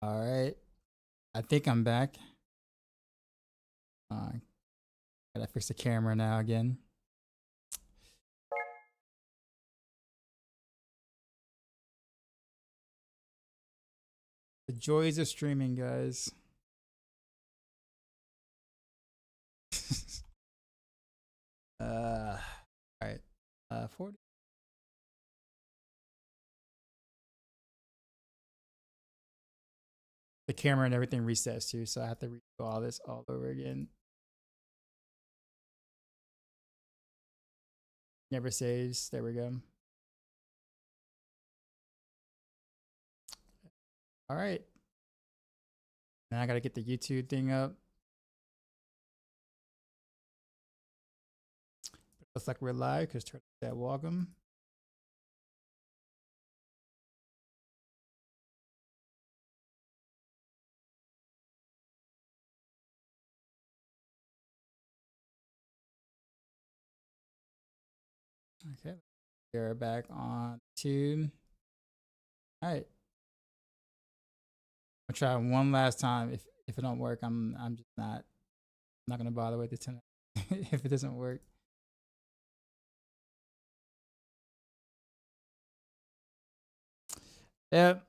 All right. I think I'm back. Uh, gotta fix the camera now again. The joys of streaming, guys. All right. 40. The camera and everything resets too, so I have to redo all this all over again. Never saves. There we go. All right. Now I gotta get the YouTube thing up. Looks like we're live because Turtle said welcome. Okay. We're back on tune. All right. I'll try one last time. If it don't work, I'm just not gonna bother with it tonight. If it doesn't work. Yep.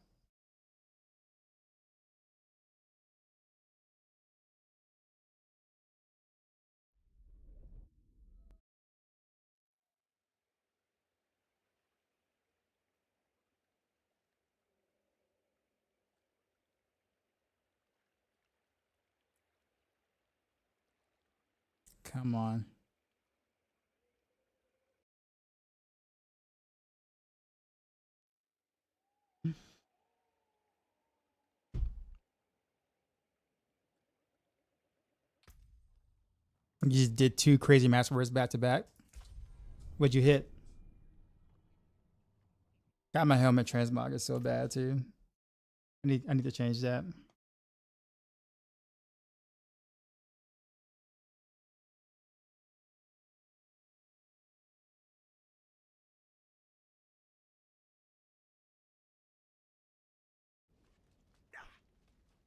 Come on. You just did 2 crazy master words back to back. What'd you hit? Got my helmet transmog is so bad too. I need to change that.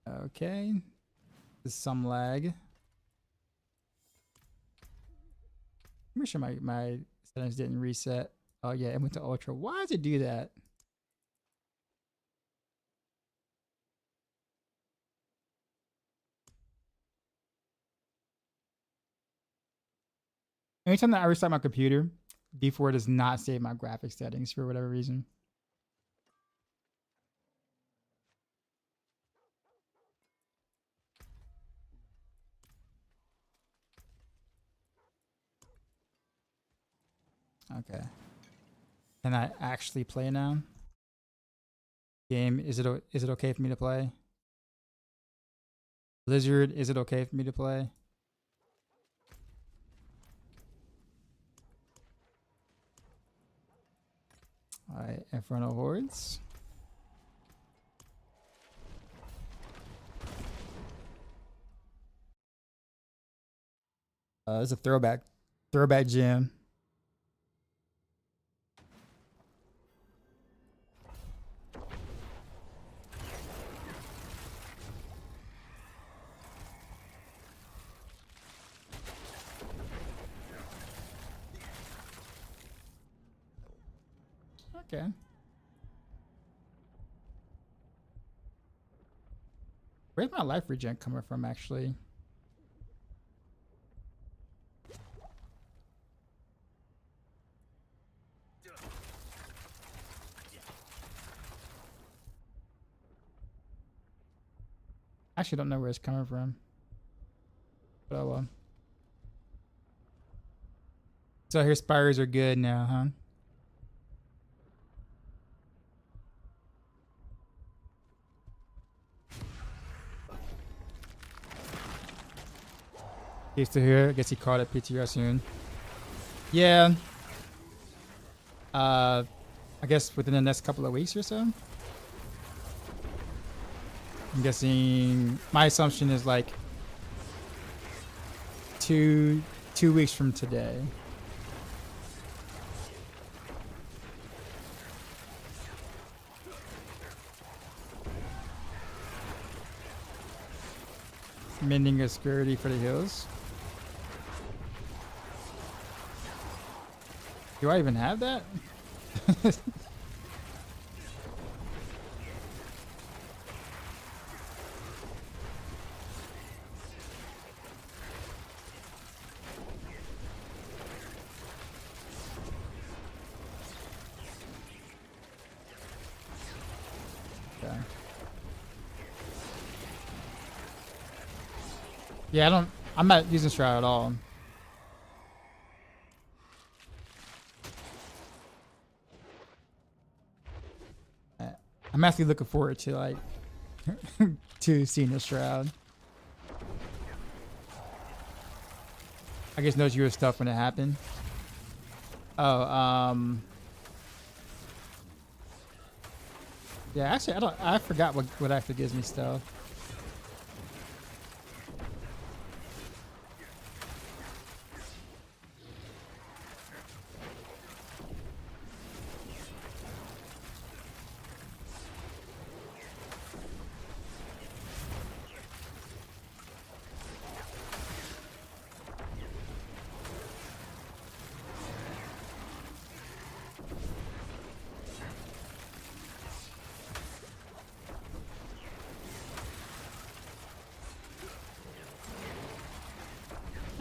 Okay. There's some lag. I'm sure my settings didn't reset. Oh yeah, it went to ultra. Why does it do that? Anytime that I restart my computer, D4 does not save my graphics settings for whatever reason. Okay. Can I actually play now? Game, is it okay for me to play? Blizzard, is it okay for me to play? All right, Inferno Hordes. It's a throwback gym. Okay. Where's my life regen coming from, actually? Actually, don't know where it's coming from. But oh well. So here, spires are good now, huh? He's still here. I guess he called it PTR soon. Yeah. I guess within the next couple of weeks or so. I'm guessing. My assumption is like 2 weeks from today. mending obscurity for the hills. Do I even have that? Okay. Yeah, I'm not using Shroud at all. I'm actually looking forward to like to seeing the Shroud. I guess knows you were stuff when it happened. Oh, yeah, actually I forgot what actually gives me stuff.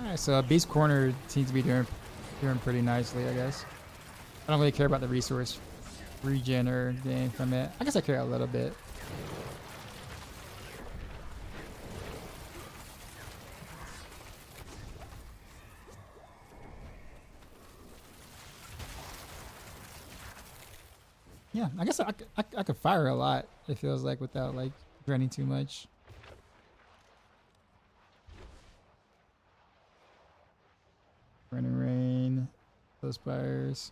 Alright, so Beast Corner seems to be doing pretty nicely, I guess. I don't really care about the resource regen or gain from it. I guess I care a little bit. Yeah, I guess I could fire a lot, it feels like, without like draining too much. Rain, those fires.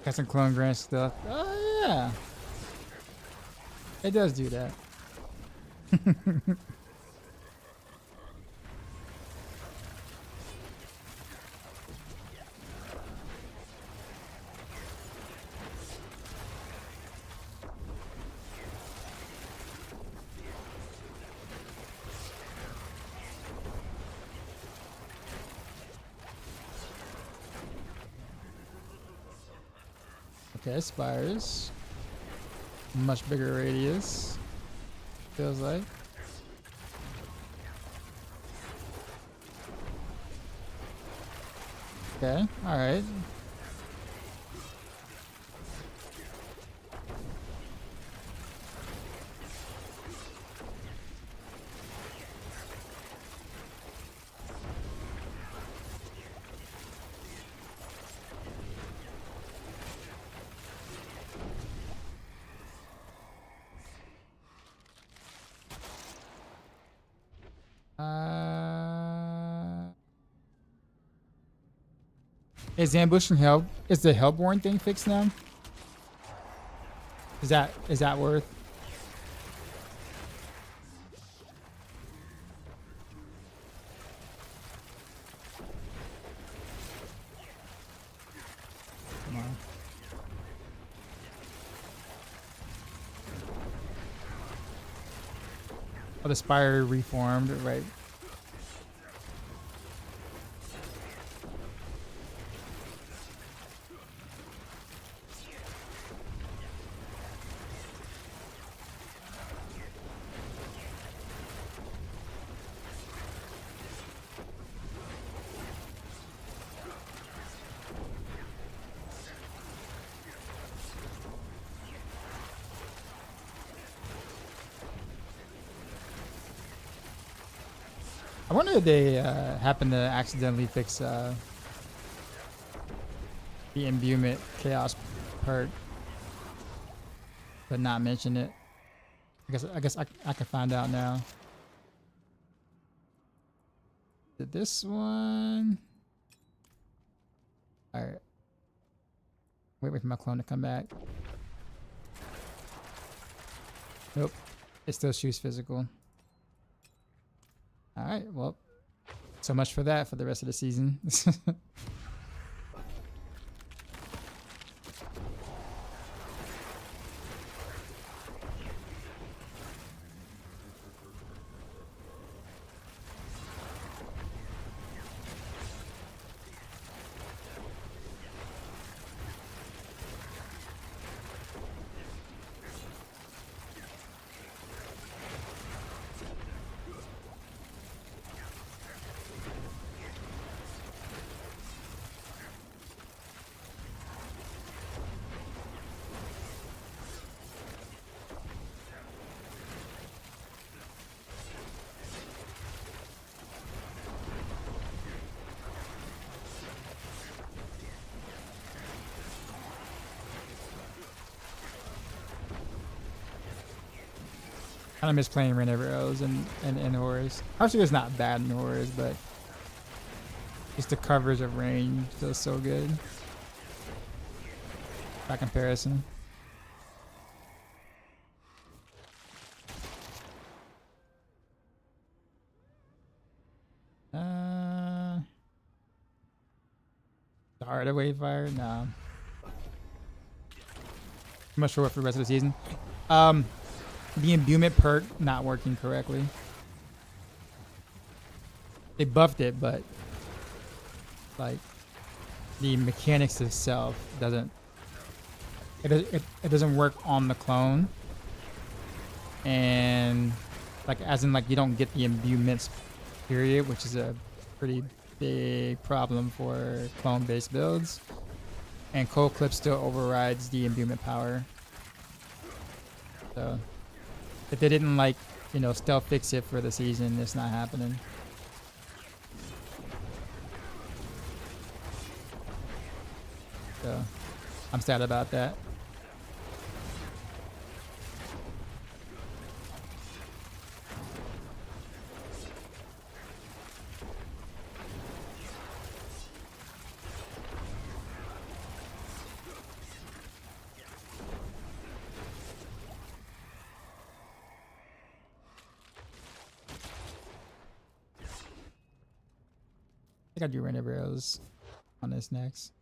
Got some clone grant stuff. Oh yeah, it does do that. Okay, spires. Much bigger radius. Feels like. Okay, alright. Is ambushing help? Is the Hellborn thing fixed now? Is that worth? Come on. Oh, the spire reformed, right? I wonder if they happen to accidentally fix the imbuement chaos part, but not mention it. I guess I can find out now. Did this one? All right. Wait for my clone to come back. Nope. It still shoots physical. All right. Well, so much for that for the rest of the season. Kind of miss playing Rain Over Arrows and horrors. Hearthstone is not bad in horrors, but just the coverage of Rain feels so good by comparison. The Art of Wavefire? No. I'm not sure for the rest of the season. The imbuement perk not working correctly. They buffed it, but like the mechanics itself doesn't. It doesn't work on the clone, and like as in like you don't get the imbuements period, which is a pretty big problem for clone-based builds. And Cold Clip still overrides the imbuement power. So if they didn't like, you know, stealth fix it for the season, it's not happening. So I'm sad about that. I think I'll do Rain Over Arrows on this next.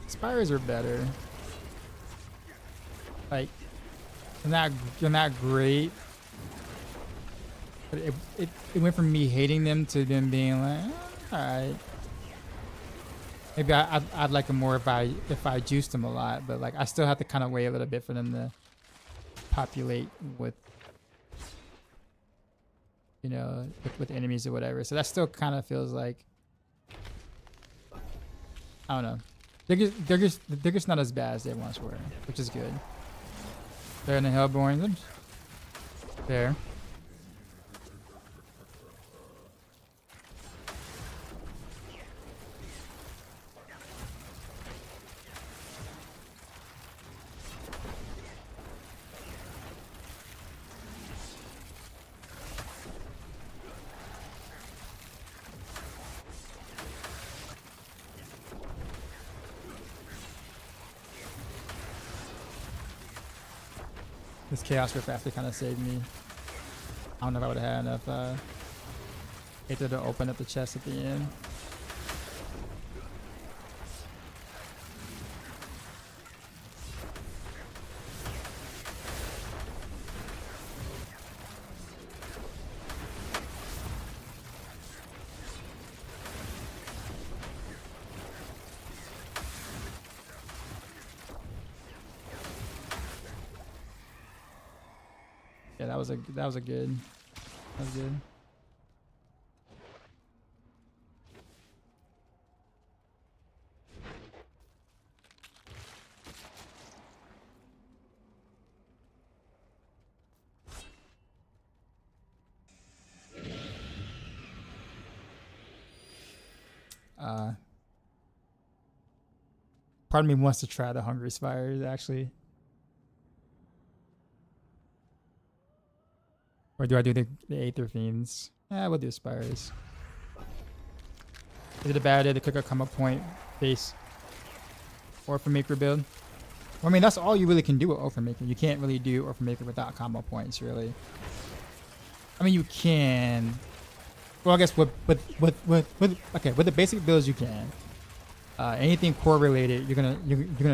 Spires are better. Like they're not great. But it went from me hating them to them being like, alright. Maybe I'd like them more if I juiced them a lot, but like I still have to kind of wait a little bit for them to populate with, you know, with enemies or whatever. So that still kind of feels like, I don't know. They're just not as bad as they once were, which is good. Better than Hellborn. There. This Chaos Rift after kind of saved me. I don't know if I would have had enough Aether to open up the chest at the end. Yeah, that was good. That was good. Part of me wants to try the Hungry Spires actually. Or do I do the Aether Fiends? Yeah, we'll do Spires. Is it a bad idea to click a combo point base Orphan Maker build? Well, I mean, that's all you really can do with Orphan Maker. You can't really do Orphan Maker without combo points, really. I mean, you can. Well, I guess with the basic builds you can. Anything core related, you're gonna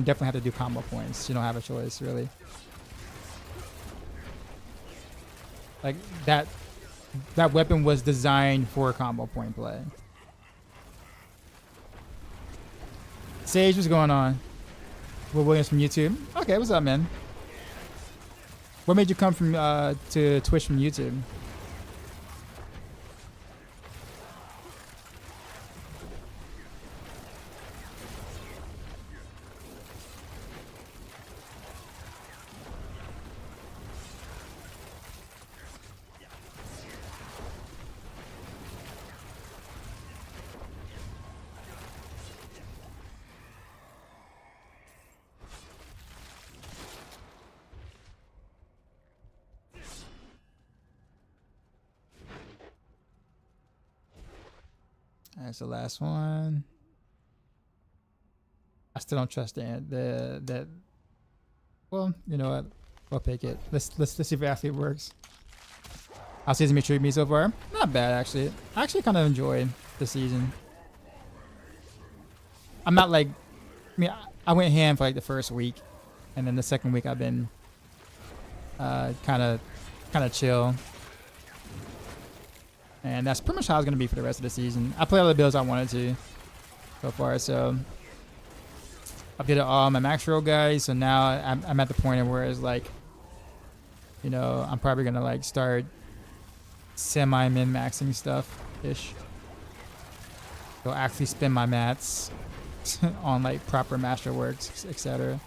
definitely have to do combo points. You don't have a choice really. Like that weapon was designed for combo point play. Sage, what's going on? Will Williams from YouTube. Okay, what's up, man? What made you come from to Twitch from YouTube? That's the last one. I still don't trust that. Well, you know what? We'll pick it. Let's see if athlete works. How's season been treating me so far? Not bad actually. I actually kind of enjoyed the season. I'm not like, I mean, I went ham for like the first week, and then the second week I've been kind of chill. And that's pretty much how it's going to be for the rest of the season. I played all the builds I wanted to so far. So I've did all my max roll guys. So now I'm at the point where it's like, you know, I'm probably going to like start semi-min-maxing stuff-ish. So actually spin my mats on like proper masterworks, etc.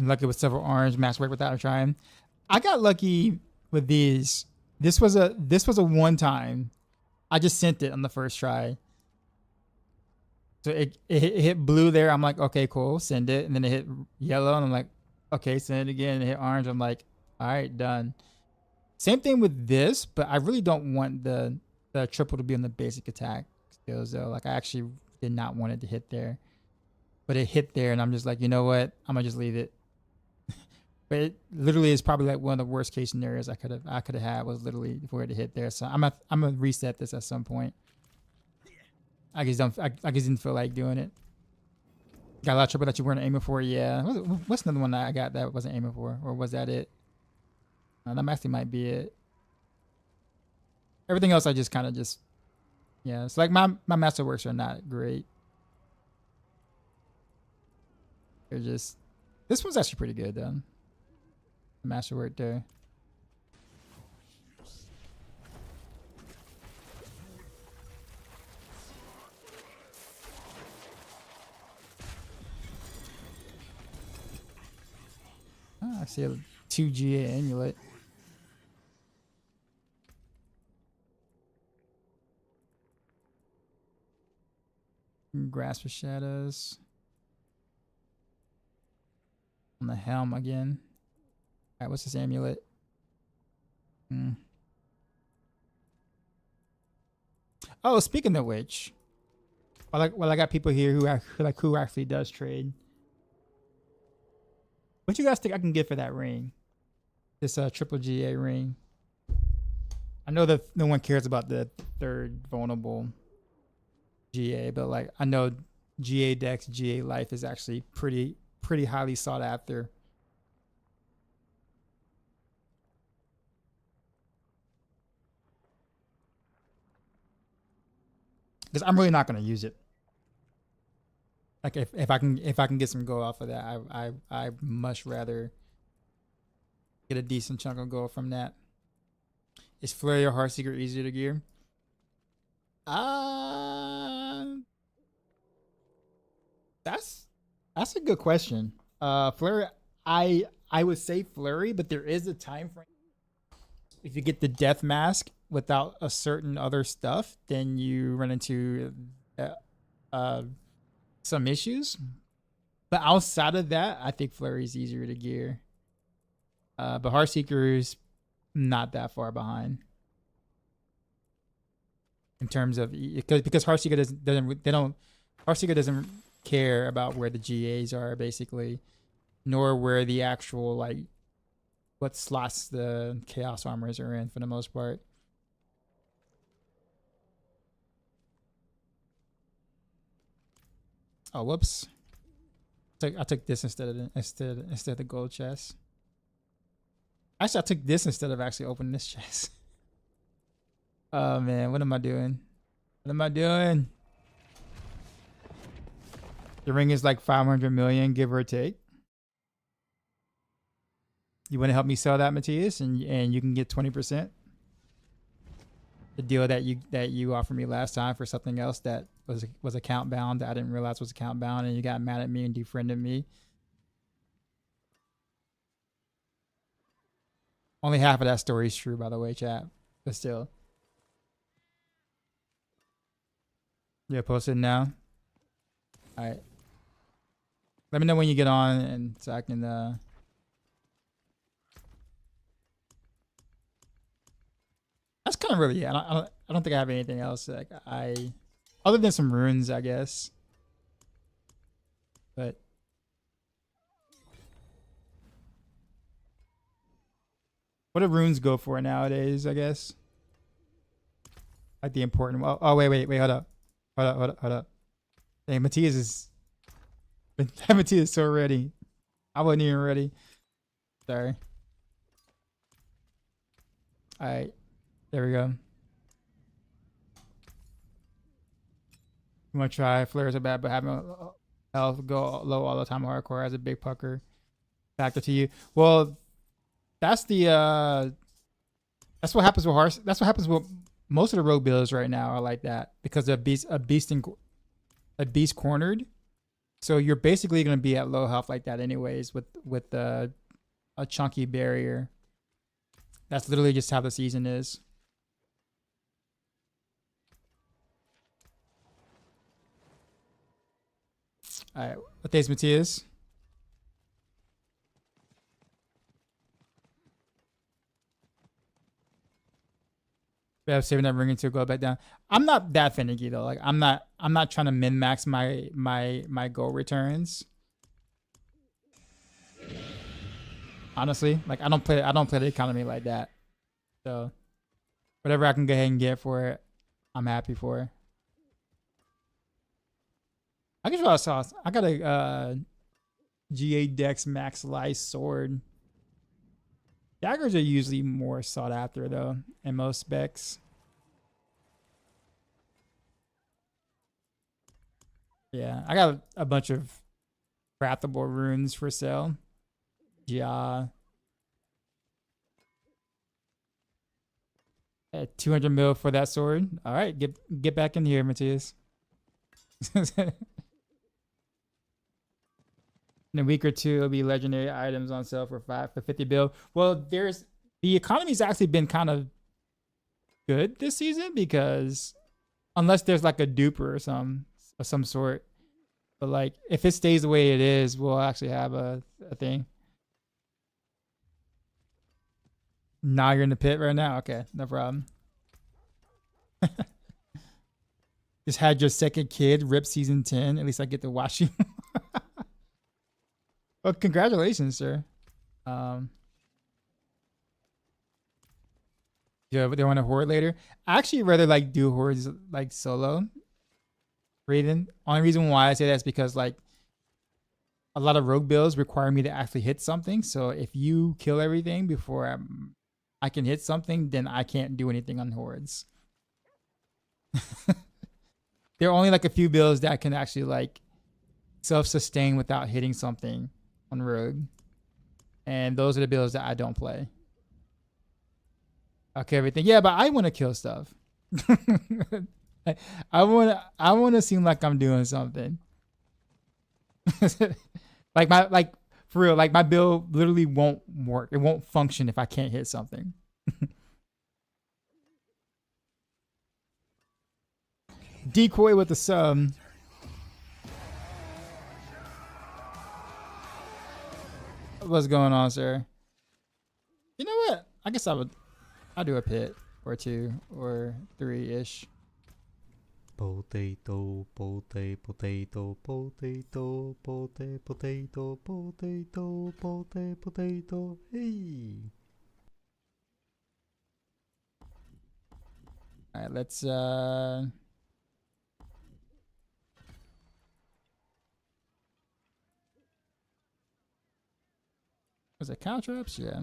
Lucky with several orange max work without trying. I got lucky with these. This was a one time. I just sent it on the first try. So it hit blue there. I'm like, okay, cool, send it. And then it hit yellow, and I'm like, okay, send it again. And it hit orange. I'm like, all right, done. Same thing with this, but I really don't want the triple to be on the basic attack skills though. Like I actually did not want it to hit there, but it hit there, and I'm just like, you know what? I'm gonna just leave it. But it literally is probably like one of the worst case scenarios I could have had was literally for it to hit there. So I'm gonna reset this at some point. I just didn't feel like doing it. Got a lot of trouble that you weren't aiming for. Yeah. What's another one that I got that wasn't aiming for, or was that it? That actually might be it. Everything else I just kind of yeah. It's like my masterworks are not great. They're just, this one's actually pretty good though. The masterwork there. Oh, I see a 2 GA amulet. Grasp of Shadows. On the helm again. Alright, what's this amulet? Oh, speaking of which, well, I got people here who actually does trade. What you guys think I can get for that ring? This triple GA ring. I know that no one cares about the third vulnerable GA, but like I know GA Dex, GA Life is actually pretty highly sought after. Because I'm really not going to use it. Like if I can get some gold off of that, I much rather get a decent chunk of gold from that. Is Flurry or Heartseeker easier to gear? That's a good question. Flurry, I would say Flurry, but there is a time frame. If you get the death mask without a certain other stuff, then you run into uh, some issues. But outside of that, I think Flurry is easier to gear. But Heartseeker is not that far behind in terms of because Heartseeker Heartseeker doesn't care about where the GAs are basically, nor where the actual like what slots the Chaos Armors are in for the most part. Oh, whoops! I took this instead of the gold chest. Actually, I took this instead of actually opening this chest. Oh man, what am I doing? What am I doing? The ring is like 500 million, give or take. You want to help me sell that, Matthias, and you can get 20%. The deal that you offered me last time for something else that was account bound that I didn't realize was account bound, and you got mad at me and defriended me. Only half of that story is true, by the way, chat. But still. Yeah, post it now. All right. Let me know when you get on, and so I can. That's kind of really. I don't think I have anything else. Like other than some runes, I guess. But what do runes go for nowadays? I guess. Like the important. Oh wait, hold up. Hey, Matthias is. Matthias is so ready. I wasn't even ready. Sorry. All right, there we go. You want to try? Flares are bad, but having health go low all the time hardcore has a big pucker factor to you. Well, that's the that's what happens with horse. That's what happens with most of the rogue builds right now are like that because a beast cornered. So you're basically going to be at low health like that anyways with a chunky barrier. That's literally just how the season is. All right, what days, Matthias? Yeah, saving that ring until go back down. I'm not that finicky though. Like I'm not trying to min max my goal returns. Honestly, like I don't play the economy like that. So whatever I can go ahead and get for it, I'm happy for. I can draw a sauce. I got a GA Dex Max Lice sword. Daggers are usually more sought after though in most specs. Yeah, I got a bunch of craftable runes for sale. Yeah. At 200 mil for that sword. All right, get back in here, Matthias. In a week or two, it'll be legendary items on sale for 50 bill. Well, the economy's actually been kind of good this season because unless there's like a duper or some sort, but like if it stays the way it is, we'll actually have a thing. Now you're in the pit right now. Okay, no problem. Just had your second kid, rip season 10. At least I get to watch you. Well, congratulations, sir. Yeah, they want a horde later. I actually rather like do hordes like solo. Raiden. Only reason why I say that is because like a lot of rogue builds require me to actually hit something. So if you kill everything before I can hit something, then I can't do anything on hordes. There are only like a few builds that can actually like self-sustain without hitting something on rogue, and those are the builds that I don't play. Okay, everything. Yeah, but I want to kill stuff. I want to seem like I'm doing something. like for real, like my build literally won't work. It won't function if I can't hit something. Decoy with the sub. What's going on, sir? You know what? I guess I'll do a pit or two or three-ish. Potato, potato, potato, potato, potato, potato, potato, potato, potato. Hey. All right, let's was it cow traps? Yeah.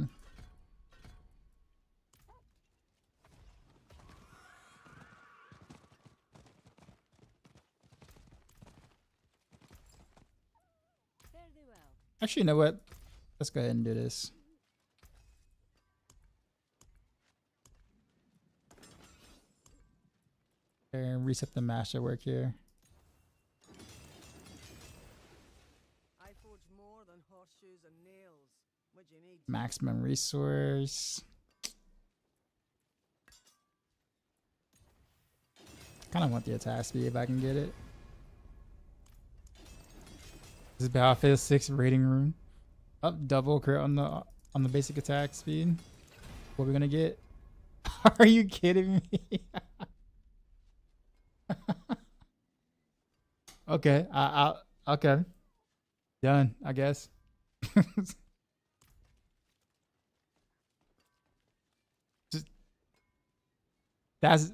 Actually, you know what? Let's go ahead and do this. And reset the masterwork here. I forge more than horseshoes and nails. What you need? Maximum resource. Kind of want the attack speed if I can get it. This is Battlefield 6 rating room. Up double crit on the basic attack speed. What are we gonna get? Are you kidding me? Okay, I'll okay. Done, I guess. Just,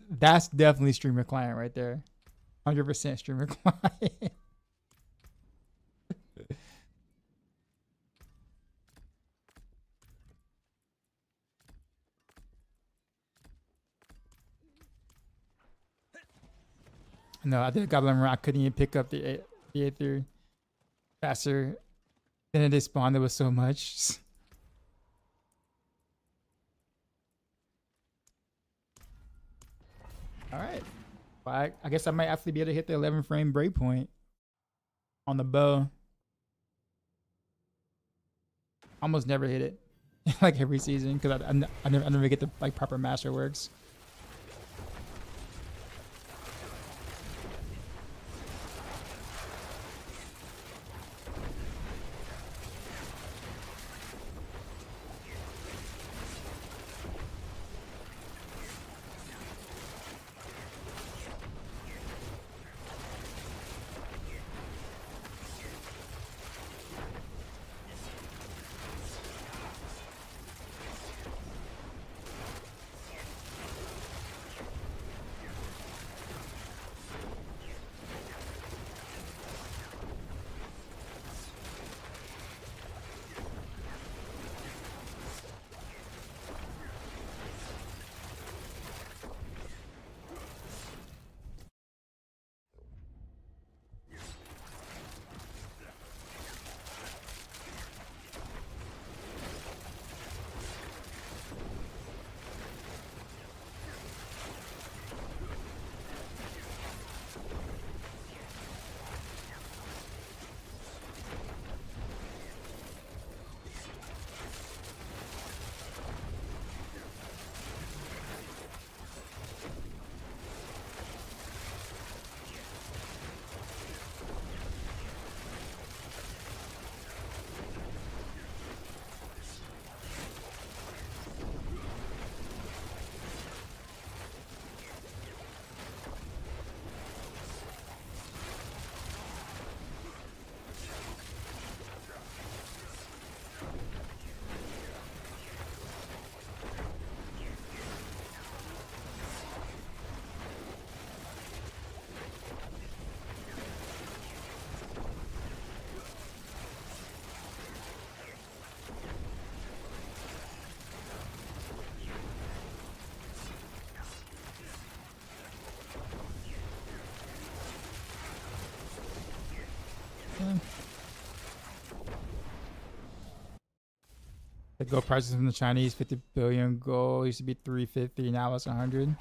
that's definitely streamer client right there. 100% streamer client. No, I did a goblin run. I couldn't even pick up the A3 faster than it spawned. There was so much. All right. Well, I guess I might actually be able to hit the 11 frame breakpoint on the bow. Almost never hit it, like every season, because I never get the like proper masterworks. The gold prices from the Chinese 50 billion gold used to be 350, now it's 100.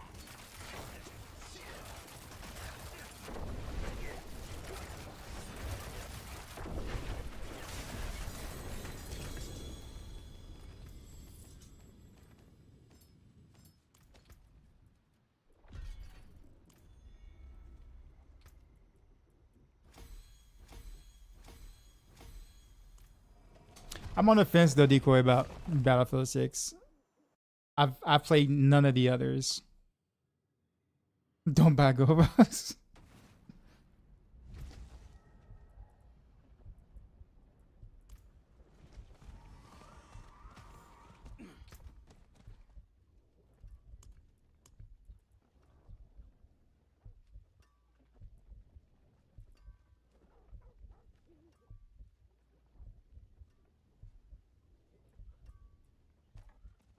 I'm on the fence though, Decoy, about Battlefield 6. I've played none of the others. Don't buy GoBots.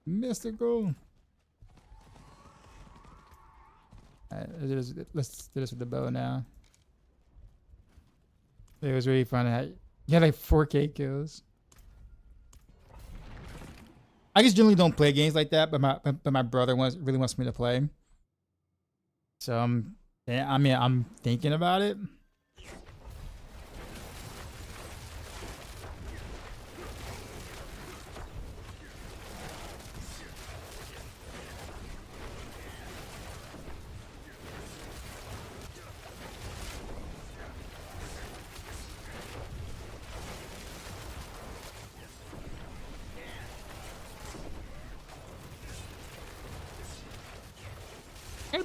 Mystical. Alright, let's do this with the bow now. It was really fun. You had like 4K kills. I just generally don't play games like that, but my brother really wants me to play. So I'm thinking about it.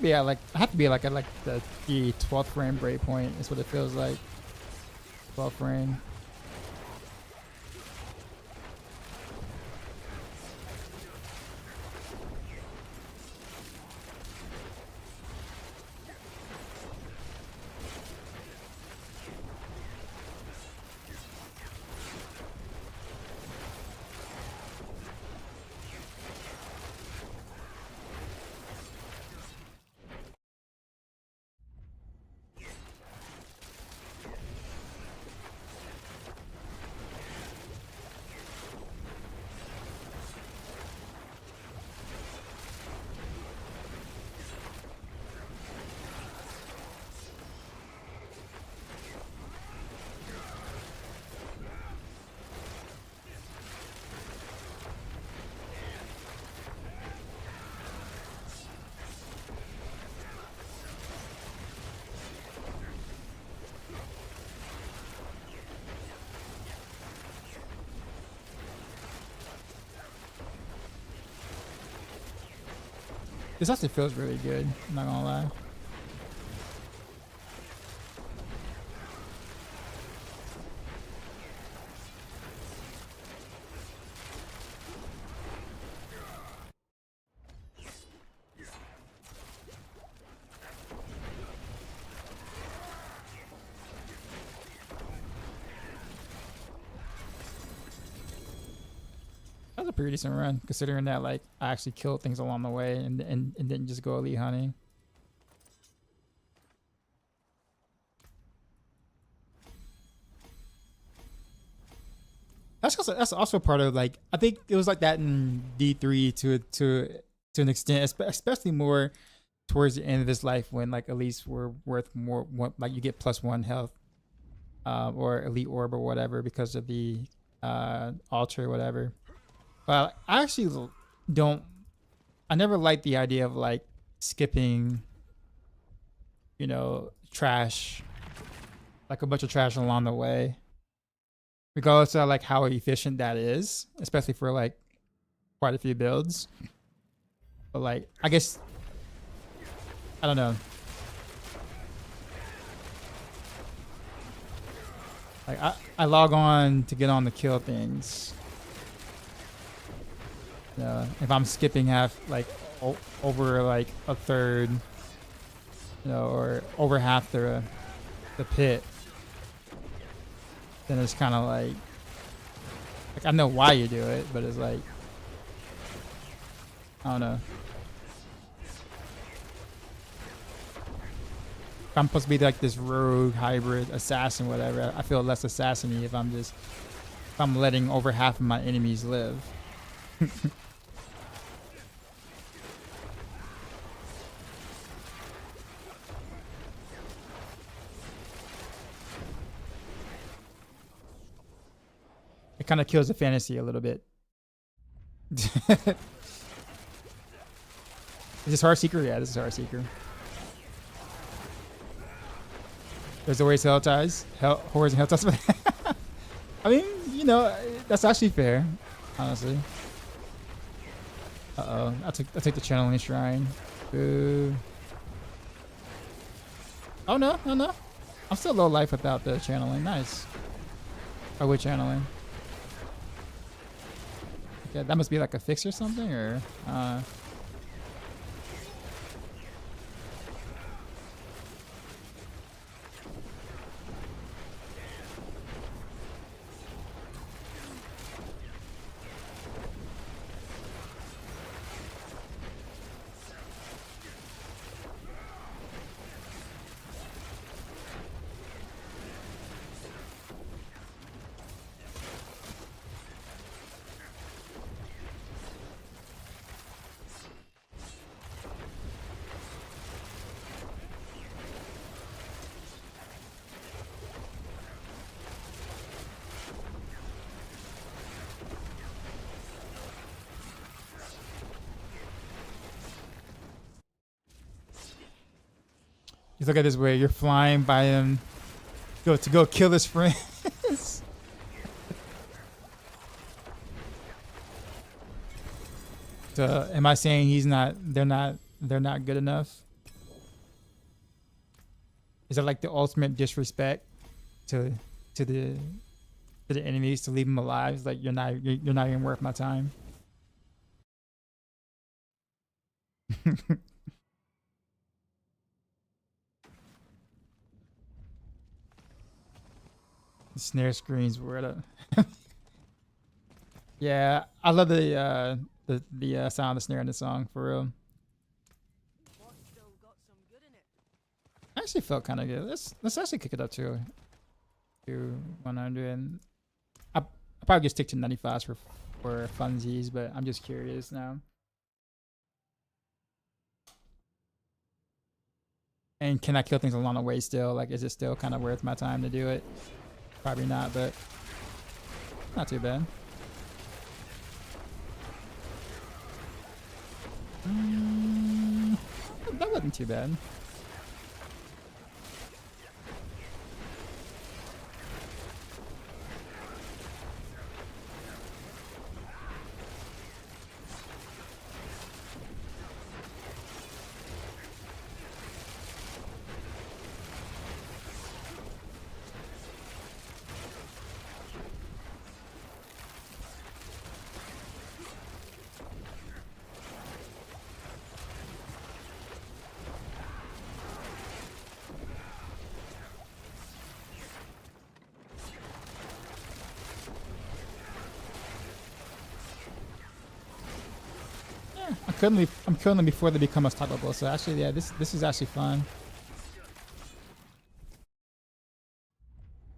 I have to be like at like the 12th frame breakpoint is what it feels like. 12th frame. This actually feels really good, I'm not gonna lie. That was a pretty decent run, considering that like I actually killed things along the way and didn't just go elite hunting. That's also part of like I think it was like that in D3 to an extent, especially more towards the end of his life when like elites were worth more, like you get +1 health or elite orb or whatever because of the altar or whatever. But I actually I never liked the idea of like skipping, you know, trash, like a bunch of trash along the way, regardless of like how efficient that is, especially for like quite a few builds. But like, I guess, I don't know. Like I log on to get on to kill things. If I'm skipping half, like over like a third, you know, or over half the pit, then it's kind of like I know why you do it, but it's like I don't know. If I'm supposed to be like this rogue hybrid assassin, whatever, I feel less assassin-y if I'm letting over half of my enemies live. It kind of kills the fantasy a little bit. Is this Heartseeker? Yeah, this is Heartseeker. There's always hell ties, horrors and hell ties. I mean, you know, that's actually fair, honestly. Uh-oh. I took the channeling shrine. Boo. Oh, no, no, no. I'm still low life without the channeling. Nice. Oh, with channeling. Okay, that must be like a fix or something, or... You look at this way, you're flying by him to go kill his friends. So am I saying they're not good enough? Is that like the ultimate disrespect to the enemies to leave them alive? It's like you're not even worth my time. The snare screens were at a yeah, I love the sound of the snare in the song for real. What's still got some good in it? I actually felt kind of good. Let's actually kick it up to 100. And I'll probably just stick to 95 for funsies, but I'm just curious now. And can I kill things along the way still? Like, is it still kind of worth my time to do it? Probably not, but not too bad. That wasn't too bad. I'm killing them before they become unstoppable. So actually, yeah, this is actually fun.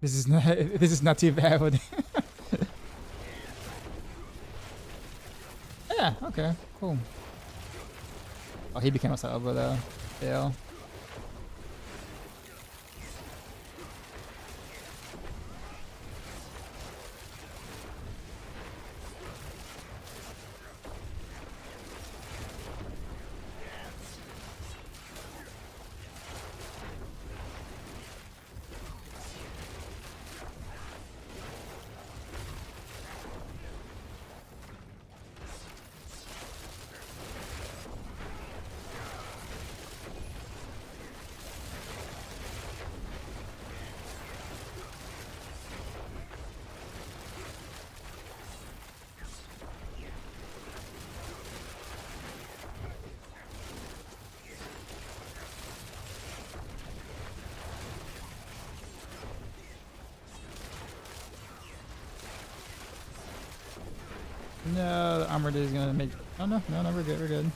This is not too bad. Yeah. Okay. Cool. Oh, he became unstoppable though. Fail. No, the armored is gonna make. Oh no, we're good. We're good.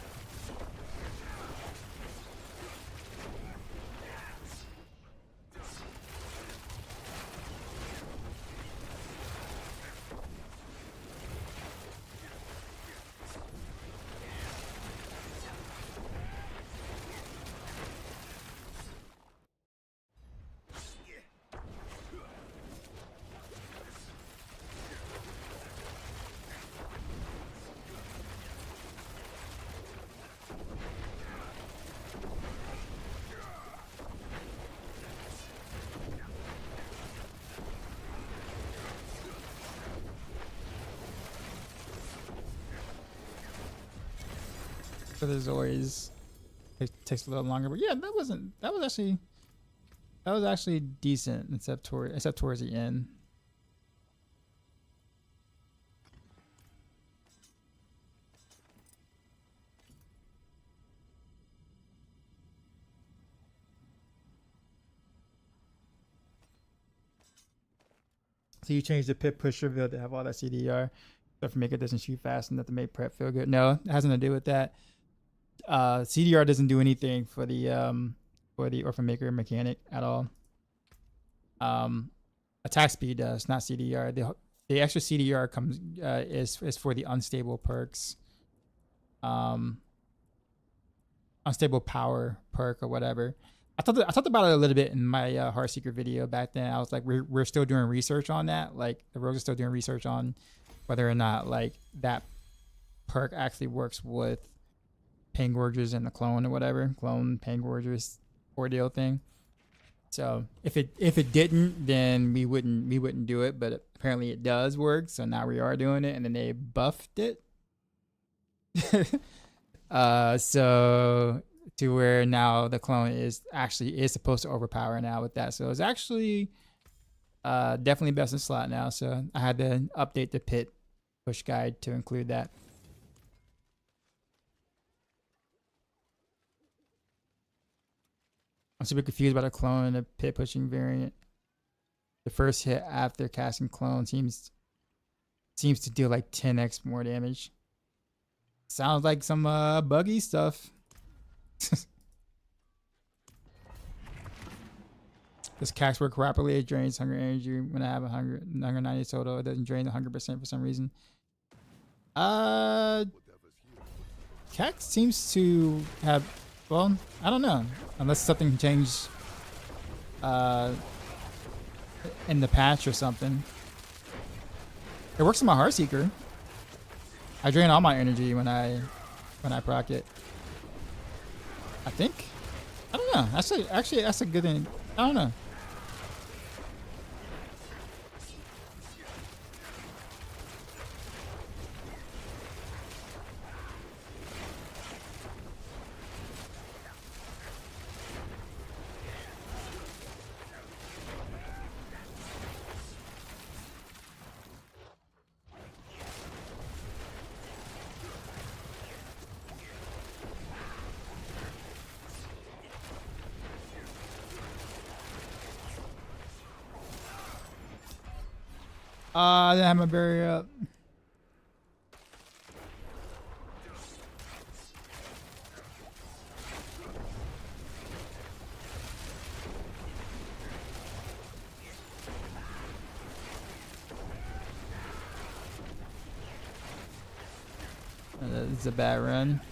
So there's always it takes a little longer, but yeah, that was actually decent, except towards the end. So you changed the pit push reveal to have all that CDR stuff to make it doesn't shoot fast enough to make prep feel good. No, it has nothing to do with that. CDR doesn't do anything for the Orphan Maker mechanic at all. Attack speed does, not CDR. The extra CDR comes is for the unstable perks. Unstable power perk or whatever. I talked about it a little bit in my Heartseeker video back then. I was like, we're still doing research on that. Like the Rogues are still doing research on whether or not like that perk actually works with Pangorgers and the clone or whatever, clone Pangorgers ordeal thing. So if it didn't, then we wouldn't do it. But apparently it does work. So now we are doing it, and then they buffed it. So to where now the clone is supposed to overpower now with that. So it's actually definitely best in slot now. So I had to update the pit push guide to include that. I'm super confused about a clone and a pit pushing variant. The first hit after casting clone seems to deal like 10x more damage. Sounds like some buggy stuff. Does Cax work properly? It drains hunger energy when I have hunger 90 total. It doesn't drain 100% for some reason. Cax seems to have, well, I don't know. Unless something changed in the patch or something. It works on my Heartseeker. I drain all my energy when I proc it. I think. I don't know. Actually, that's a good thing. I don't know. I didn't have my barrier up. It's a bad run.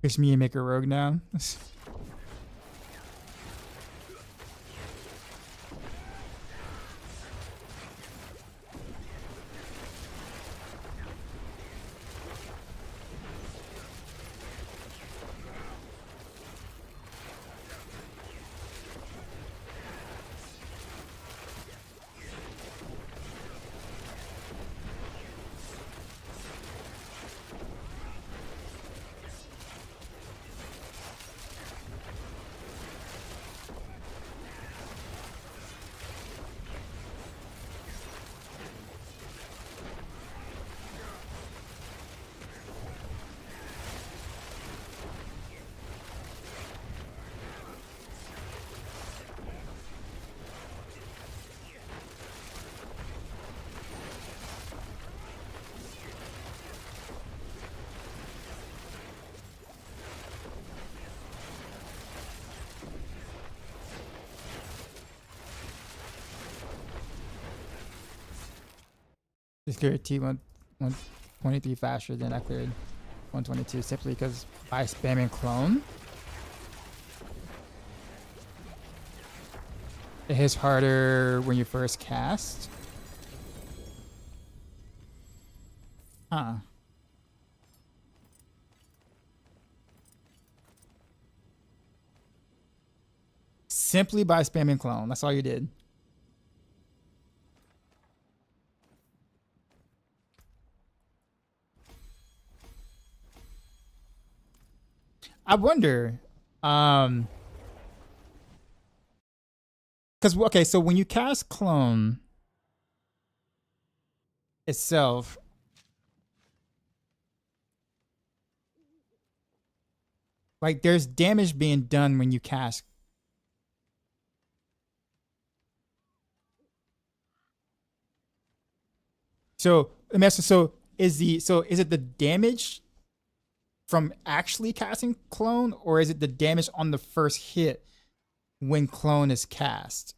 Push me and make a rogue now. Just cleared T123 faster than I cleared 122 simply because by spamming clone. It hits harder when you first cast. Huh. Simply by spamming clone. That's all you did. I wonder, because okay, so when you cast clone itself, like there's damage being done when you cast. So let me ask you, is it the damage from actually casting clone, or is it the damage on the first hit when clone is cast?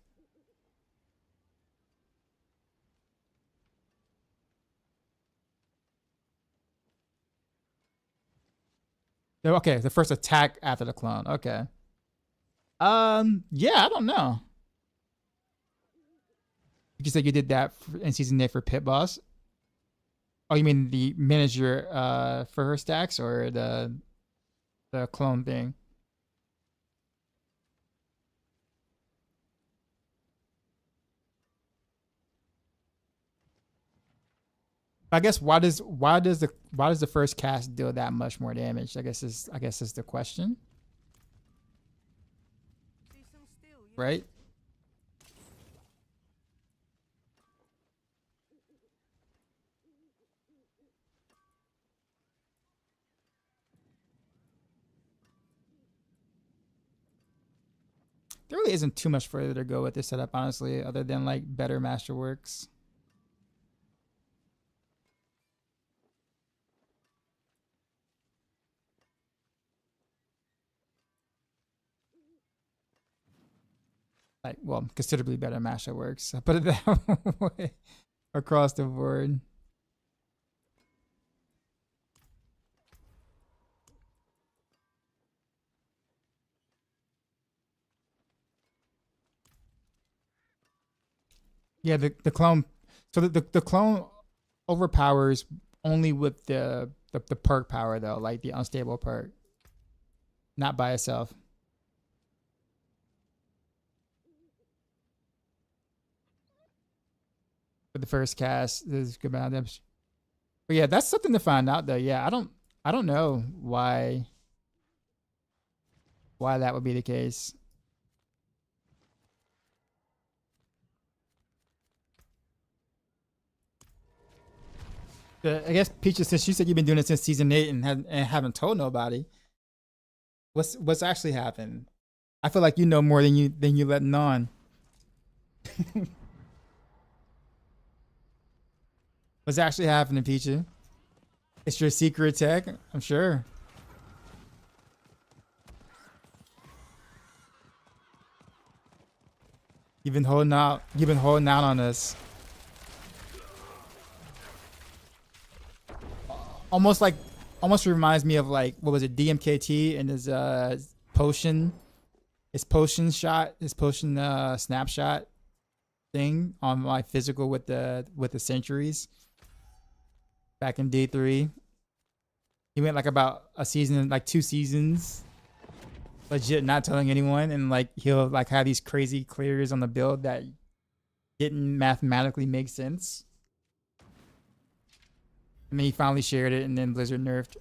Okay, the first attack after the clone. Okay. Yeah, I don't know. You said you did that in season 8 for Pit Boss. Oh, you mean the manager for her stacks, or the clone thing? I guess why does the first cast deal that much more damage? I guess is the question, See some steel, yeah? right? There really isn't too much further to go with this setup, honestly, other than like better masterworks. Like, well, considerably better masterworks. I'll put it that way across the board. Yeah, the clone. So the clone overpowers only with the perk power though, like the unstable perk, not by itself. For the first cast, there's good amount of damage. But yeah, that's something to find out though. Yeah, I don't know why that would be the case. I guess Peaches, since you said you've been doing it since season 8 and haven't told nobody, what's actually happened? I feel like you know more than you letting on. What's actually happening, Peaches? It's your secret tech, I'm sure. You've been holding out. You've been holding out on us. Almost like, almost reminds me of like what was it, DMKT and his potion, his potion snapshot thing on my physical with the centuries back in D3. He went like about a season, like 2 seasons, legit not telling anyone, and like he'll like have these crazy clears on the build that didn't mathematically make sense. And then he finally shared it, and then Blizzard nerfed.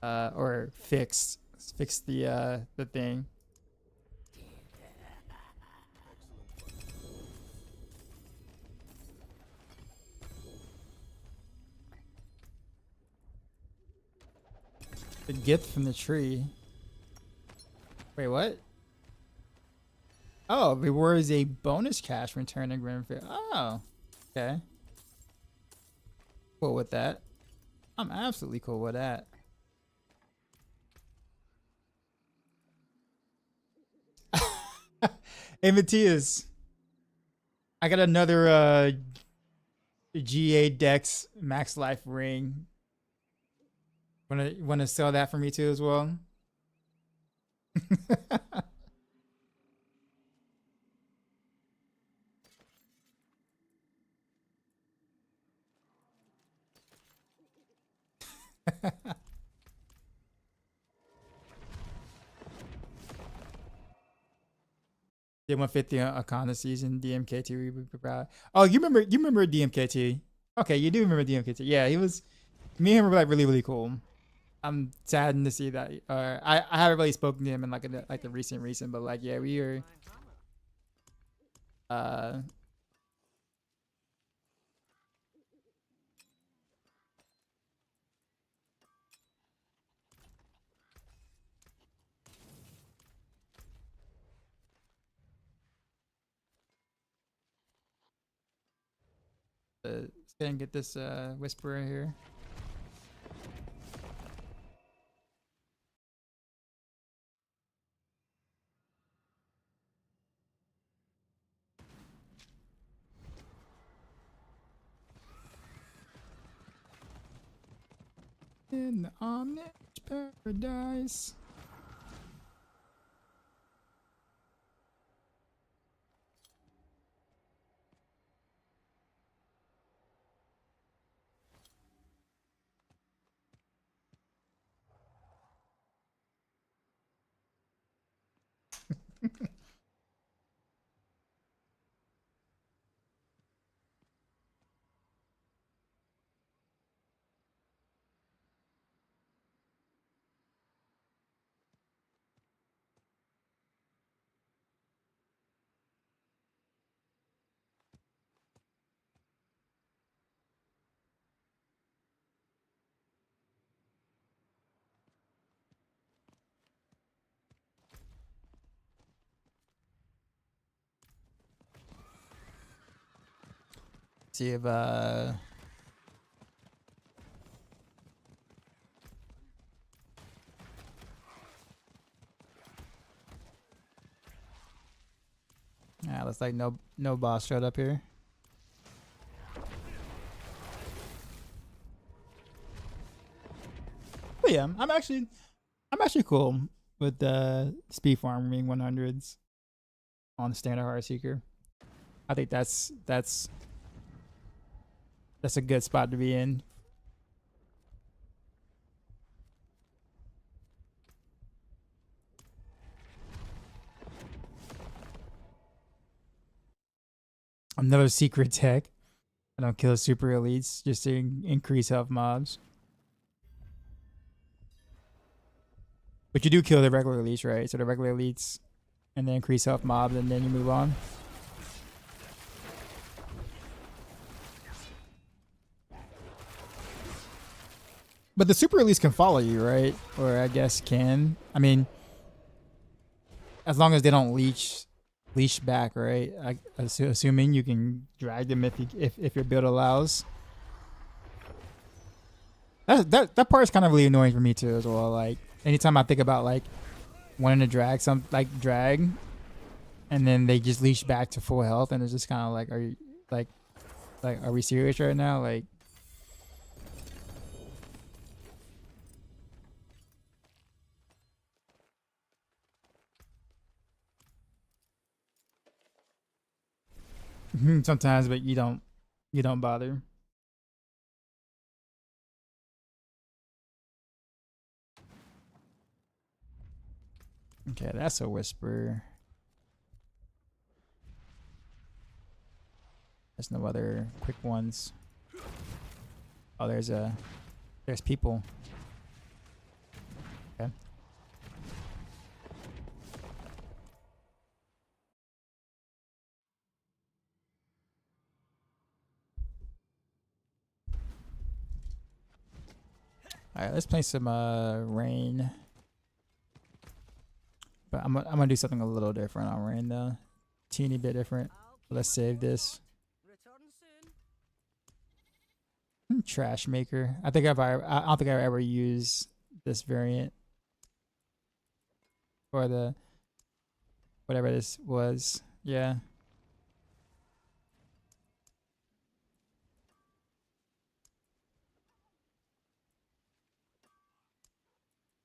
Or fixed the thing. The gift from the tree. Wait, what? Oh, rewards a bonus cash return in Grimfield. Oh, okay. Cool with that. I'm absolutely cool with that. Hey, Matthias. I got another GA Dex Max Life ring. Wanna sell that for me too as well? Did 150 on Akana season, DMKT. We were proud. Oh, you remember DMKT? Okay, you do remember DMKT. Yeah, he was. Me and him were like really, really cool. I'm saddened to see that. I haven't really spoken to him in like the recent, but like yeah, we were. Uh, let's go and get this whisperer here. In the Omnic paradise. See if yeah, looks like no boss showed up here. But yeah, I'm actually cool with the speed farming 100s on standard heart seeker. I think that's a good spot to be in. Another secret tech. I don't kill super elites just to increase health mobs. But you do kill the regular elites, right? So the regular elites and then increase health mobs and then you move on. But the super elites can follow you, right? Or I guess can. I mean, as long as they don't leash back, right? Assuming you can drag them if your build allows. That part is kind of really annoying for me too as well. Like anytime I think about like wanting to drag and then they just leash back to full health, and it's just kind of like, are you like are we serious right now? Like. Sometimes, but you don't bother. Okay, that's a whisper. There's no other quick ones. Oh, there's people. Okay. All right, let's play some rain. But I'm gonna do something a little different on rain though, teeny bit different. Let's save this. Trash maker. I don't think I've ever used this variant or the whatever this was. Yeah.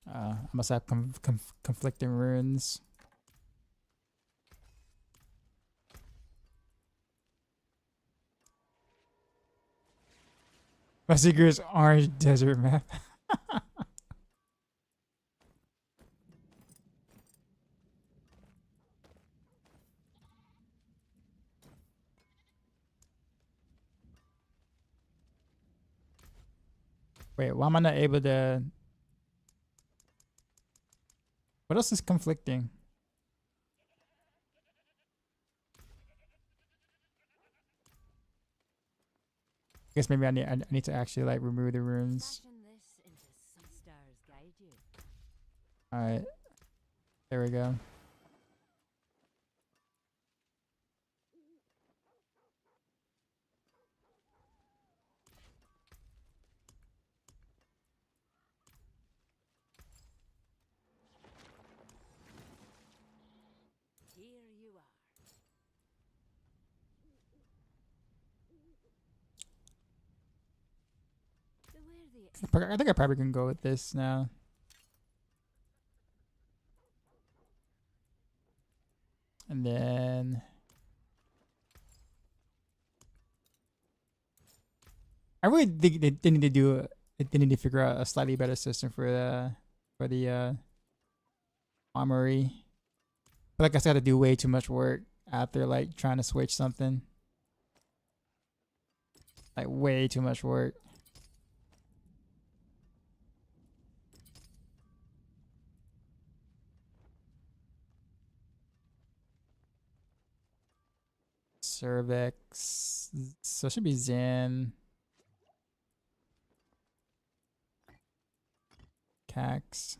I must have conflicting runes. My secret is orange desert map. Wait, why am I not able to? What else is conflicting? I guess maybe I need to actually like remove the runes. Fashion this into some stars guide you. All right, there we go. Here you are. So where the I think I probably can go with this now. And then I really think they need to do they need to figure out a slightly better system for the armory. But like I said, I had to do way too much work after like trying to switch something. Like way too much work. Cervix. So it should be Zen. Cax.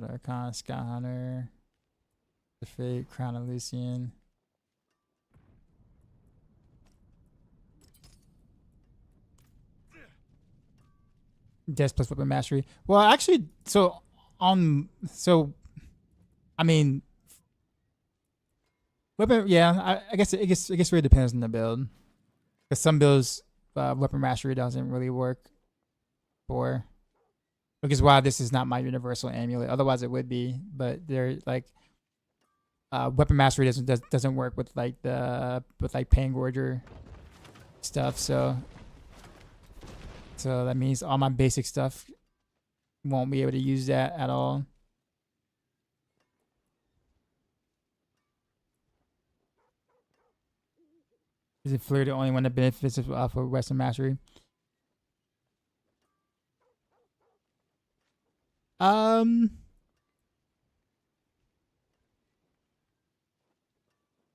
Archon, Sky Hunter. The Fate, Crown of Lucian. Death plus weapon mastery. Well, actually, I mean, weapon. Yeah, I guess it really depends on the build. Because some builds, weapon mastery doesn't really work for. Which is why this is not my universal amulet. Otherwise, it would be. But they're like, weapon mastery doesn't work with like Pangorger stuff. So that means all my basic stuff won't be able to use that at all. Is it Fleur the only one that benefits off of Western Mastery? I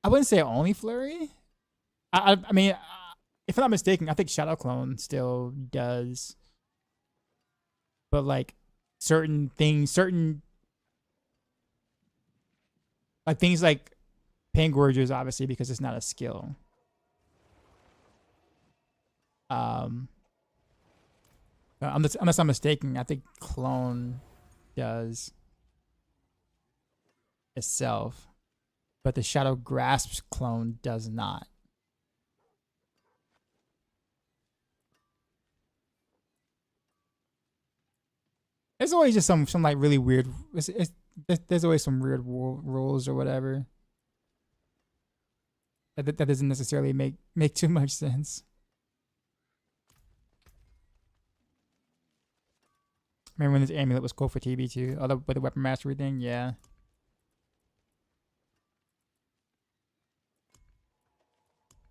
wouldn't say only Flurry. I mean, if I'm not mistaken, I think Shadow Clone still does. But like certain things like Pangorgers, obviously, because it's not a skill. Unless I'm mistaken, I think Clone does itself, but the Shadow Grasp clone does not. There's always just some like really weird. There's always some weird rules or whatever. That doesn't necessarily make too much sense. Remember when this amulet was cool for TB2? Although with the weapon mastery thing, yeah.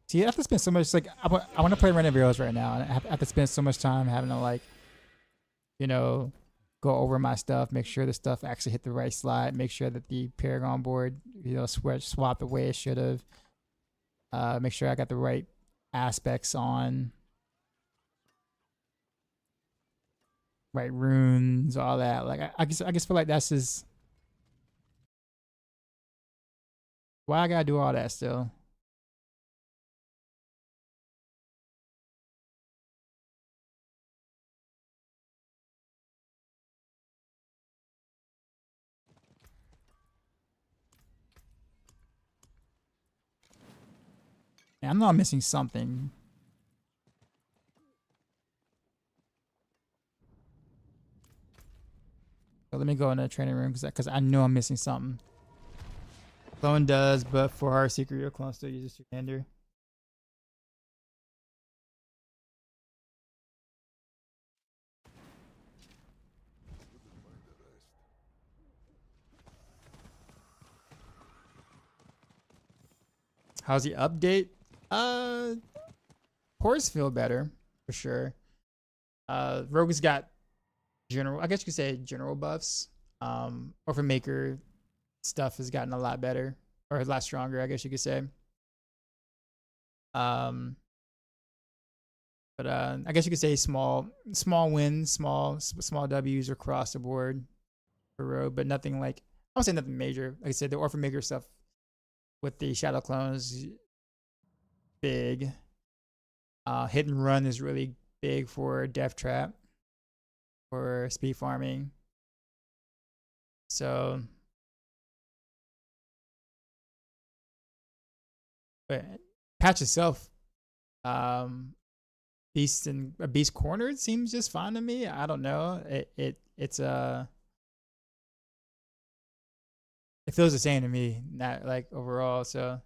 See, I have to spend so much, like, I want to play Random Heroes right now, and I have to spend so much time having to, like, you know, go over my stuff, make sure the stuff actually hit the right slot, make sure that the Paragon board, swap the way it should have, make sure I got the right aspects on, right runes, all that. Like, I just feel like that's just, why I gotta do all that still? Yeah, I know I'm missing something. So let me go in the training room because I know I'm missing something. Clone does, but for our secret, your clone still uses your commander. How's the update? Cores feel better for sure. Rogue's got general, I guess you could say general buffs. Orphan Maker stuff has gotten a lot better or a lot stronger, I guess you could say. But I guess you could say small wins, small W's across the board for Rogue, but nothing like, I won't say nothing major. Like I said, the Orphan Maker stuff with the Shadow Clones, big. Hit and run is really big for Death Trap, for speed farming. So, but patch itself, Beast Cornered seems just fine to me. I don't know. It feels the same to me, not like overall. So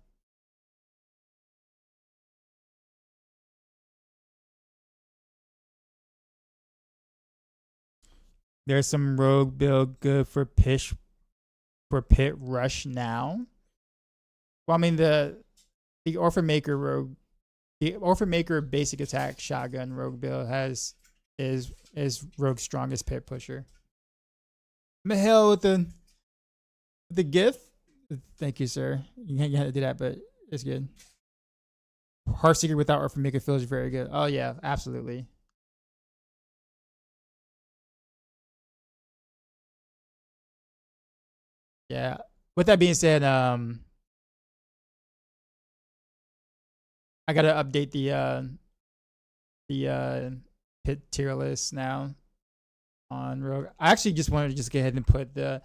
there's some Rogue build good for pit rush now. Well, I mean the Orphan Maker Rogue, the Orphan Maker basic attack shotgun Rogue build is Rogue's strongest pit pusher. Mahel with the gift. Thank you, sir. You had to do that, but it's good. Heartseeker without Orphan Maker feels very good. Oh yeah, absolutely. Yeah. With that being said, I gotta update the pit tier list now on Rogue. I actually just wanted to just go ahead and put the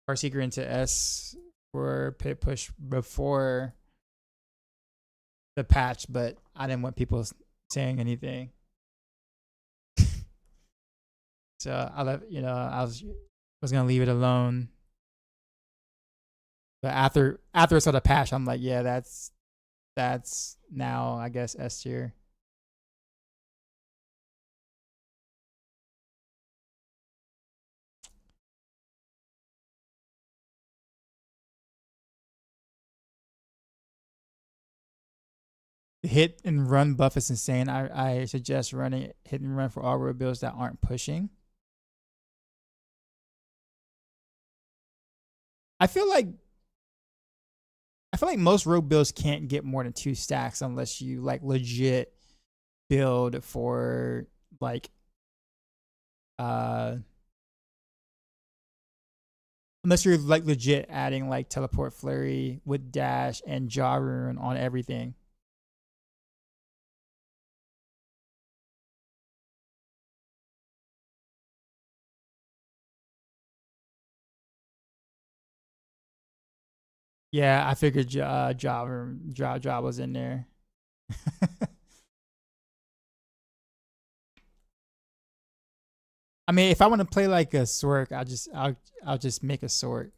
Heartseeker into S for pit push before the patch, but I didn't want people saying anything. So I was gonna leave it alone. But after I saw the patch, I'm like, yeah, that's now I guess S tier. The hit and run buff is insane. I suggest running hit and run for all road builds that aren't pushing. I feel like most rogue builds can't get more than 2 stacks unless you like legit build for like unless you're like legit adding like teleport flurry with dash and jaw rune on everything. Yeah, I figured jaw was in there. I mean, if I want to play like a Sork, I'll just make a Sork.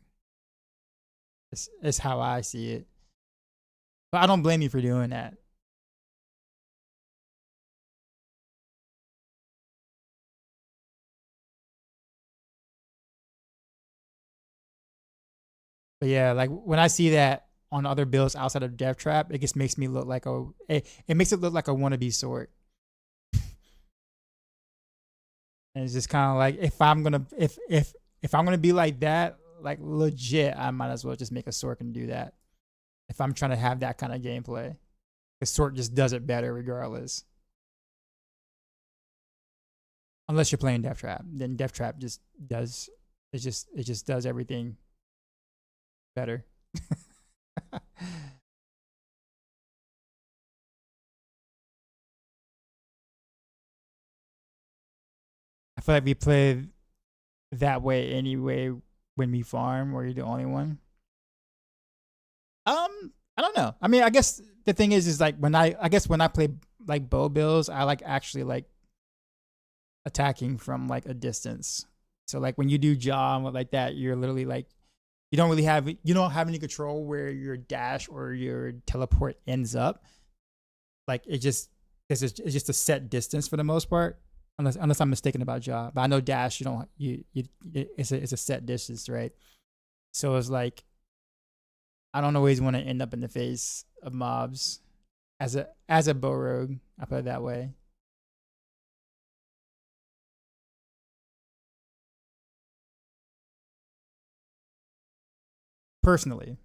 It's how I see it. But I don't blame you for doing that. But yeah, like when I see that on other builds outside of Death Trap, it just makes me look like it makes it look like a wannabe Sork. And it's just kind of like if I'm gonna be like that, like legit, I might as well just make a Sork and do that. If I'm trying to have that kind of gameplay, the Sork just does it better regardless. Unless you're playing Death Trap, then Death Trap just does it just does everything better. I feel like we play that way anyway when we farm, where you're the only one. I don't know. I mean, I guess the thing is like when I play like bow builds, I like actually like attacking from like a distance. So like when you do jaw and like that, you're literally like you don't have any control where your dash or your teleport ends up. Like it's just a set distance for the most part, unless I'm mistaken about jaw. But I know dash it's a set distance, right? So it's like I don't always want to end up in the face of mobs as a bow rogue. I put it that way. Personally,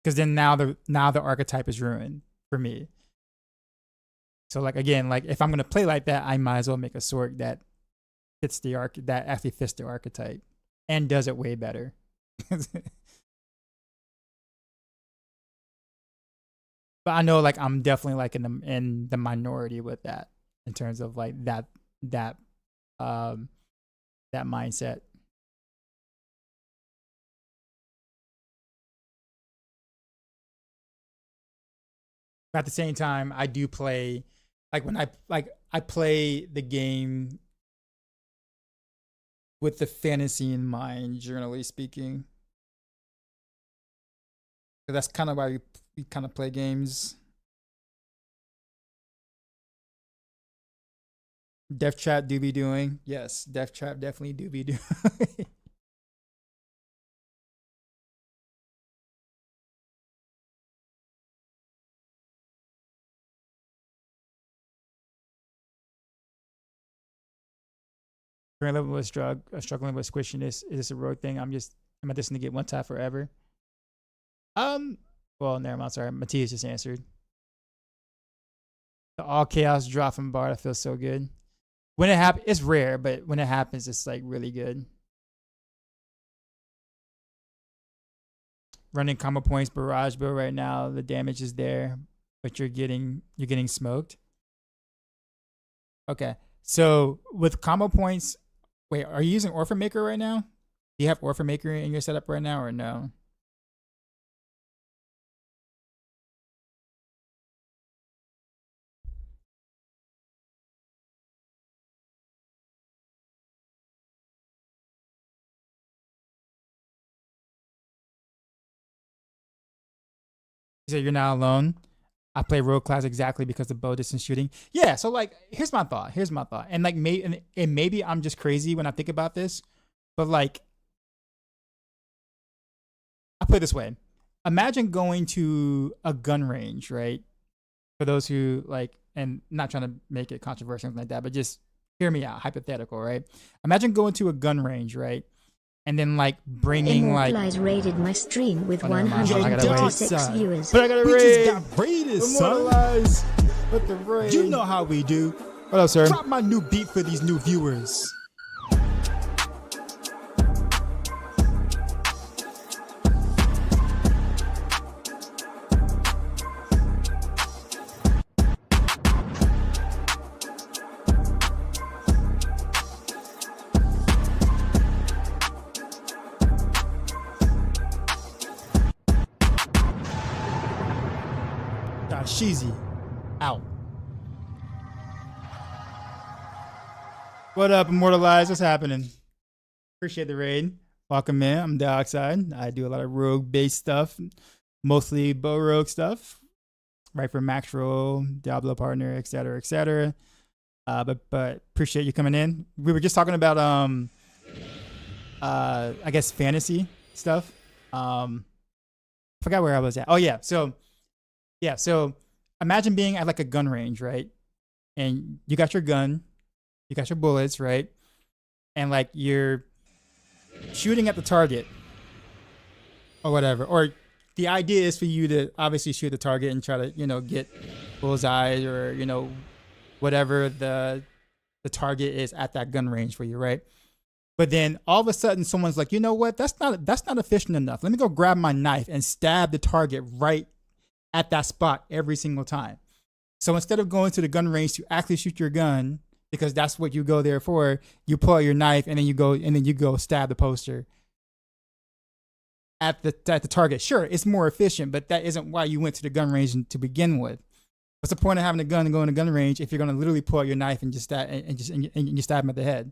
because then now the archetype is ruined for me. So like again, like if I'm gonna play like that, I might as well make a sword that fits the that actually fits the archetype and does it way better. But I know like I'm definitely like in the minority with that in terms of like that um that mindset. But at the same time, I do play like when I play the game with the fantasy in mind, generally speaking. So that's kind of why we kind of play games. Death Trap do be doing. Yes, Death Trap definitely do be doing. Current level was struggling with squishiness. Is this a rogue thing? Am I destined to get one tap forever? Well, never mind. Sorry, Matthias just answered. The all chaos drop from Bard, I feel so good. When it happens, it's rare, but when it happens, it's like really good. Running combo points barrage build right now. The damage is there, but you're getting smoked. Okay, so with combo points, wait, are you using Orphan Maker right now? Do you have Orphan Maker in your setup right now, or no? So you're not alone. I play rogue class exactly because of bow distance shooting. Yeah, so like here's my thought. And like maybe I'm just crazy when I think about this, but like I put it this way. Imagine going to a gun range, right? For those who like, and not trying to make it controversial or something like that, but just hear me out, hypothetical, right? Imagine going to a gun range, right? And then like bringing like Immortalize rated my stream with Oh, never mind. I gotta 126 wait. viewers. but I gotta We raid. just got raided, son. Immortalize with the raid. You know how we do. What up, sir? Drop my new beat for these new viewers. Sheezy out. What up, Immortalized? What's happening? Appreciate the raid. Welcome in. I'm Dioxide. I do a lot of rogue-based stuff, mostly bow rogue stuff. Right for Max Roll, Diablo Partner, etc., etc. But appreciate you coming in. We were just talking about I guess fantasy stuff. Forgot where I was at. Oh yeah, so imagine being at like a gun range, right? And you got your gun, you got your bullets, right? And like you're shooting at the target or whatever. Or the idea is for you to obviously shoot the target and try to, get bullseye or, whatever the target is at that gun range for you, right? But then all of a sudden someone's like, you know what? That's not efficient enough. Let me go grab my knife and stab the target right at that spot every single time. So instead of going to the gun range to actually shoot your gun, because that's what you go there for, you pull out your knife and then you go stab the poster at the target. Sure, it's more efficient, but that isn't why you went to the gun range to begin with. What's the point of having a gun and going to the gun range if you're going to literally pull out your knife and just stab and you stab him at the head?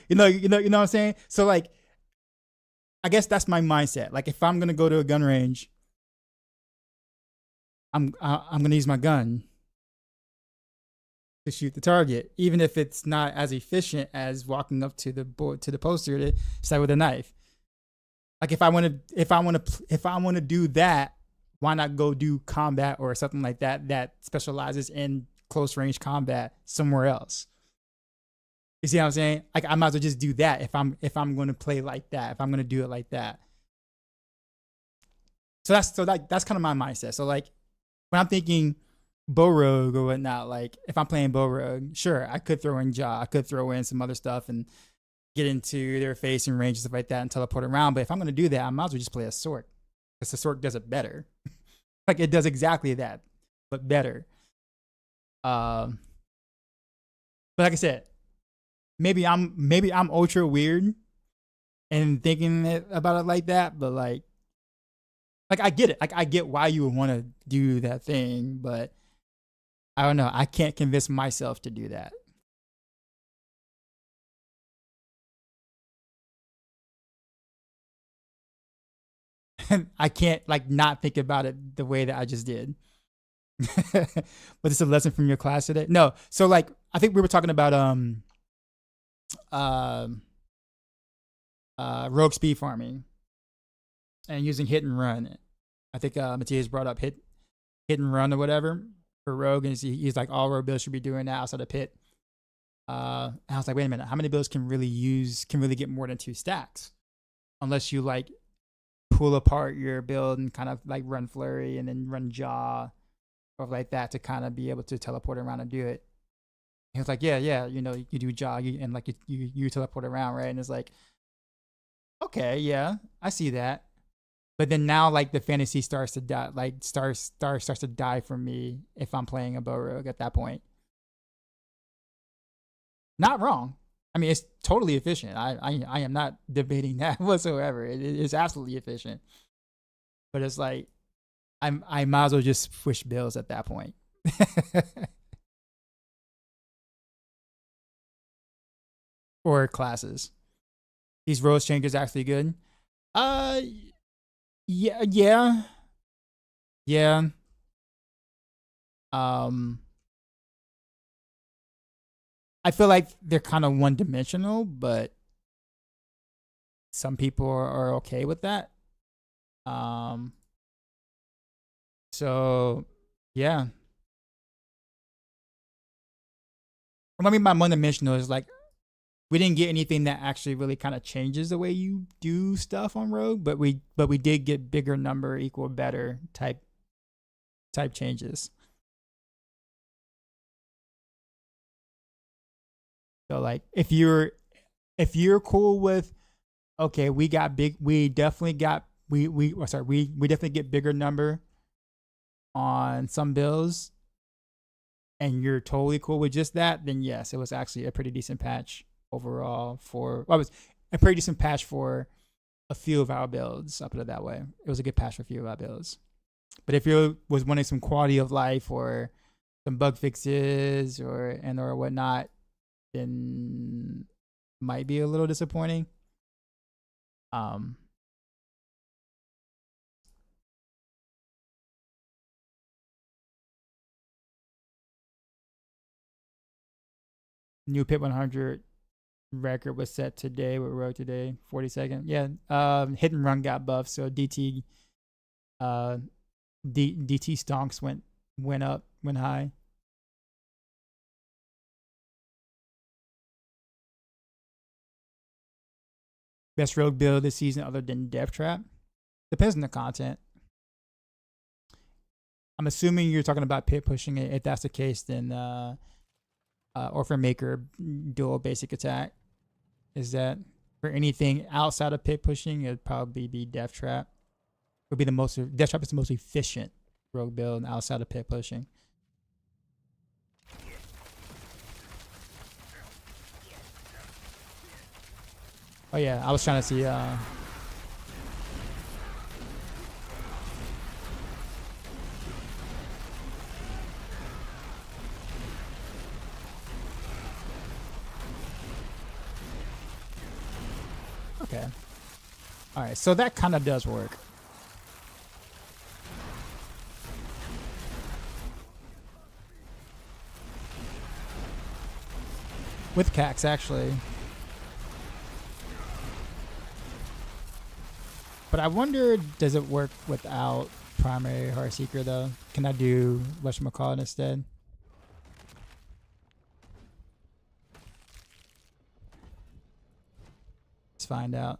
you know what I'm saying? So like, I guess that's my mindset. Like if I'm gonna go to a gun range, I'm gonna use my gun to shoot the target, even if it's not as efficient as walking up to the poster to stab with a knife. Like if I want to do that, why not go do combat or something like that that specializes in close range combat somewhere else? You see what I'm saying? Like I might as well just do that if I'm going to play like that, if I'm going to do it like that. So that's kind of my mindset. So like when I'm thinking bow rogue or whatnot, like if I'm playing bow rogue, sure, I could throw in jaw, I could throw in some other stuff and get into their face and range and stuff like that and teleport around. But if I'm going to do that, I might as well just play a sword, because the sword does it better. Like it does exactly that, but better. But like I said, maybe I'm ultra weird and thinking about it like that, but like I get it. Like I get why you would want to do that thing, but I don't know. I can't convince myself to do that. I can't like not think about it the way that I just did. But it's a lesson from your class today. No, so like I think we were talking about rogue speed farming and using hit and run. I think Matthias brought up hit and run or whatever for rogue, and he's like all rogue builds should be doing that outside of pit. And I was like, wait a minute, how many builds can really get more than 2 stacks, unless you like pull apart your build and kind of like run flurry and then run jaw or like that to kind of be able to teleport around and do it. He was like, yeah, you know, you do jaw and like you teleport around, right? And it's like, okay, yeah, I see that. But then now like the fantasy starts to die, like starts to die for me if I'm playing a bow rogue at that point. Not wrong. I mean, it's totally efficient. I am not debating that whatsoever. It is absolutely efficient. But it's like I might as well just switch builds at that point. Or classes. These rose changes actually good. Yeah. I feel like they're kind of one-dimensional, but some people are okay with that. So yeah. What I mean by one-dimensional is like we didn't get anything that actually really kind of changes the way you do stuff on Rogue, but we did get bigger number equal better type changes. So like if you're cool with, okay, we definitely get bigger number on some builds, and you're totally cool with just that, then yes, it was actually a pretty decent patch overall it was a pretty decent patch for a few of our builds. I'll put it that way. It was a good patch for a few of our builds. But if you was wanting some quality of life or some bug fixes or whatnot, then might be a little disappointing. New Pit 100 record was set today with Rogue today, 42nd. Yeah, hit and run got buffed, so DT stonks went high. Best rogue build this season other than Death Trap? Depends on the content. I'm assuming you're talking about pit pushing it. If that's the case, then Orphan Maker dual basic attack. Is that for anything outside of pit pushing? It'd probably be Death Trap. Would be Death Trap is the most efficient rogue build outside of pit pushing. Oh yeah, I was trying to see. Okay. All right, so that kind of does work. With Cax, actually. But I wonder, does it work without primary Heartseeker though? Can I do whatchamacallit instead? Let's find out.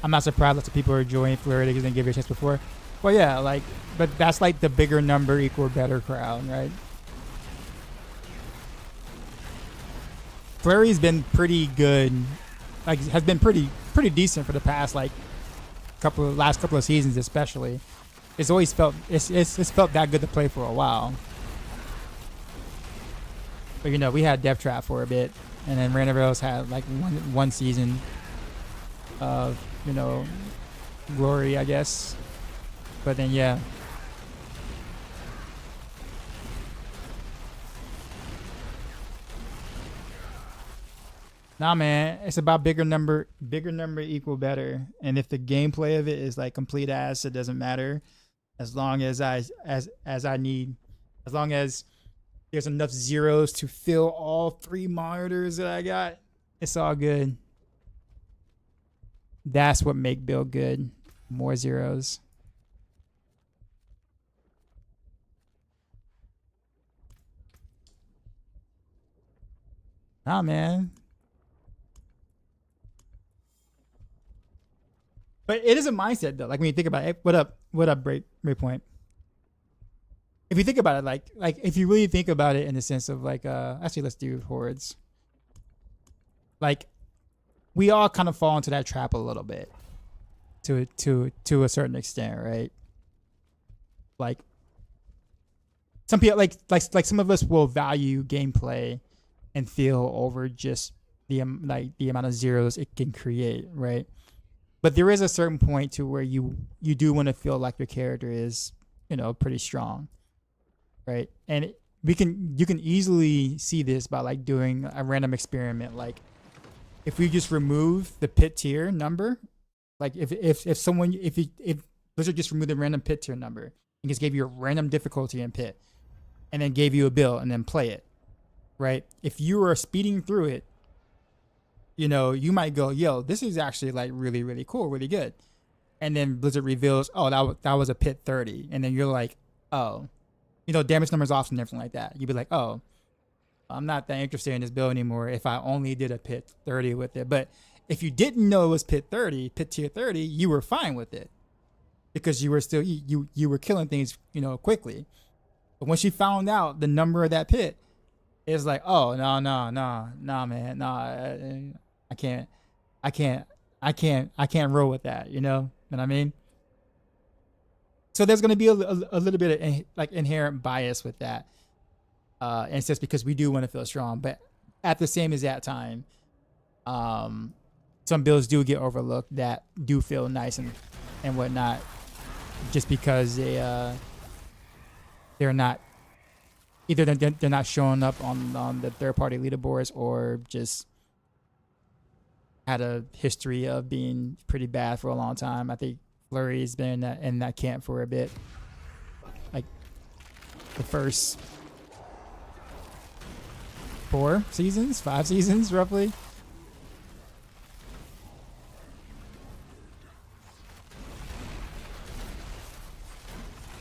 I'm not surprised lots of people are enjoying Flurry because they didn't give it a chance before. Well, yeah, like, but that's like the bigger number equal better crowd, right? Flurry's been pretty good, like has been pretty decent for the past like last couple of seasons, especially. It's always felt it's felt that good to play for a while. But you know, we had Death Trap for a bit, and then Random Rails had like one season of, you know, glory, I guess. But then yeah. Nah, man, it's about bigger number equal better. And if the gameplay of it is like complete ass, it doesn't matter. As long as I need, as long as there's enough zeros to fill all 3 monitors that I got, it's all good. That's what make build good. More zeros. Nah, man. But it is a mindset though. Like when you think about it, what up, Breakpoint? If you think about it, like if you really think about it in the sense of like, actually let's do hordes. Like, we all kind of fall into that trap a little bit, to a certain extent, right? Like, some people like some of us will value gameplay and feel over just the amount of zeros it can create, right? But there is a certain point to where you do want to feel like your character is, you know, pretty strong, right? And you can easily see this by like doing a random experiment. Like, if we just remove the pit tier number, like if Blizzard just removed the random pit tier number and just gave you a random difficulty in pit, and then gave you a build and then play it, right? If you were speeding through it, you know, you might go, yo, this is actually like really, really cool, really good. And then Blizzard reveals, oh, that was a pit 30. And then you're like, oh, you know, damage numbers off and everything like that. You'd be like, oh, I'm not that interested in this build anymore if I only did a pit 30 with it. But if you didn't know it was pit tier 30, you were fine with it because you were still, you were killing things, you know, quickly. But once you found out the number of that pit, it's like, oh, no, man, no, I can't roll with that, you know what I mean? So there's going to be a little bit of like inherent bias with that. And it's just because we do want to feel strong, but at the same exact time, some builds do get overlooked that do feel nice and whatnot, just because they're not, either they're not showing up on the third-party leaderboards, or just had a history of being pretty bad for a long time. I think Flurry's been in that camp for a bit. Like the first 5 seasons roughly.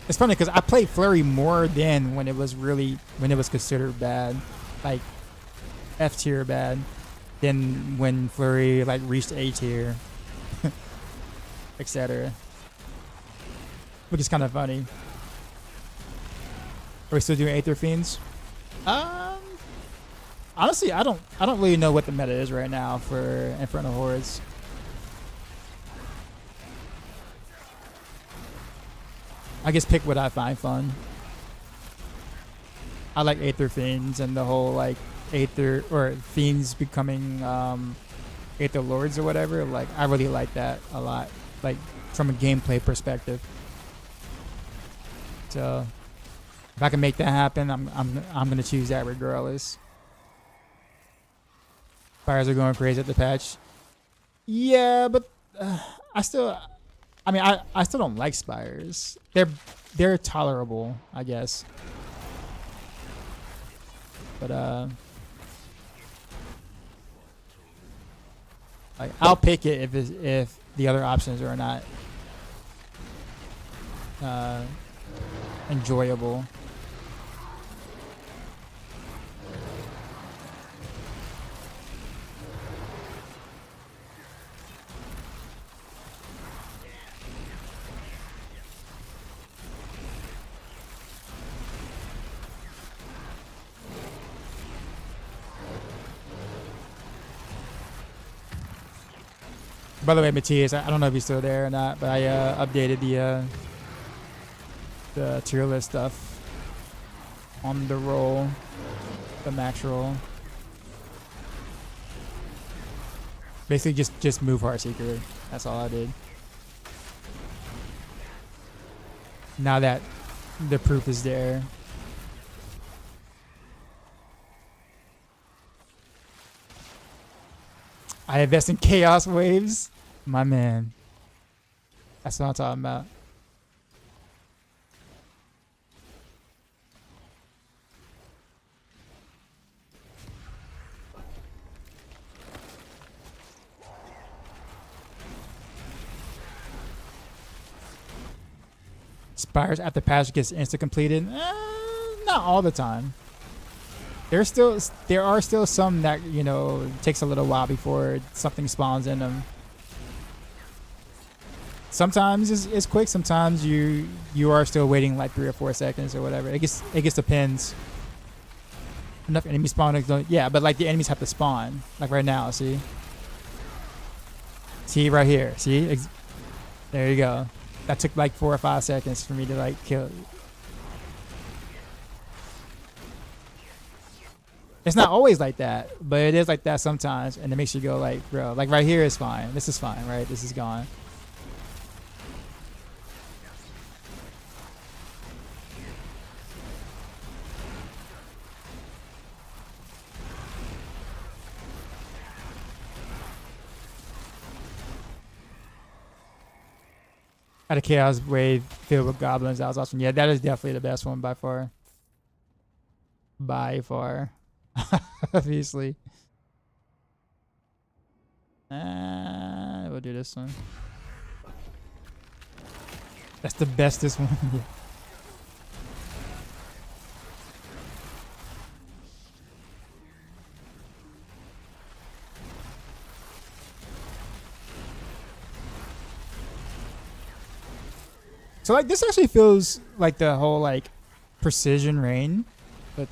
It's funny because I played Flurry more than when it was considered bad, like F tier bad, than when Flurry like reached A tier, etc. Which is kind of funny. Are we still doing Aether Fiends? Honestly, I don't really know what the meta is right now for Infernal Hordes. I guess pick what I find fun. I like Aether Fiends and the whole like Aether or Fiends becoming Aether Lords or whatever. Like, I really like that a lot, like from a gameplay perspective. So if I can make that happen, I'm gonna choose that regardless. Fires are going crazy at the patch. Yeah, but I still I mean, I still don't like spires. They're tolerable, I guess. But like I'll pick it if the other options are not enjoyable. By the way, Matthias, I don't know if he's still there or not, but I updated the tier list stuff on the roll, the max roll. Basically, just move Heartseeker. That's all I did. Now that the proof is there. I invest in chaos waves. My man. That's what I'm talking about. Spires after patch gets insta completed. Not all the time. There are still some that, you know, takes a little while before something spawns in them. Sometimes it's quick. Sometimes you are still waiting like 3 or 4 seconds or whatever. It just depends. Enough enemies spawn. Yeah, but like the enemies have to spawn. Like right now, see right here. See, there you go. That took like 4 or 5 seconds for me to like kill. It's not always like that, but it is like that sometimes, and it makes you go like, bro, like right here is fine. This is fine, right? This is gone. Had a chaos wave filled with goblins. That was awesome. Yeah, that is definitely the best one by far. By far. Obviously. We'll do this one. That's the bestest one. Yeah. So like this actually feels like the whole like precision rain, but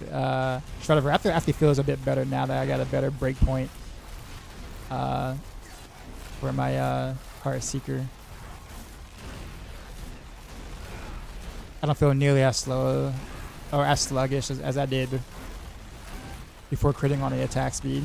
Shroud actually feels a bit better now that I got a better breakpoint for my Heartseeker. I don't feel nearly as slow or as sluggish as I did before critting on the attack speed.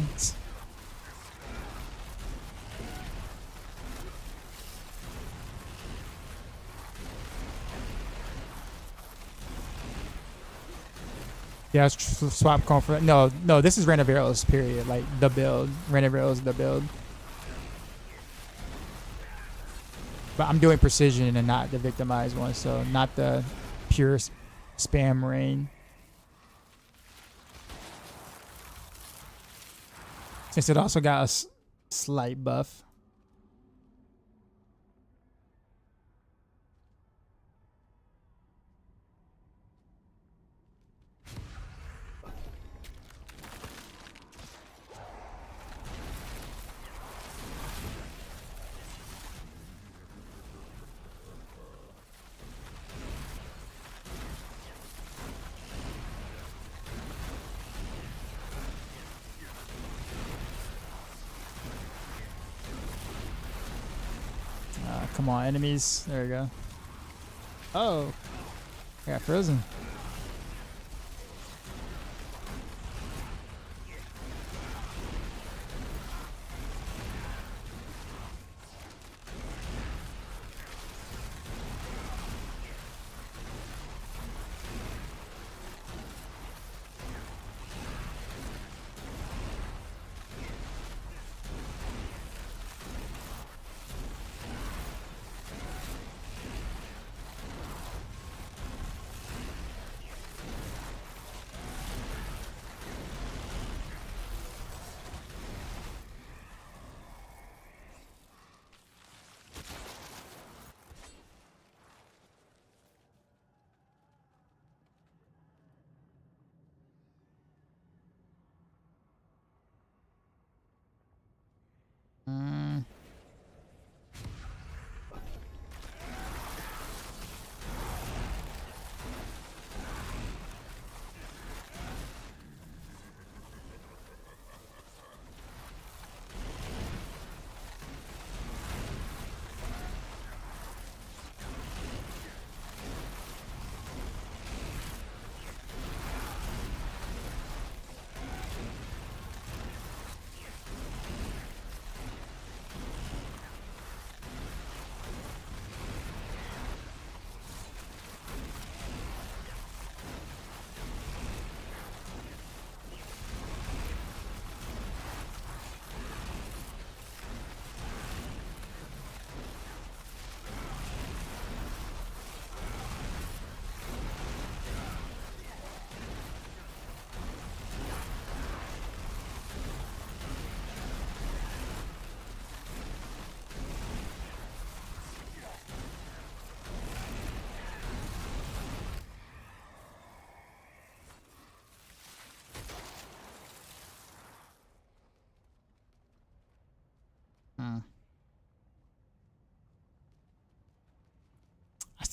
Yeah, swap comfort. No, this is Renovaros, period. Like the build. Renovaros, the build. But I'm doing precision and not the victimized one, so not the pure spam rain. Since it also got a slight buff. Come on, enemies. There we go. Oh. I got frozen.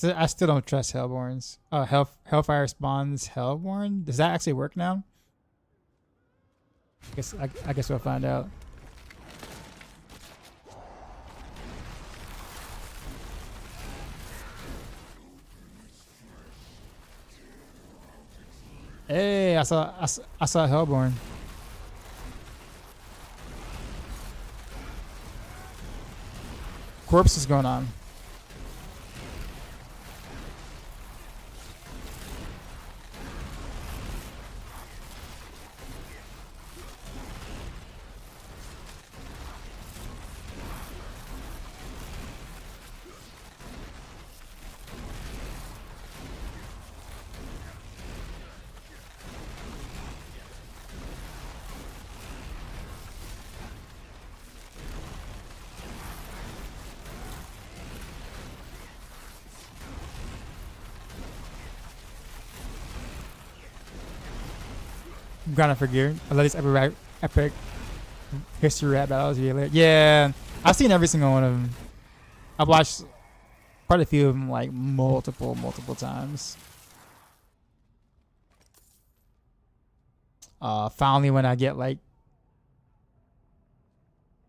I still don't trust Hellborns. Hellfire spawns Hellborn. Does that actually work now? I guess we'll find out. Hey, I saw Hellborn. Corpse is going on. I'm gonna forget. I love these epic history rap battles. Yeah, I've seen every single one of them. I've watched quite a few of them like multiple times. Finally, when I get like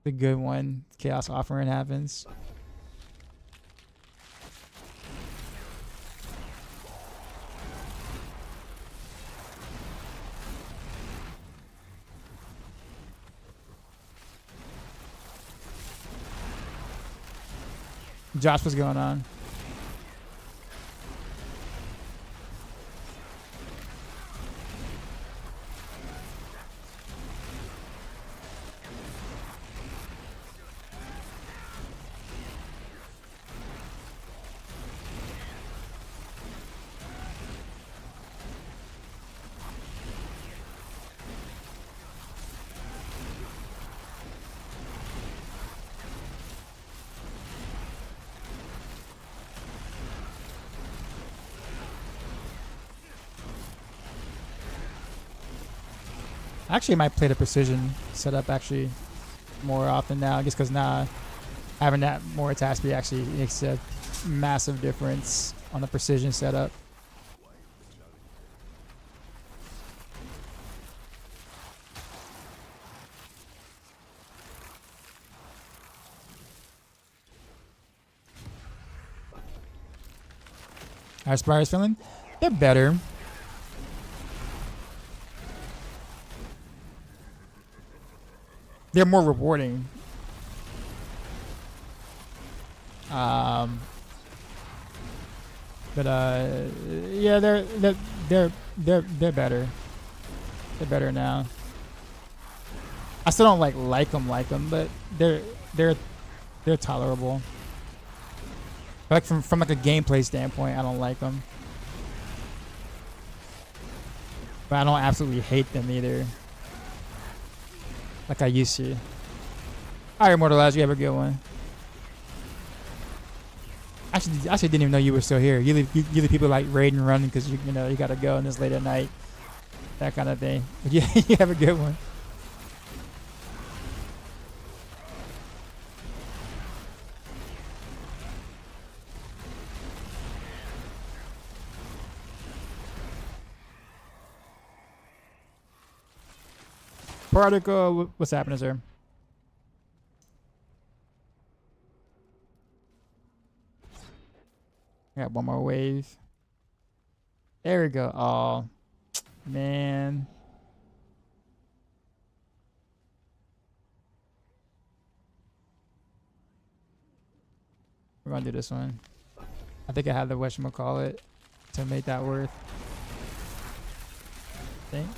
the good one, Chaos Offering happens. Josh, what's going on? Actually, I might play the precision setup actually more often now, just because now having that more attack speed actually makes a massive difference on the precision setup. How Spire's feeling? They're better. They're more rewarding. But yeah, they're better. They're better now. I still don't like them, but they're tolerable. Like from like a gameplay standpoint, I don't like them. But I don't absolutely hate them either. Like I used to. Alright, Immortalized, you have a good one. Actually didn't even know you were still here. You leave people like raid and running because you know you gotta go and it's late at night. That kind of thing. But yeah, you have a good one. Particle, what's happening, sir? I got one more wave. There we go. Oh, man. We're gonna do this one. I think I have the whatchamacallit to make that worth. I think.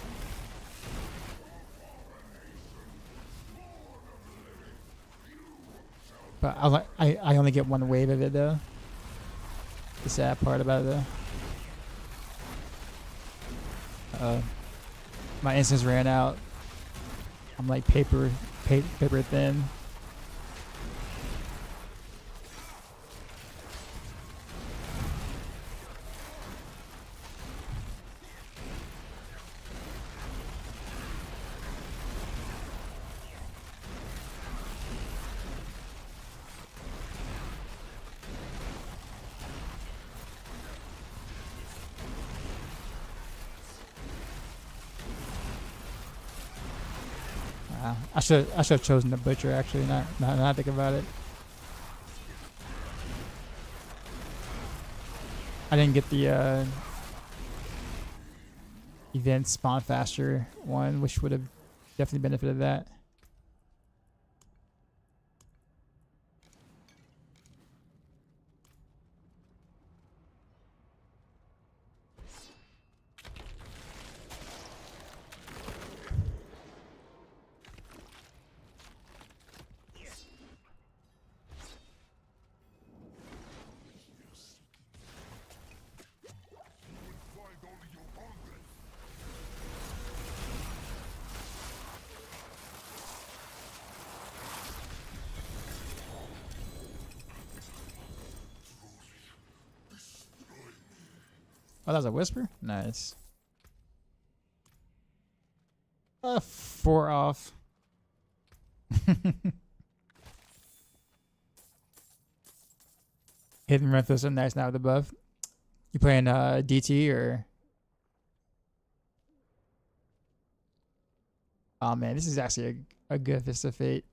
But I only get one wave of it though. The sad part about it though. My instance ran out. I'm like paper thin. I should have chosen the butcher actually. Not think about it. I didn't get the event spawn faster one, which would have definitely benefited that. Oh, that was a whisper? Nice. 4 off. Hidden run feels so nice now with the buff. You playing DT or? Oh man, this is actually a good Fist of Fate.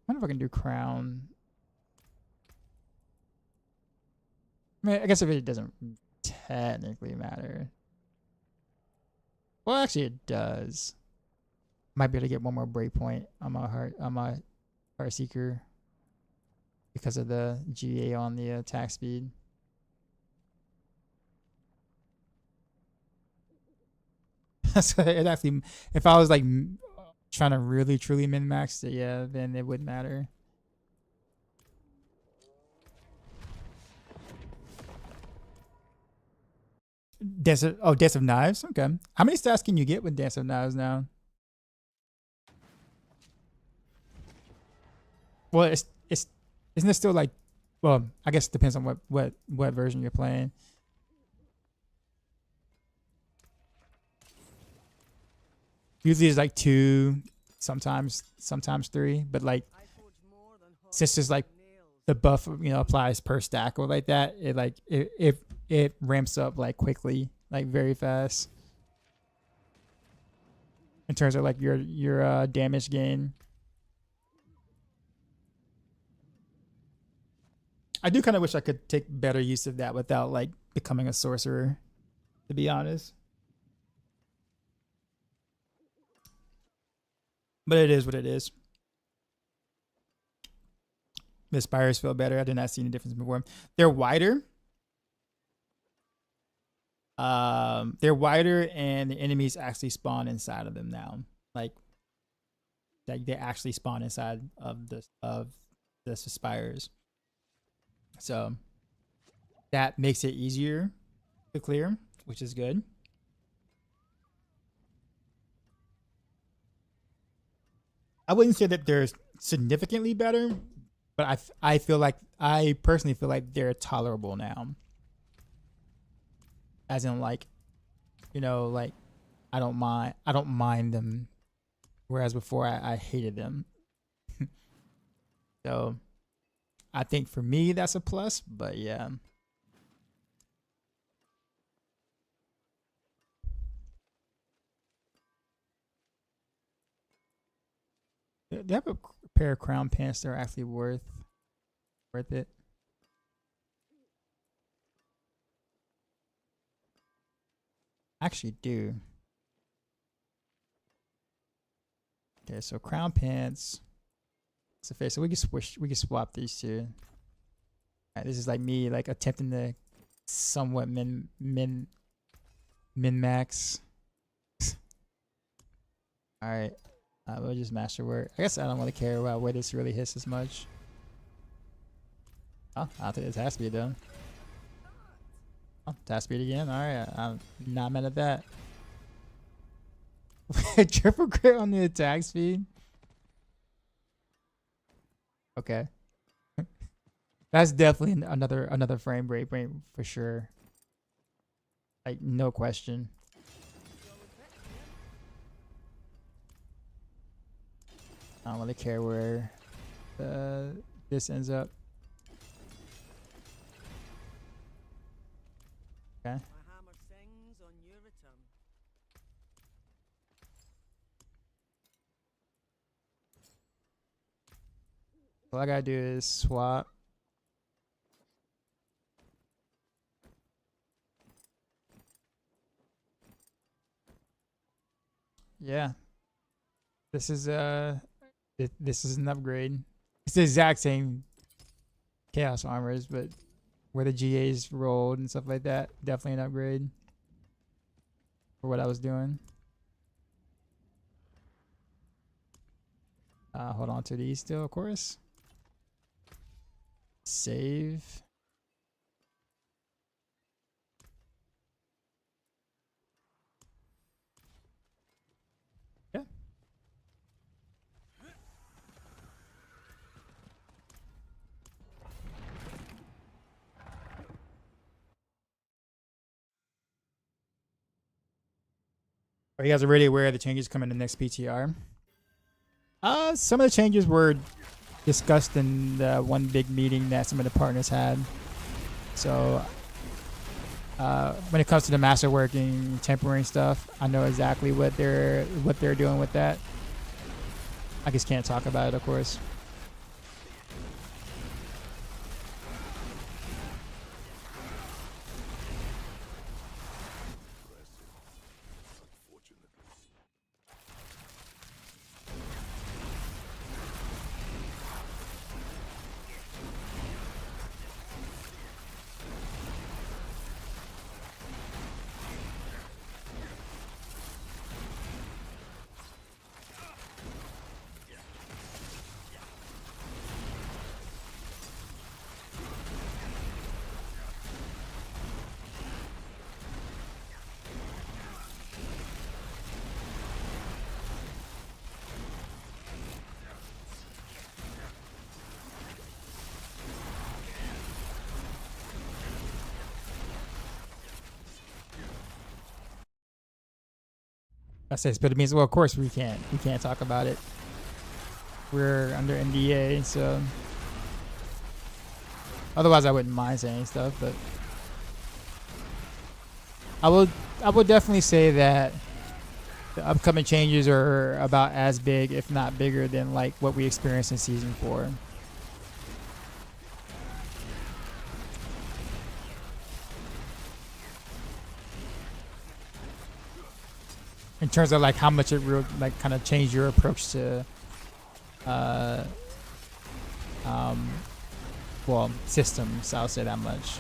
I wonder if I can do Crown. I mean, I guess if it doesn't technically matter. Well, actually, it does. Might be able to get one more breakpoint on my heart seeker because of the GA on the attack speed. So it actually, if I was like trying to really truly min max it, yeah, then it would matter. Dance of Knives. Okay, how many stats can you get with Dance of Knives now? Well, it's isn't it still like, well, I guess it depends on what version you're playing. Usually it's like 2, sometimes 3, but like since it's like the buff, you know, applies per stack or like that, it like it ramps up like quickly, like very fast in terms of like your damage gain. I do kind of wish I could take better use of that without like becoming a sorcerer, to be honest. But it is what it is. The spires feel better. I did not see any difference before. They're wider. They're wider, and the enemies actually spawn inside of them now. Like they actually spawn inside of the spires. So that makes it easier to clear, which is good. I wouldn't say that they're significantly better, but I feel like, I personally feel like they're tolerable now. As in, like, you know, like I don't mind them, whereas before I hated them. So I think for me that's a plus, but yeah. They have a pair of crown pants that are actually worth it. Actually do. Okay, so crown pants. So we can swap these two. All right, this is like me like attempting to somewhat min max. All right. We'll just masterwork. I guess I don't really care about where this really hits as much. Oh, I think this has to be done. Oh, attack speed again. All right, I'm not mad at that. Triple crit on the attack speed. Okay, that's definitely another frame break for sure. Like no question. I don't really care where this ends up. Okay. All I gotta do is swap. Yeah. This is this is an upgrade. It's the exact same chaos armors, but where the GAs rolled and stuff like that. Definitely an upgrade for what I was doing. Hold on to these still, of course. Save. Yeah. Are you guys already aware of the changes coming in the next PTR? Some of the changes were discussed in the one big meeting that some of the partners had. So when it comes to the masterworking, tempering stuff, I know exactly what they're doing with that. I just can't talk about it, of course. I says, but it means, well, of course we can't talk about it. We're under NDA, so otherwise I wouldn't mind saying stuff. But I would definitely say that the upcoming changes are about as big, if not bigger, than like what we experienced in season 4. In terms of like how much it really like kind of changed your approach to well, systems, I'll say that much.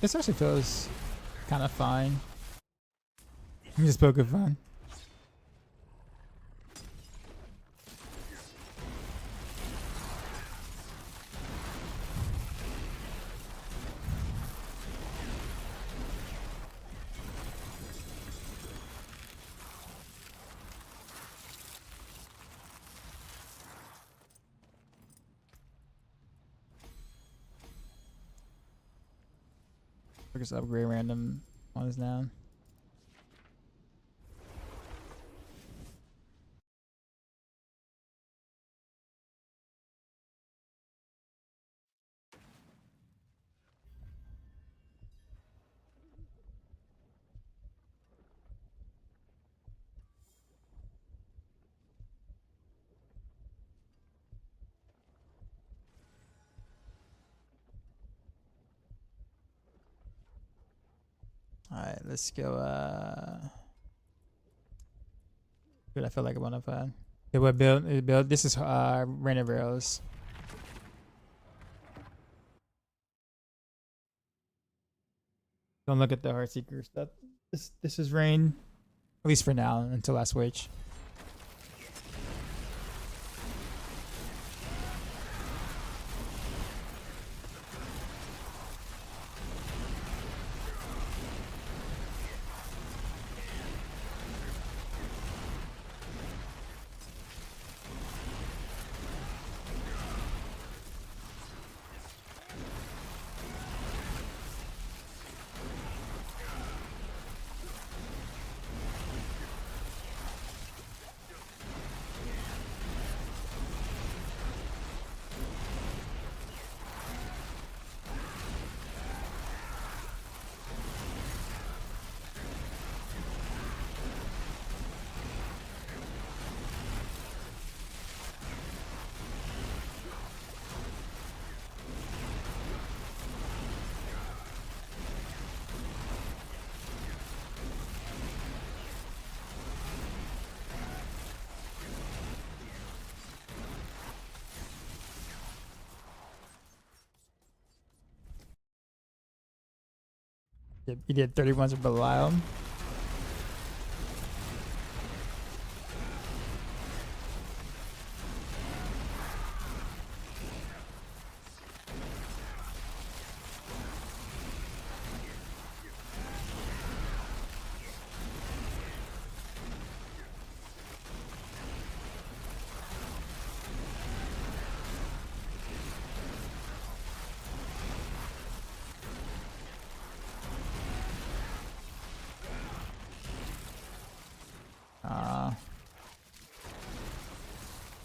This actually feels kind of fine. I'm just poking fun. Focus upgrade random ones now. Alright, let's go dude, I feel like a 105. Okay, what build? This is random rails. Don't look at the Heartseekers. This is rain, at least for now, until I switch. He did 31s with Belial.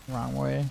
Wrong way.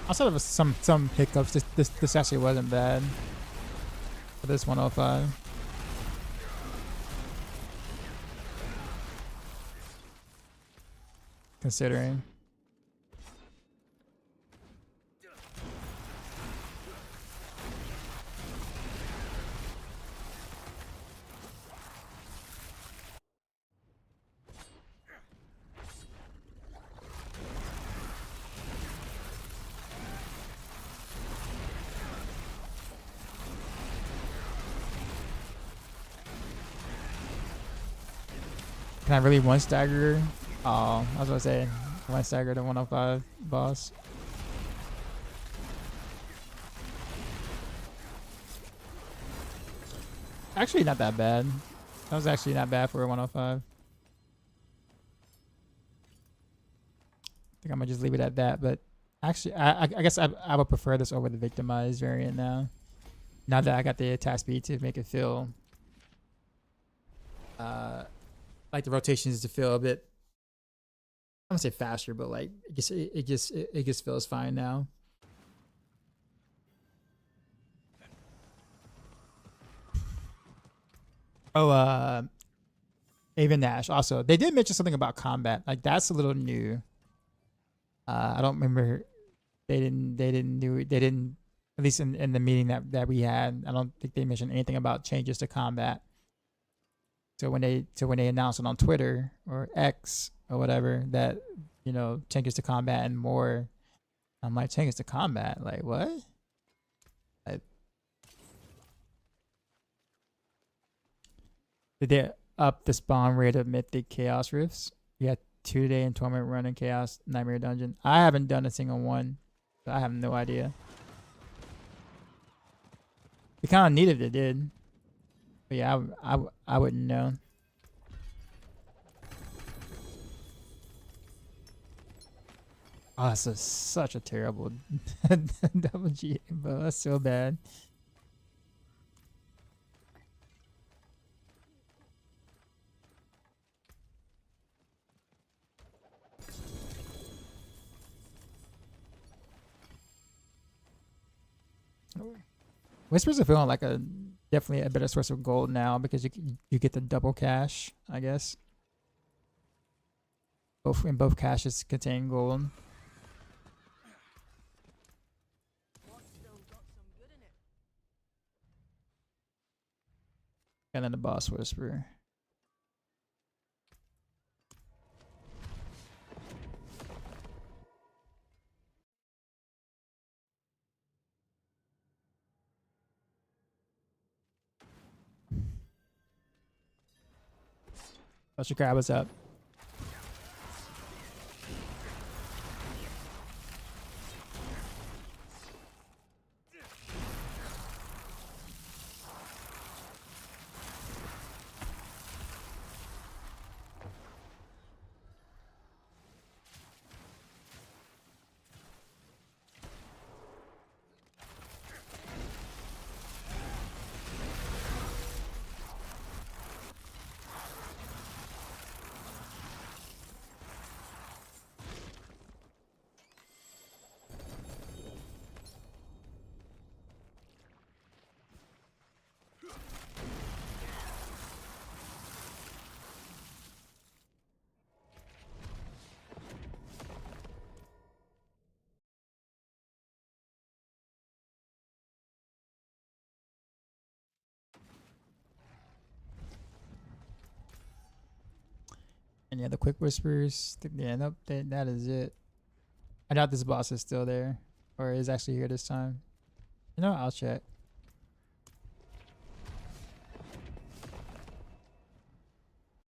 Outside of some hiccups, this actually wasn't bad for this 105. Considering. Can I really one stagger? Oh, I was gonna say one stagger the 105 boss. Actually, not that bad. That was actually not bad for a 105. I think I'm gonna just leave it at that. But actually, I guess I would prefer this over the victimized variant now. Now that I got the attack speed to make it feel like the rotations to feel a bit I'm gonna say faster, but like it just feels fine now. Oh, Ava Nash. Also, they did mention something about combat. Like that's a little new. I don't remember. They didn't. At least in the meeting that we had, I don't think they mentioned anything about changes to combat. So when they announced it on Twitter or X or whatever that changes to combat and more, I'm like changes to combat. Like what? Like, did they up the spawn rate of mythic chaos rifts? You got 2 day and tournament run in chaos nightmare dungeon. I haven't done a single one, so I have no idea. It kind of neat if it did, but yeah, I wouldn't know. Oh, this is such a terrible double G, bro. That's so bad. Whispers are feeling like a definitely a better source of gold now because you get the double cache, I guess. Both caches contain gold. What's still got some good in it? And then the boss whisper. Buster Crab, what's up? Any other quick whispers? Yeah, nope. That is it. I doubt this boss is still there, or is actually here this time. I'll check.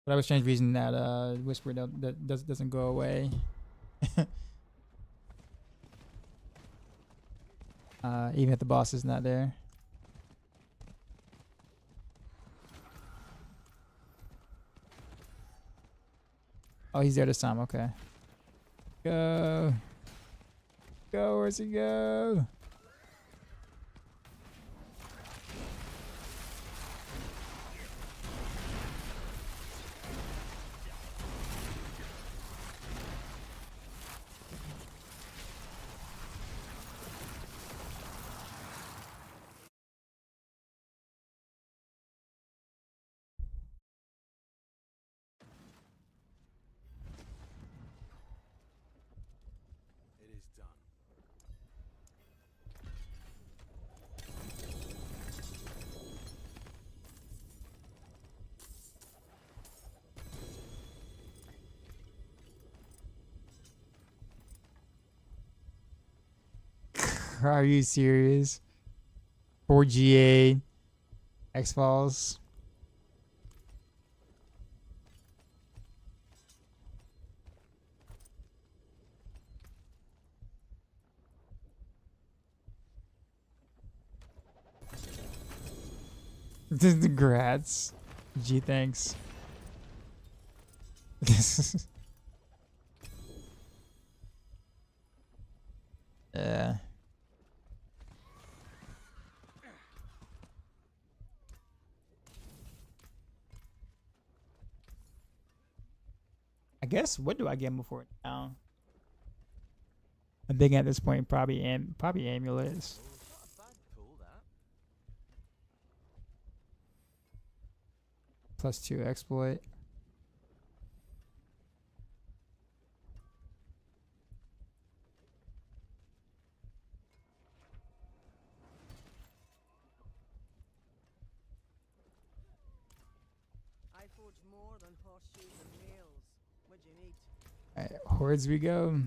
But I was strange reason that whisper that doesn't go away. Even if the boss is not there. Oh, he's there this time. Okay. Go. Go. Where's he go? It is done. Are you serious? 4GA X-Files. Grats. G, thanks. Yeah. guess what do I gamble for now? I'm thinking at this point probably amulets. Oh, it's not a bad pull, that. +2 exploit. I forge more than horseshoes and nails. What do you need? Alright, hordes we go.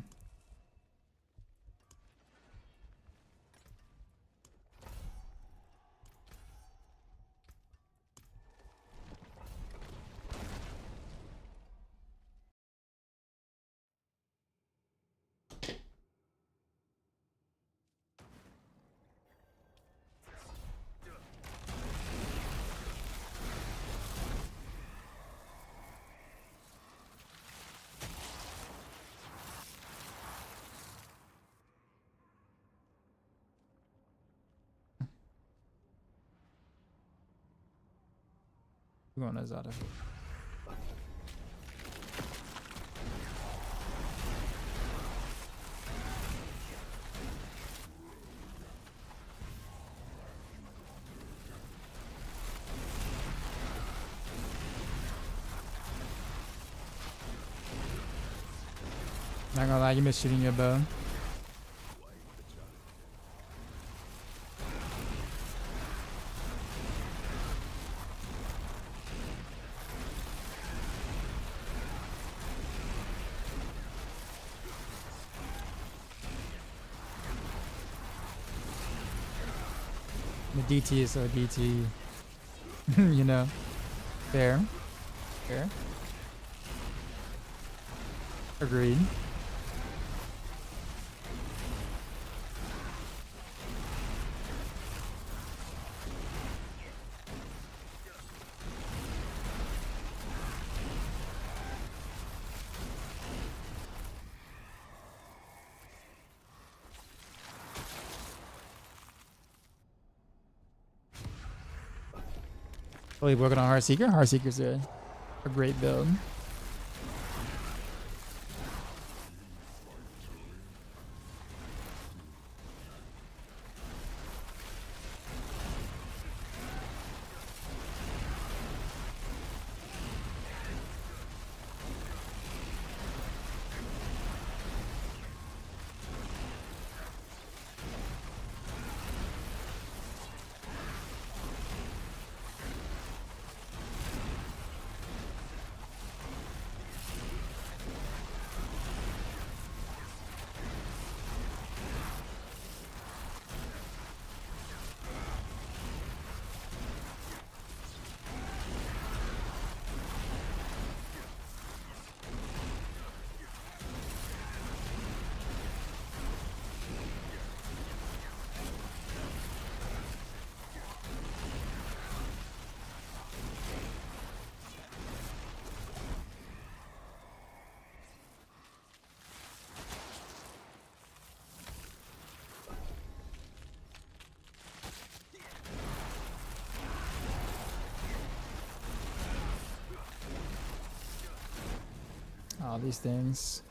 We're going to Zada. Not gonna lie, you missed shooting your bow. The DT is so DT. You know. Fair. Fair. Agreed. Really working on Heartseeker. Heartseeker's a great build. All these things.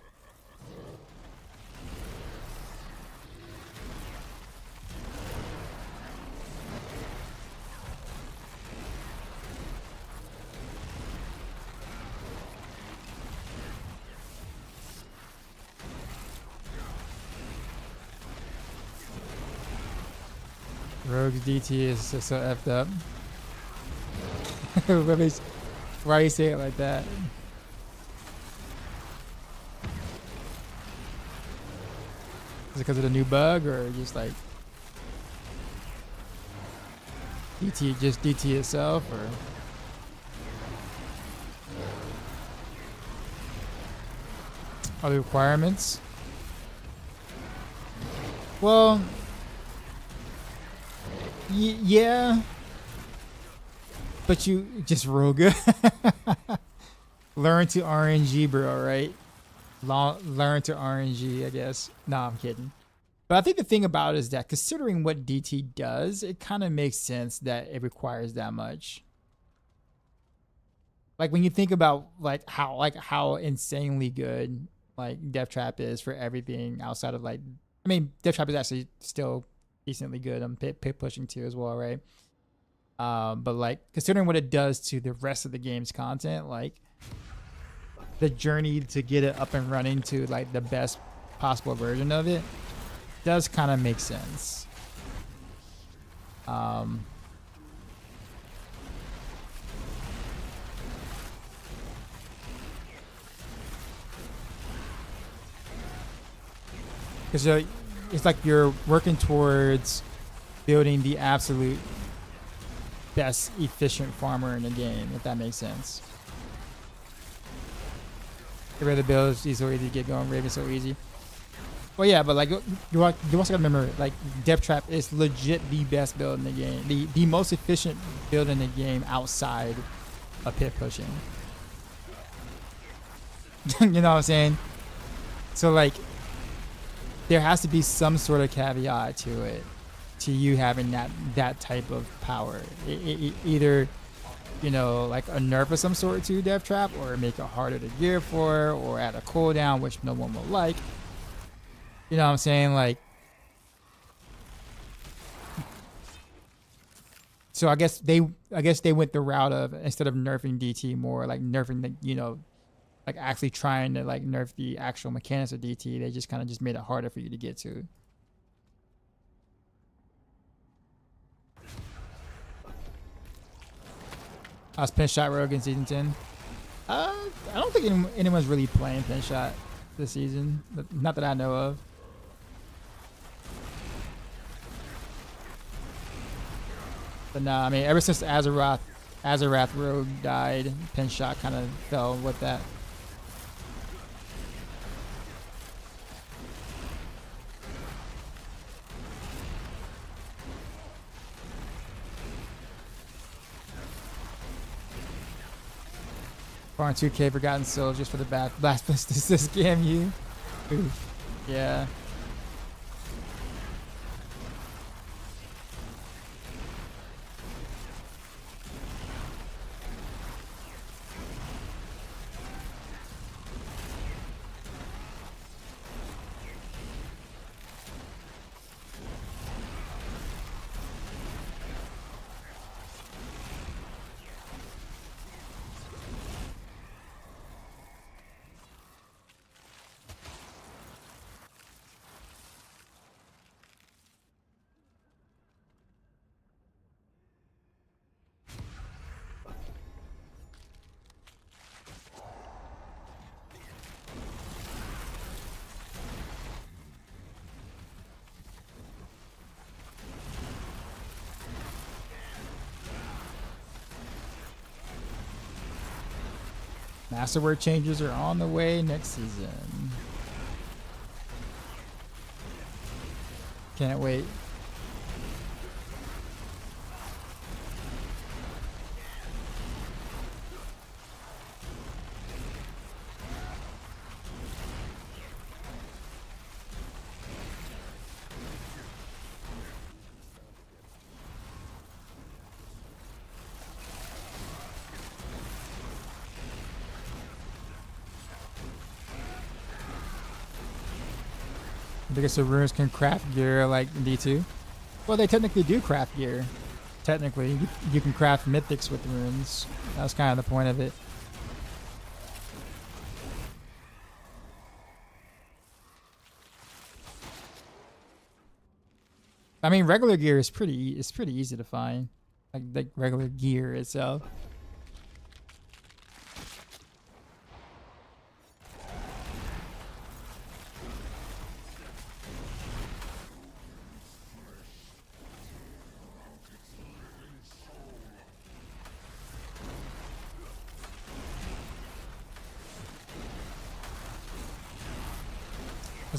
Rogue's DT is so effed up. Why you say it like that? Is it because of the new bug, or just like DT, just DT itself, or other requirements? Well, yeah, but you just rogue. Learn to RNG, bro, right? Learn to RNG, I guess. Nah, I'm kidding. But I think the thing about it is that considering what DT does, it kind of makes sense that it requires that much. like when you think about how insanely good like Death Trap is for everything outside of like, I mean, Death Trap is actually still decently good on pit pushing too as well, right? But like considering what it does to the rest of the game's content, like the journey to get it up and running to like the best possible version of it does kind of make sense. Because it's like you're working towards building the absolute best efficient farmer in the game, if that makes sense. Get rid of the builds, he's so easy to get going, Raven so easy. Well, yeah, but like you also gotta remember, like Death Trap is legit the best build in the game, the most efficient build in the game outside of pit pushing. You know what I'm saying? So like, there has to be some sort of caveat to it, to you having that type of power. Either, you know, like a nerf of some sort to Death Trap, or make it harder to gear for, or add a cooldown which no one will like. You know what I'm saying? Like, so I guess they went the route of, instead of nerfing DT more, like nerfing the, you know, like actually trying to like nerf the actual mechanics of DT. They just kind of just made it harder for you to get to. How's Pinshot Rogue in season 10? I don't think anyone's really playing Pinshot this season. Not that I know of. But nah, I mean, ever since Azarath Rogue died, Pinshot kind of fell with that. Farm 2K Forgotten Souls just for the blast to scam you. Oof. Yeah. Masterword changes are on the way next season. Can't wait. Because the runes can craft gear like D2. Well, they technically do craft gear. Technically, you can craft mythics with runes. That was kind of the point of it. I mean, regular gear is pretty easy to find, like regular gear itself.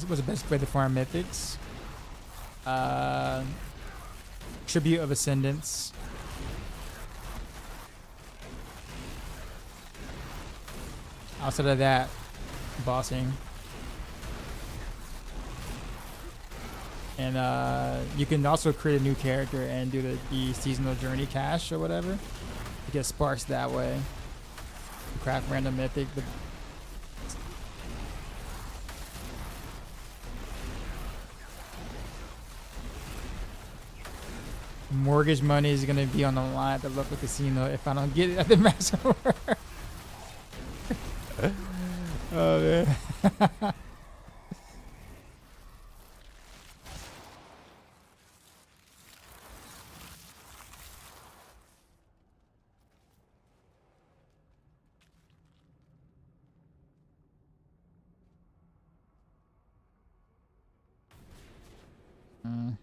What's the best way to farm mythics? Tribute of Ascendance. Outside of that, bossing. And you can also create a new character and do the seasonal journey cache or whatever. You get sparks that way. craft random mythic, but mortgage money is gonna be on the line at the local casino if I don't get it at the master. Oh man. Mm.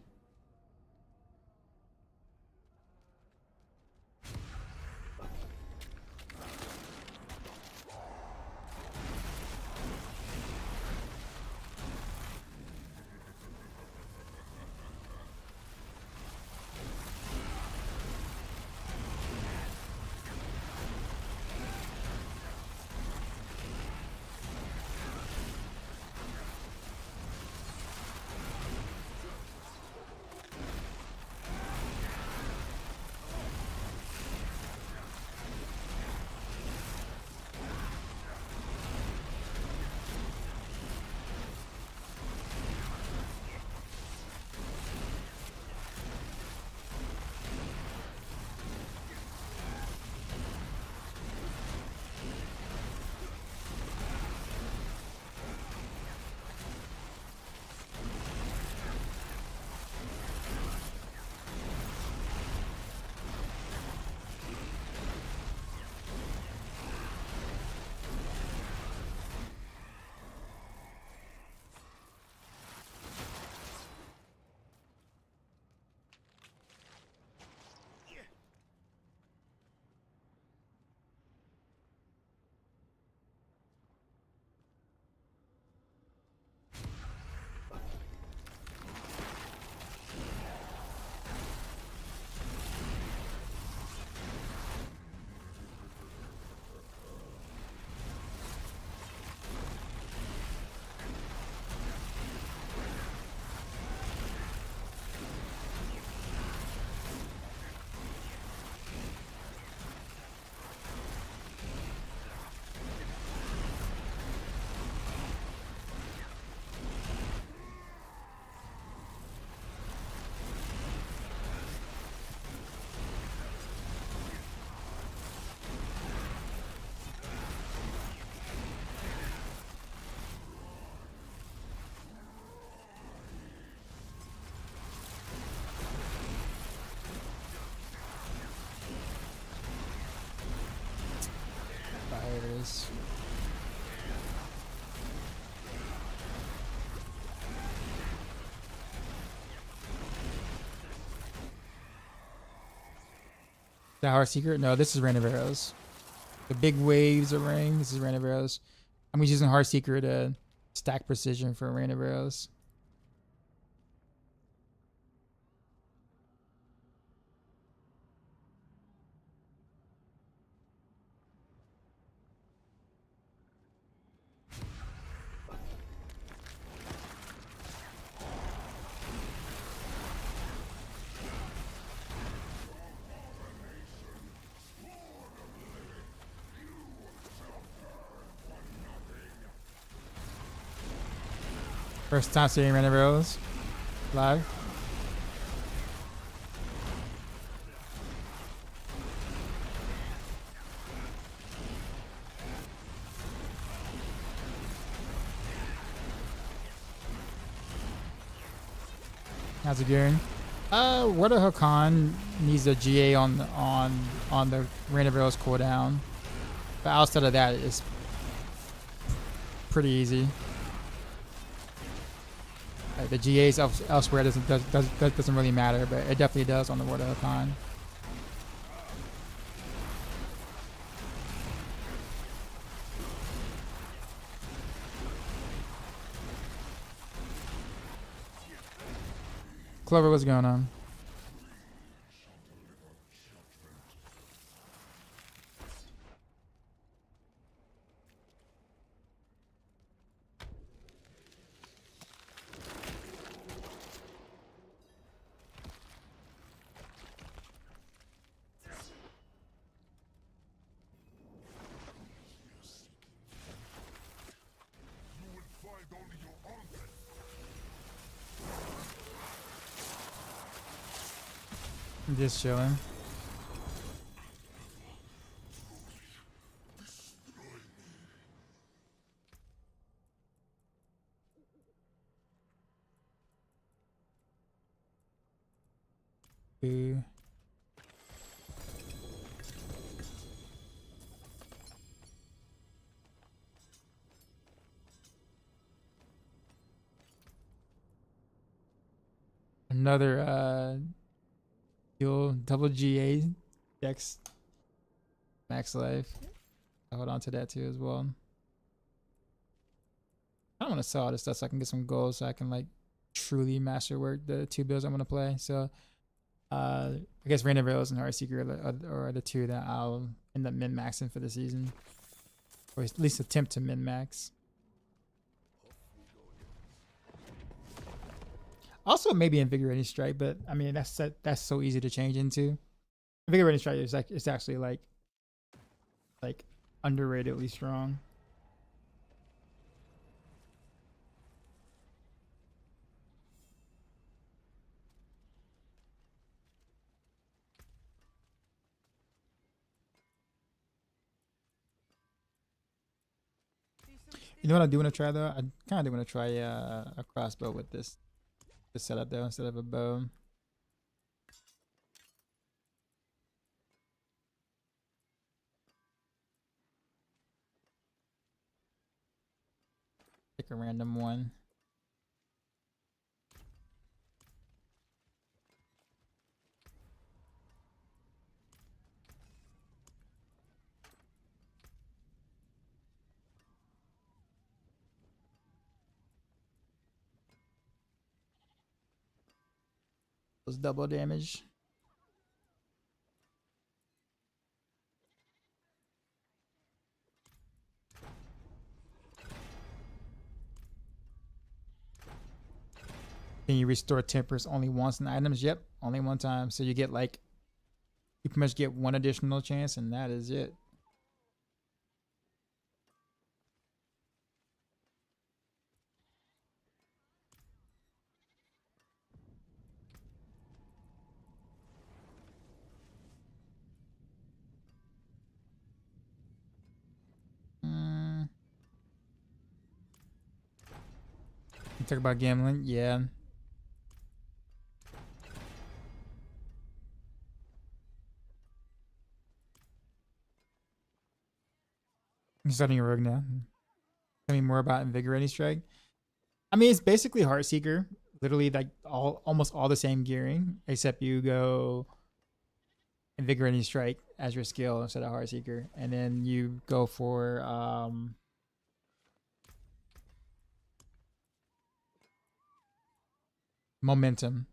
Fires. The Heart Secret? No, this is Random Arrows. The big waves of rain. This is Random Arrows. I'm using Heart Secret to stack precision for Random Arrows. First time seeing Random Arrows live. How's it going? Water Hakan needs a GA on the Random Arrows cooldown, but outside of that, it's pretty easy. Like the GAs elsewhere doesn't really matter, but it definitely does on the Water Hakan. Clover, what's going on? I'm just chilling. Boo. Another dual double GA Dex max life. I'll hold on to that too as well. I don't want to sell all this stuff so I can get some gold so I can like truly masterwork the two builds I'm gonna play. So I guess Rain of Arrows and Heartseeker are the two that I'll end up min maxing for the season, or at least attempt to min max. Also, maybe Invigorating Strike, but I mean that's so easy to change into. Invigorating Strike is like it's actually like underratedly strong. You know what I do want to try though? I kind of do want to try a crossbow with this setup though instead of a bow. Pick a random one. Those double damage. Can you restore tempers only once in items? Yep, only one time. So you get like, you pretty much get one additional chance, and that is it. You talk about gambling, yeah. You're starting a rogue now. Tell me more about Invigorating Strike. I mean, it's basically Heartseeker. Literally, like almost all the same gearing, except you go Invigorating Strike as your skill instead of Heartseeker, and then you go for momentum.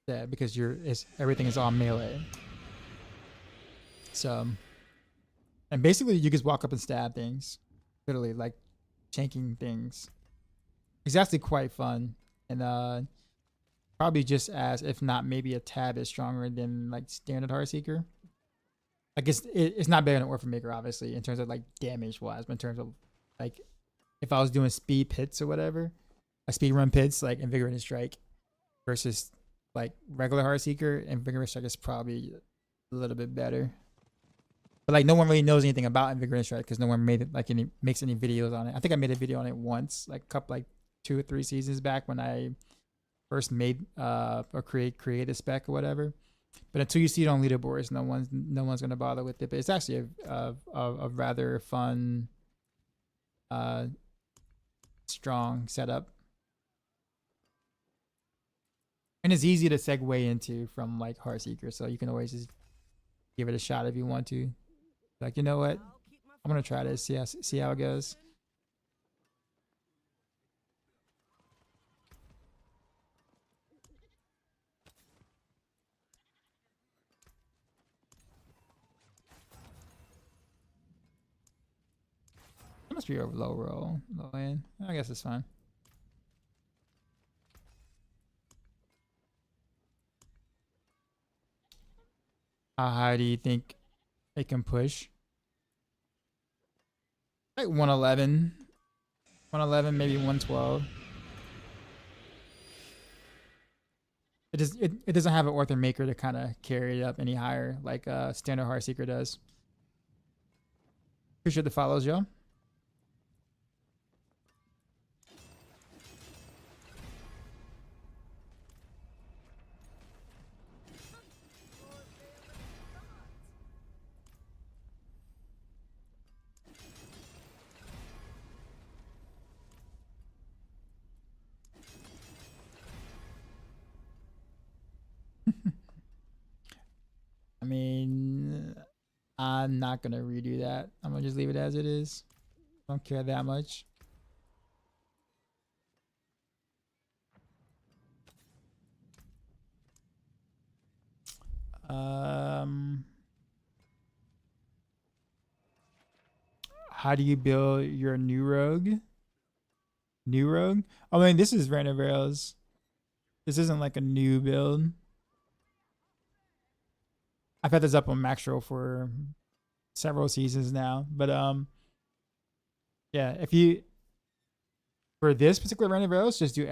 Yeah, because everything is all melee. So, and basically you just walk up and stab things, literally like chanking things. It's actually quite fun, and probably just as, if not maybe a tad bit stronger than like standard Heartseeker. Like it's not better than Orphan Maker, obviously, in terms of like damage wise, but in terms of like if I was doing speed pits or whatever, like speed run pits, like Invigorating Strike versus like regular Heartseeker, Invigorating Strike is probably a little bit better. But like no one really knows anything about Invigorating Strike because no one made it like makes any videos on it. I think I made a video on it once, like a couple, like 2 or 3 seasons back when I first made or create a spec or whatever. But until you see it on leaderboards, no one's gonna bother with it. But it's actually a rather fun, strong setup, and it's easy to segue into from like Heartseeker. So you can always just give it a shot if you want to. Like, you know what? I'm gonna try this. See how it goes. It must be a low end. I guess it's fine. How high do you think it can push? Like 111, 111, maybe 112. It doesn't have an Orther Maker to kind of carry it up any higher like Standard Heartseeker does. Appreciate the follows, y'all. I mean, I'm not gonna redo that. I'm gonna just leave it as it is. I don't care that much. How do you build your new rogue? New rogue? I mean, this is random barrels. This isn't like a new build. I've had this up on Maxroll for several seasons now, but yeah, if you for this particular random barrels, just do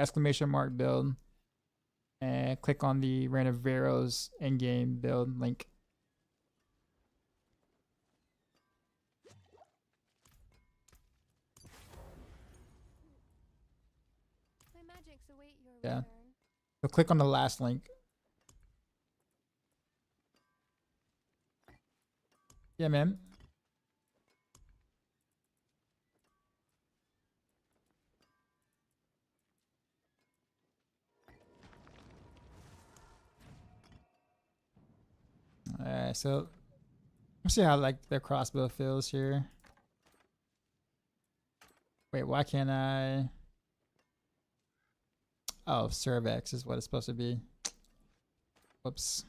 !mark build and click on the random barrels in-game build link. My magics await your Yeah. return. So click on the last link. Yeah, man. Alright, so let's see how like the crossbow feels here. Wait, why can't I? Oh, Cervex is what it's supposed to be. Whoops.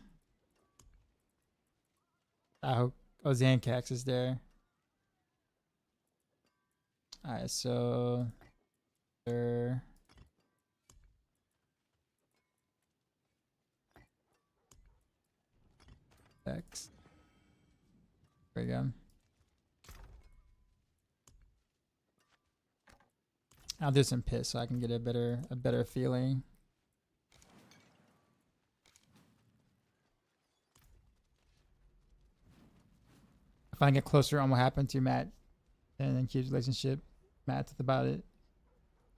Oh, Zancax is there. Alright, so there. X. There we go. I'll do some piss so I can get a better feeling. If I get closer on what happened to Matt and Cube's relationship, Matt talked about it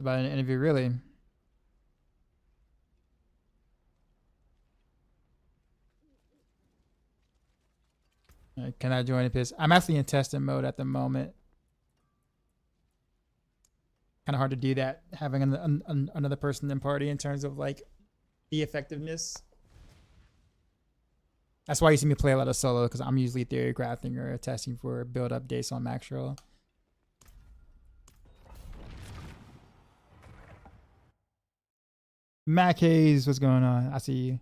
about an interview, really. Can I join a piss? I'm actually in testing mode at the moment. Kind of hard to do that, having another person in party in terms of like the effectiveness. That's why you see me play a lot of solo, because I'm usually theorycrafting or testing for build updates on Maxroll. Mac Hayes, what's going on? I see you.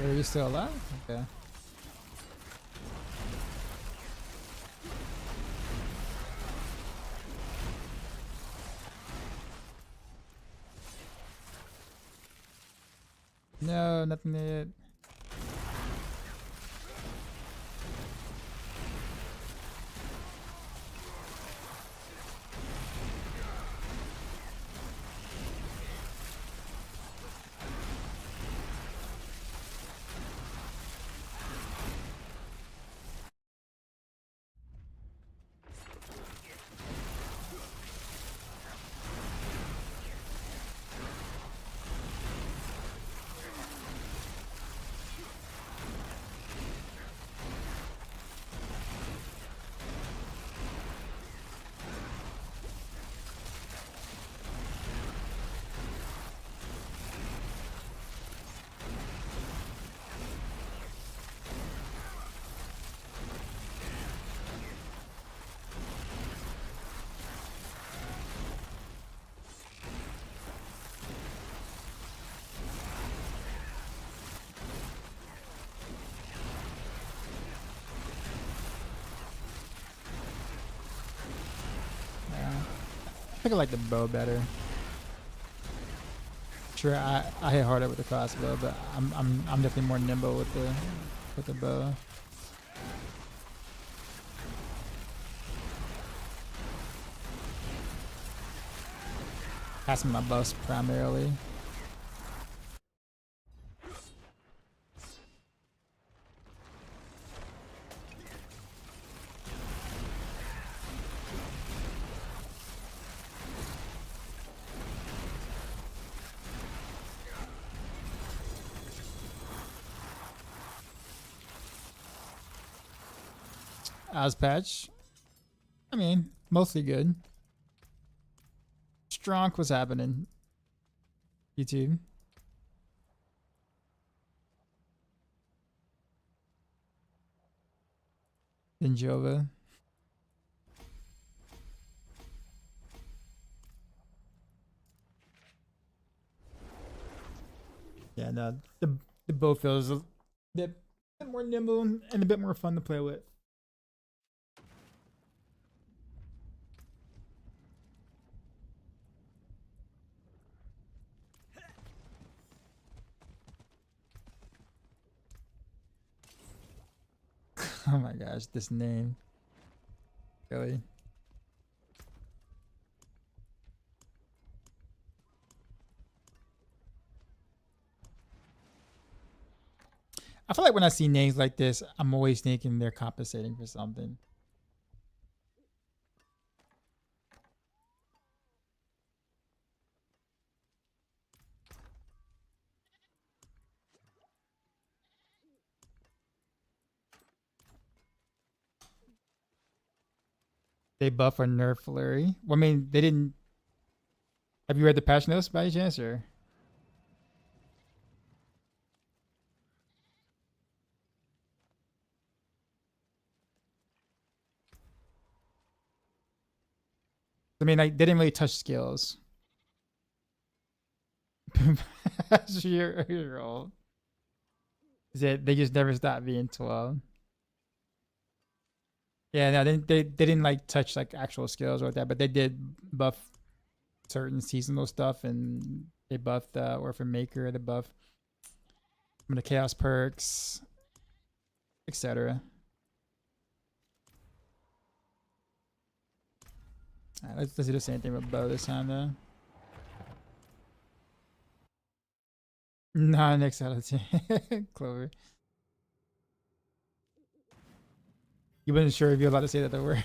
Are you still alive? Okay. No, nothing yet. think I like the bow better. Sure, I hit harder with the crossbow, but I'm definitely more nimble with the bow. Passing my buffs primarily. Ozpatch. I mean, mostly good. Strong, what's happening? YouTube. Ninjova. Yeah, no, the bow feels a bit more nimble and a bit more fun to play with. Oh my gosh, this name. Really? I feel like when I see names like this, I'm always thinking they're compensating for something. They buff or nerf Flurry. Well, I mean, they didn't. Have you read the patch notes by any chance, or? I mean, like they didn't really touch skills. You're old. Is it? They just never stopped being 12. Yeah, no, they didn't like touch like actual skills or like that, but they did buff certain seasonal stuff, and they buffed Orphan Maker, they buff some of the Chaos perks, etc. Alright, let's do the same thing with bow this time though. Nah, next out of 10. Clover. You wasn't sure if you're allowed to say that word.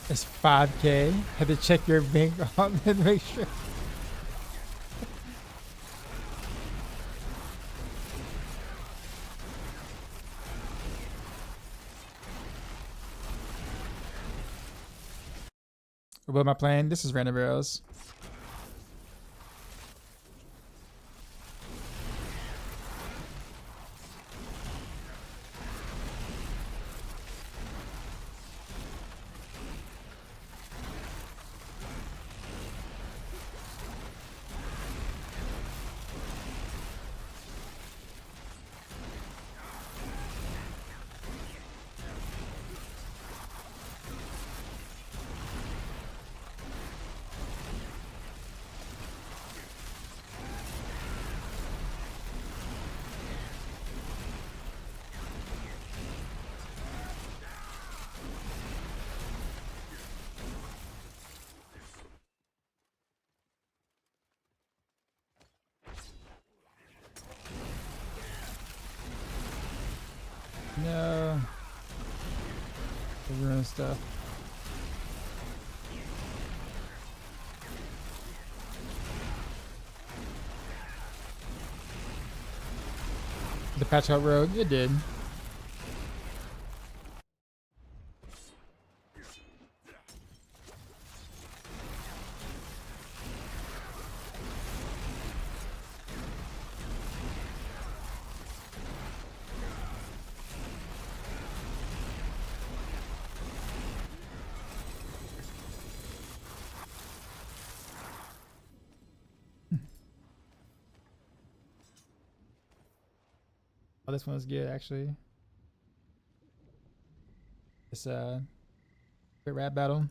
It's 5K. Had to check your bank on and make sure. What am I playing? This is Random Arrows. No. The ruin stuff. The patch out rogue, it did. Oh, this one's good actually. It's quick rap battle.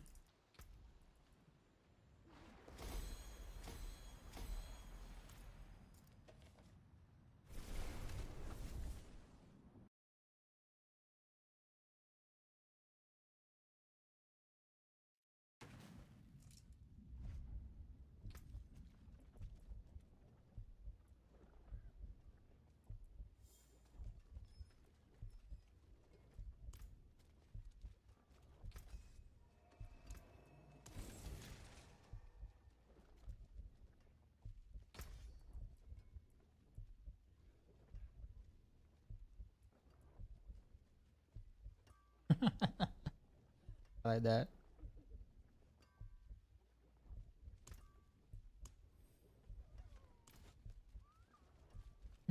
I like that.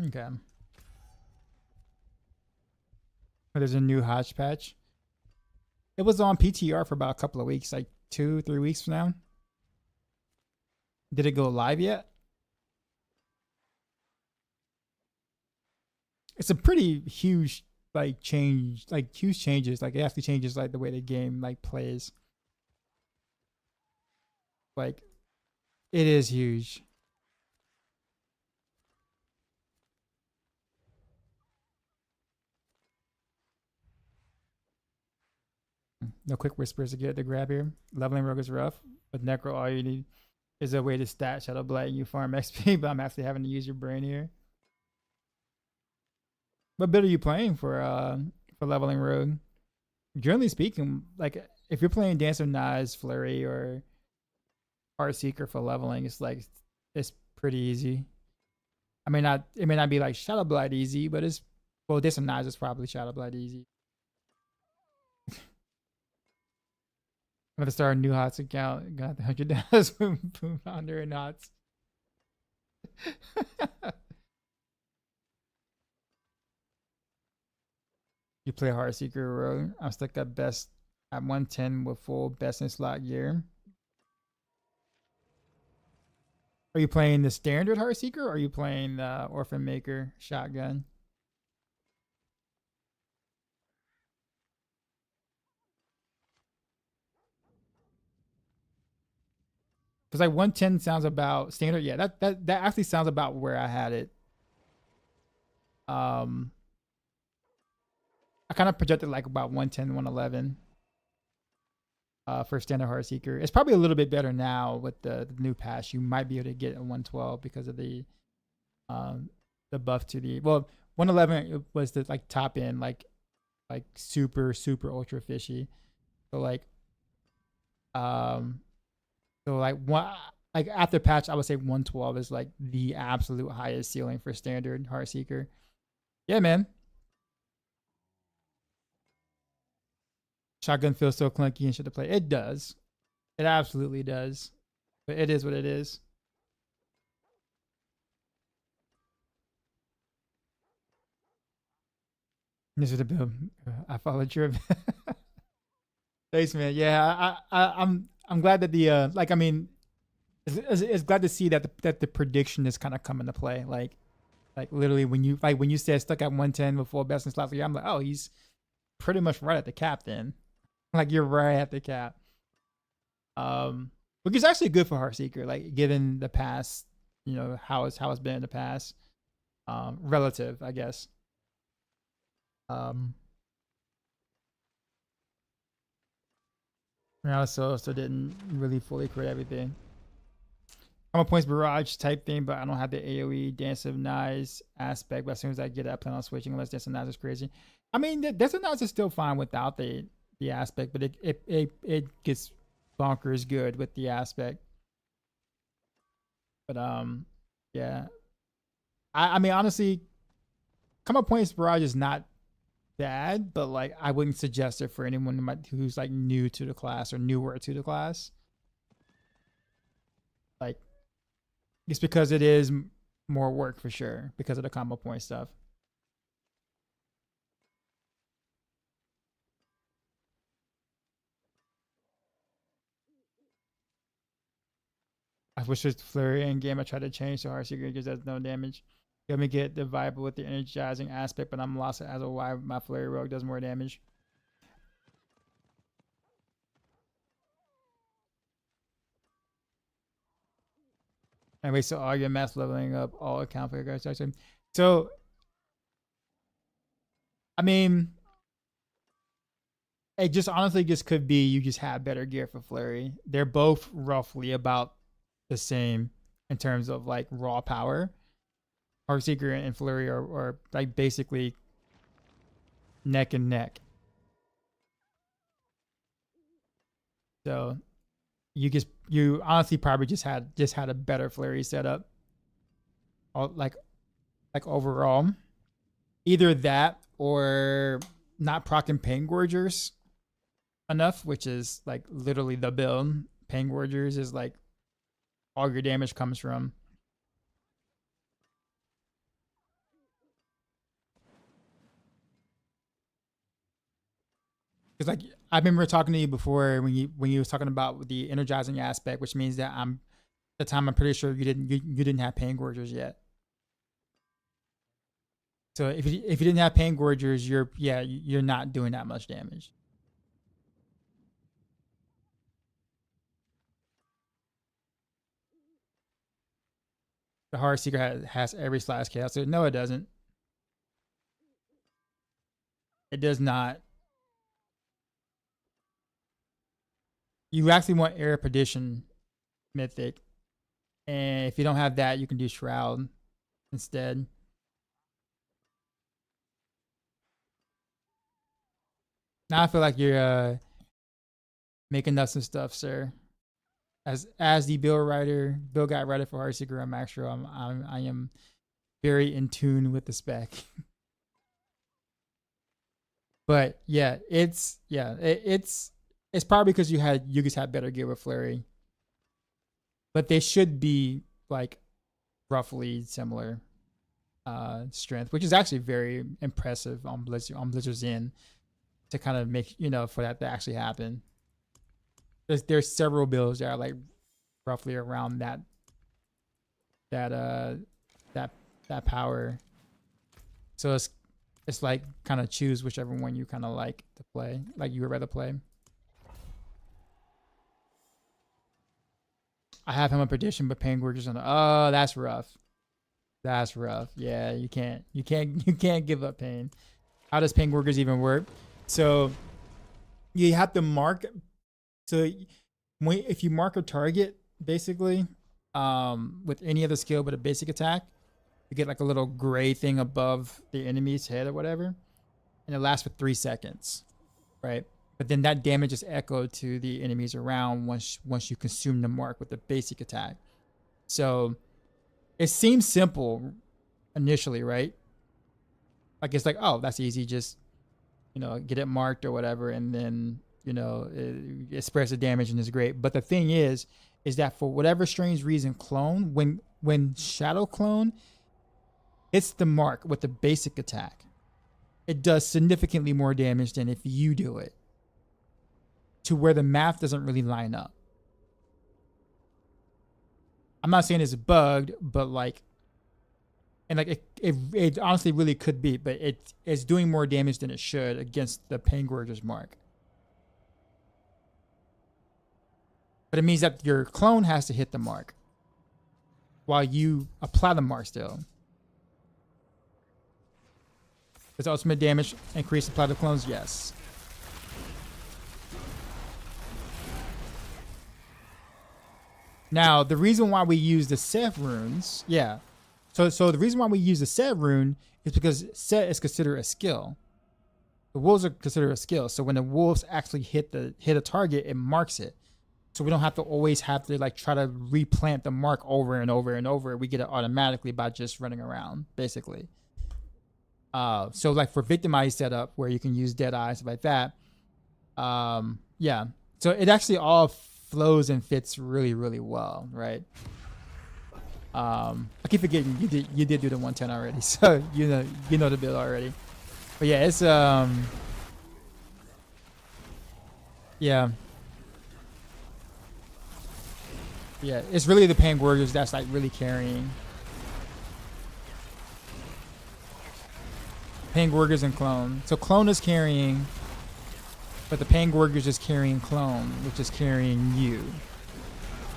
Okay. Oh, there's a new Hodge patch. It was on PTR for about a couple of weeks, like 2-3 weeks from now. Did it go live yet? It's a pretty huge like change, like huge changes. Like it actually changes like the way the game like plays. Like it is huge. No quick whispers to get the grab here. Leveling rogue is rough. With Necro, all you need is a way to stat Shadow Blight and you farm XP, but I'm actually having to use your brain here. What bit are you playing for leveling rogue? Generally speaking, like if you're playing Dance of Knives, Flurry, or Heart Seeker for leveling, it's pretty easy. I mean, not it may not be like Shadow Blight easy, but it's well, Dance of Knives is probably Shadow Blight easy. I'm gonna start a new HOTS account. Got the $100 Boom Founder and HOTS. You play Heartseeker Rogue. I'm stuck at best at 110 with full best in slot gear. Are you playing the standard Heartseeker or are you playing the Orphan Maker shotgun? Because like 110 sounds about standard. Yeah, that actually sounds about where I had it. I kind of projected like about 110, 111 for standard Heartseeker. It's probably a little bit better now with the new patch. You might be able to get a 112 because of the buff to the 111 was the like top end like super ultra fishy. So like like after patch I would say 112 is like the absolute highest ceiling for standard Heartseeker. Yeah, man. Shotgun feels so clunky and shit to play. It does. It absolutely does. But it is what it is. This is the build. I followed your. Thanks, man. Yeah, I'm glad that the like I mean, it's glad to see that the prediction is kind of coming to play. Like literally when you said stuck at 110 before best in slots, I'm like, oh, he's pretty much right at the cap then. Like you're right at the cap. Which is actually good for Heartseeker, like given the past, you know, how it's been in the past. Relative, I guess. Now so didn't really fully create everything. I'm a points barrage type thing, but I don't have the AoE Dance of Knives aspect. But as soon as I get it, I plan on switching unless Dance of Knives is crazy. I mean, Desert Knights is still fine without the aspect, but it gets bonkers good with the aspect. But yeah. I mean, honestly, Combat Points Barrage is not bad, but like I wouldn't suggest it for anyone who's like new to the class or newer to the class. Like, it's because it is more work for sure because of the combo point stuff. I wish it's flurry in game. I tried to change so hard secret just does no damage. Let me get the vibe with the energizing aspect, but I'm lost as to why my flurry rogue does more damage. Anyway, so all your mass leveling up all account for your guys. So, I mean, it just honestly just could be you just have better gear for flurry. They're both roughly about the same in terms of like raw power. Heartseeker and flurry are like basically neck and neck. So you honestly probably just had a better flurry setup. Like overall, either that or not proccing Pain Gorgers enough, which is like literally the build. Pain Gorgers is like all your damage comes from. Because like I remember talking to you before when you was talking about the energizing aspect, which means that at the time I'm pretty sure you didn't have Pain Gorgers yet. So if you didn't have Pain Gorgers, you're not doing that much damage. The Heartseeker has every slash chaos. No, it doesn't. It does not. You actually want Air Perdition Mythic. And if you don't have that, you can do Shroud instead. Now I feel like you're making up some stuff, sir. As the build guide writer for Heartseeker, I'm actually I am very in tune with the spec. But yeah, it's probably because you guys had better gear with flurry. But they should be like roughly similar strength, which is actually very impressive on Blizzard's end to kind of make for that to actually happen. There's several builds that are like roughly around that power. So it's like kind of choose whichever one you kind of like to play, like you would rather play. I have him on Perdition, but Pain Gorgers on. Oh, that's rough. That's rough. Yeah, you can't give up Pain. How does Pain Gorgers even work? So you have to mark. So if you mark a target, basically, with any other skill but a basic attack, you get like a little gray thing above the enemy's head or whatever, and it lasts for 3 seconds, right? But then that damage is echoed to the enemies around once you consume the mark with the basic attack. So it seems simple initially, right? Like it's like, oh, that's easy, just get it marked or whatever, and then it spreads the damage and is great. But the thing is that for whatever strange reason, clone when Shadow Clone hits the mark with the basic attack, it does significantly more damage than if you do it, to where the math doesn't really line up. I'm not saying it's bugged, but it honestly really could be, but it's doing more damage than it should against the Pain Gorgers mark. But it means that your clone has to hit the mark while you apply the mark still. Does ultimate damage increase apply to clones? Yes. Now, the reason why we use the Sev runes, So the reason why we use the Sev rune is because Set is considered a skill. The wolves are considered a skill. So when the wolves actually hit a target, it marks it. So we don't have to always have to like try to replant the mark over and over and over. We get it automatically by just running around, basically. So like for victimized setup where you can use dead eyes, stuff like that. Yeah. So it actually all flows and fits really, really well, right? I keep forgetting you did do the 110 already, so you know the build already. But yeah, it's yeah. Yeah, it's really the Pain Warriors that's like really carrying. Pain Warriors and Clone. So Clone is carrying, but the Pain Warriors is carrying Clone, which is carrying you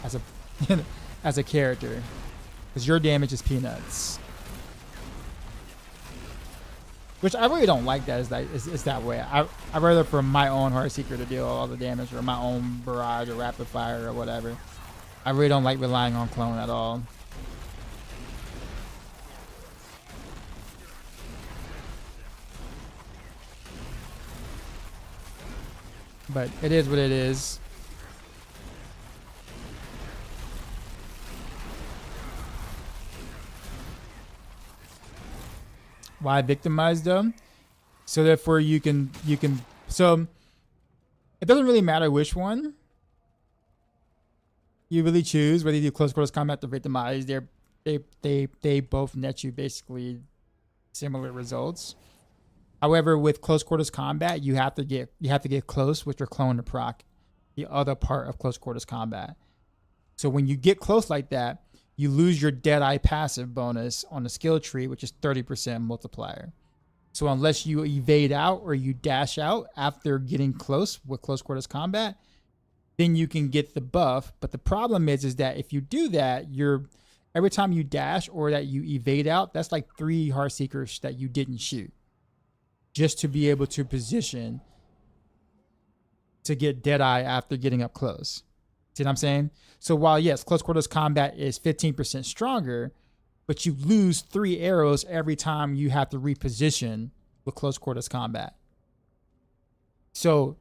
as a as a character, because your damage is peanuts. Which I really don't like that is that way. I'd rather for my own Heartseeker to deal all the damage, or my own barrage or rapid fire or whatever. I really don't like relying on Clone at all. But it is what it is. Why victimize them? So therefore you can so it doesn't really matter which one you really choose, whether you do close quarters combat or victimize. They both net you basically similar results. However, with close quarters combat, you have to get close with your clone to proc the other part of close quarters combat. So when you get close like that, you lose your Deadeye passive bonus on the skill tree, which is 30% multiplier. So unless you evade out or you dash out after getting close with close quarters combat, then you can get the buff. But the problem is that if you do that, every time you dash or that you evade out, that's like 3 Heartseekers that you didn't shoot, just to be able to position to get Deadeye after getting up close. See what I'm saying? So while yes, close quarters combat is 15% stronger, but you lose 3 arrows every time you have to reposition with close quarters combat. So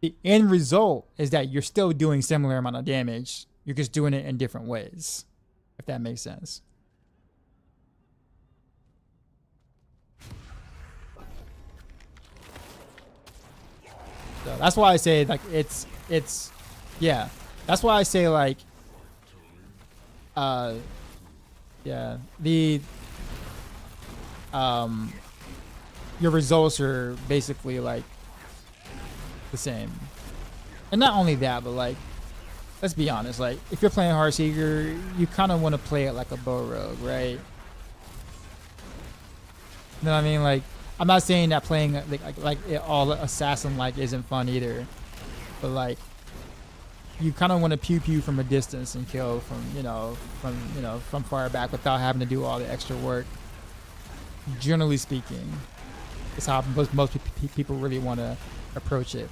the end result is that you're still doing similar amount of damage. You're just doing it in different ways, if that makes sense. So that's why I say like it's yeah. That's why I say like yeah, the your results are basically like the same. And not only that, but like let's be honest, like if you're playing Heartseeker, you kind of want to play it like a bow rogue, right? You know what I mean? Like I'm not saying that playing like it all assassin like isn't fun either, but like you kind of want to pew pew from a distance and kill from far back without having to do all the extra work. Generally speaking, it's how most people really want to approach it.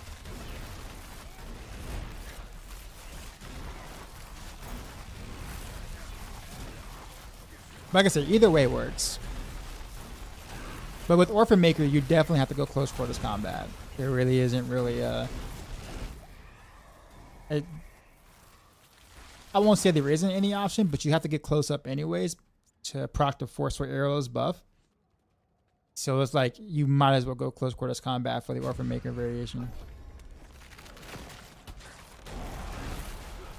Like I said, either way works. But with Orphan Maker, you definitely have to go close quarters combat. There really isn't really I won't say there isn't any option, but you have to get close up anyways to proc the Force for Arrows buff. So it's like you might as well go close quarters combat for the Orphan Maker variation.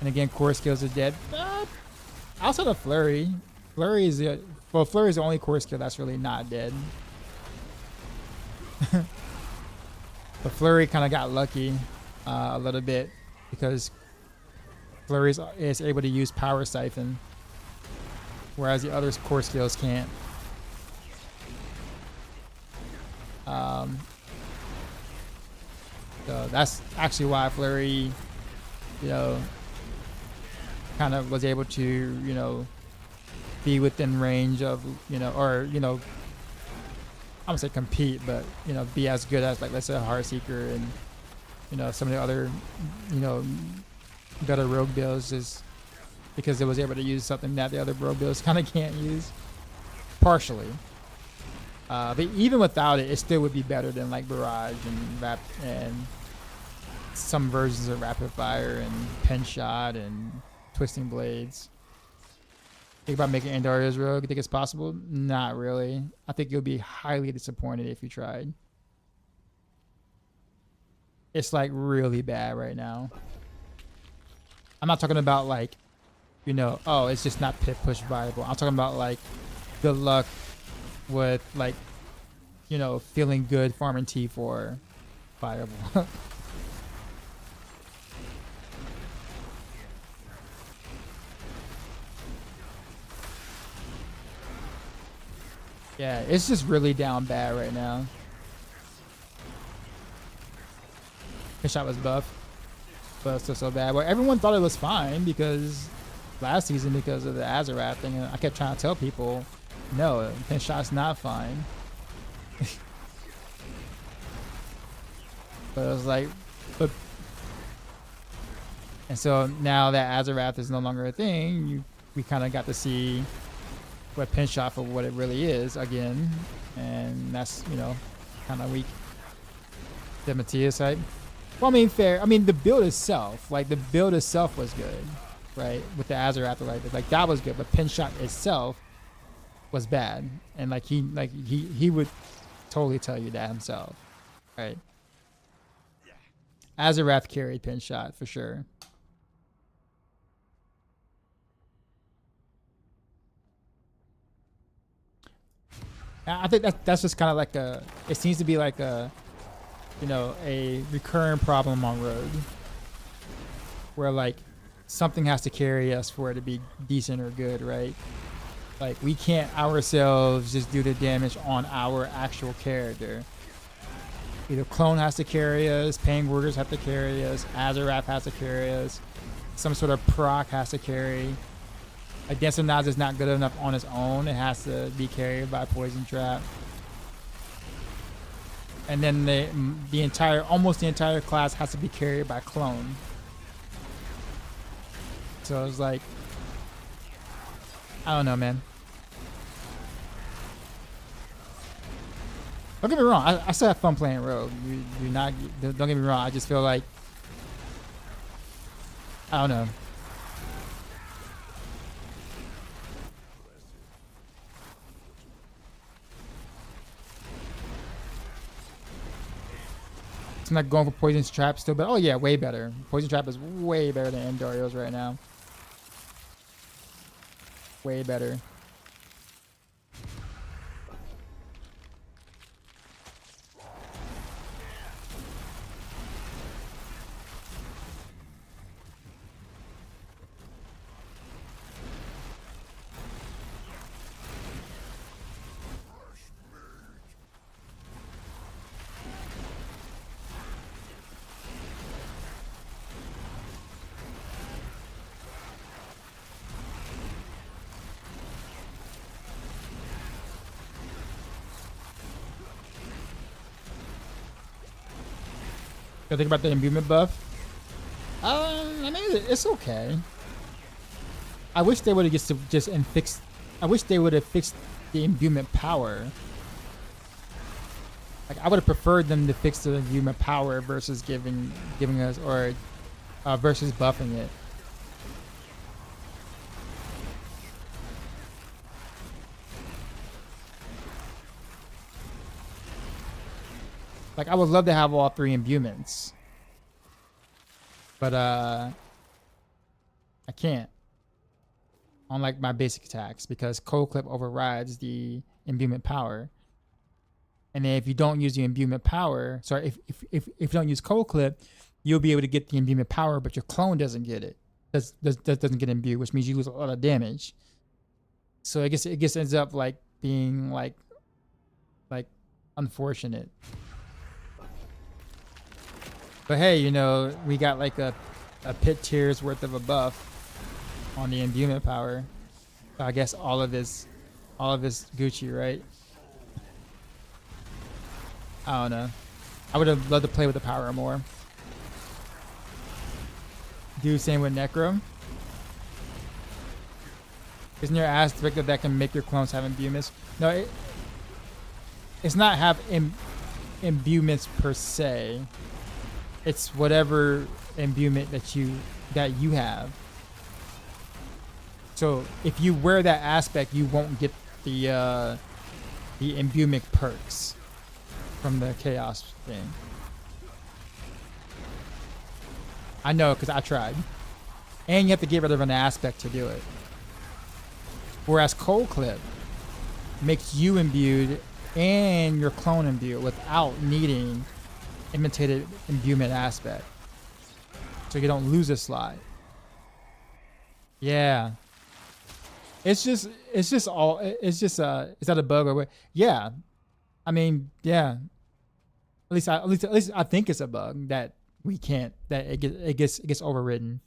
And again, core skills are dead. Outside of Flurry, Flurry is the only core skill that's really not dead. But Flurry kind of got lucky a little bit because Flurry is able to use Power Siphon, whereas the other core skills can't. So that's actually why Flurry, kind of was able to, be within range of, or, I'm gonna say compete, but, be as good as, like, let's say a Heartseeker and, some of the other, better rogue builds, is because it was able to use something that the other rogue builds kind of can't use. Partially. But even without it, it still would be better than like Barrage and some versions of Rapid Fire and Pen Shot and Twisting Blades. Think about making Andariel's Rogue. You think it's possible? Not really. I think you'll be highly disappointed if you tried. It's like really bad right now. I'm not talking about like, you know, oh, it's just not pit push viable. I'm talking about like good luck with like, you know, feeling good farming T4 viable. Yeah, it's just really down bad right now. His shot was buff, but still so bad. Well, everyone thought it was fine because last season because of the Azarath thing, and I kept trying to tell people, no, his shot's not fine. But it was like, but, and so now that Azarath is no longer a thing, we kind of got to see what pin shot for what it really is again, and that's, you know, kind of weak. The Matthias hype. Well, I mean, fair. I mean, the build itself, like the build itself was good, right? With the Azarath, like that was good, but pin shot itself was bad, and like he would totally tell you that himself, right? Azarath carried pin shot for sure. I think that's just kind of like a. It seems to be like a, you know, a recurring problem on Rogue, where like something has to carry us for it to be decent or good, right? Like we can't ourselves just do the damage on our actual character. Either clone has to carry us, Pain Warriors have to carry us, Azarath has to carry us, some sort of proc has to carry. Like Dancer Nods is not good enough on its own. It has to be carried by Poison Trap. And then almost the entire class has to be carried by Clone. So it's like, I don't know, man. Don't get me wrong. I still have fun playing Rogue. Don't get me wrong. I just feel like, I don't know. I'm not going for Poison Trap still, but oh yeah, way better. Poison Trap is way better than Andariel's right now. Way better. You think about the imbuement buff? I mean, it's okay. I wish they would have fixed. I wish they would have fixed the imbuement power. Like I would have preferred them to fix the imbuement power versus giving us or versus buffing it. Like I would love to have all three imbuments, but I can't on like my basic attacks because Cold Clip overrides the imbuement power. And then if you don't use the imbuement power, sorry, if you don't use Cold Clip, you'll be able to get the imbuement power, but your clone doesn't get it. Doesn't get imbued, which means you lose a lot of damage. So I guess it just ends up like being like unfortunate. But hey, you know, we got like a pit tier's worth of a buff on the imbuement power. So I guess all of his Gucci, right? I don't know. I would have loved to play with the power more. Do same with Necro. Isn't there an aspect that can make your clones have imbuments? No, it's not have imbuements per se. It's whatever imbuement that you have. So if you wear that aspect, you won't get the imbuement perks from the chaos thing. I know because I tried. And you have to get rid of an aspect to do it. Whereas Cold Clip makes you imbued and your clone imbued without needing imitated imbuement aspect. So you don't lose a slot. Yeah. It's just is that a bug or what? Yeah. I mean, yeah. At least I think it's a bug that we can't, that it gets overridden.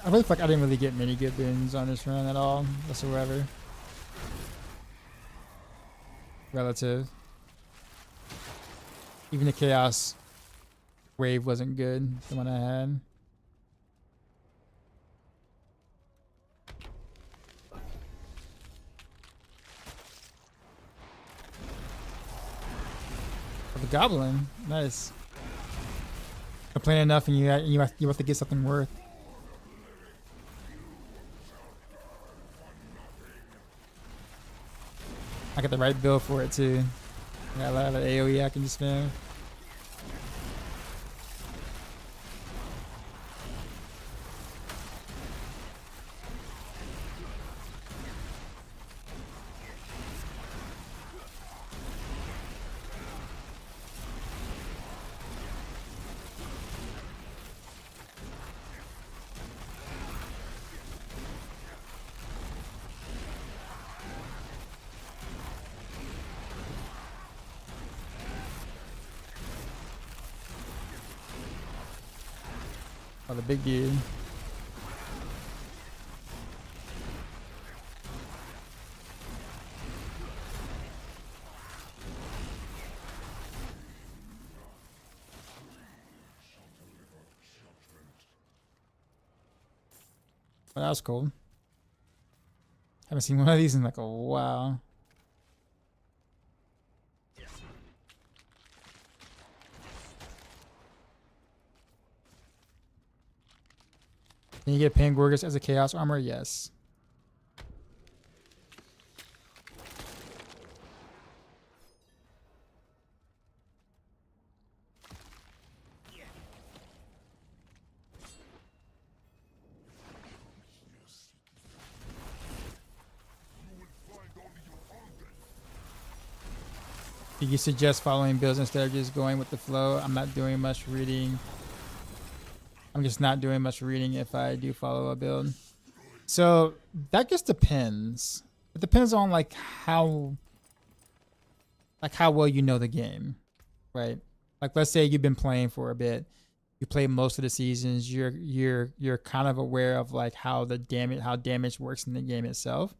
I really feel like I didn't really get many good boons on this run at all, whatsoever. Relative. Even the chaos wave wasn't good, the one I had. The goblin, nice. Complain enough, and you have to get something worth. I got the right build for it too. I got a lot of AoE I can just spam. Oh, the big dude. Well, that was cool. Haven't seen one of these in like a while. Can you get Pangorgus as a Chaos Armor? Yes. Do you suggest following builds instead of just going with the flow? I'm not doing much reading. I'm just not doing much reading if I do follow a build. So that just depends. It depends on like how well you know the game, right? Like let's say you've been playing for a bit, you play most of the seasons, you're kind of aware of like how damage works in the game itself,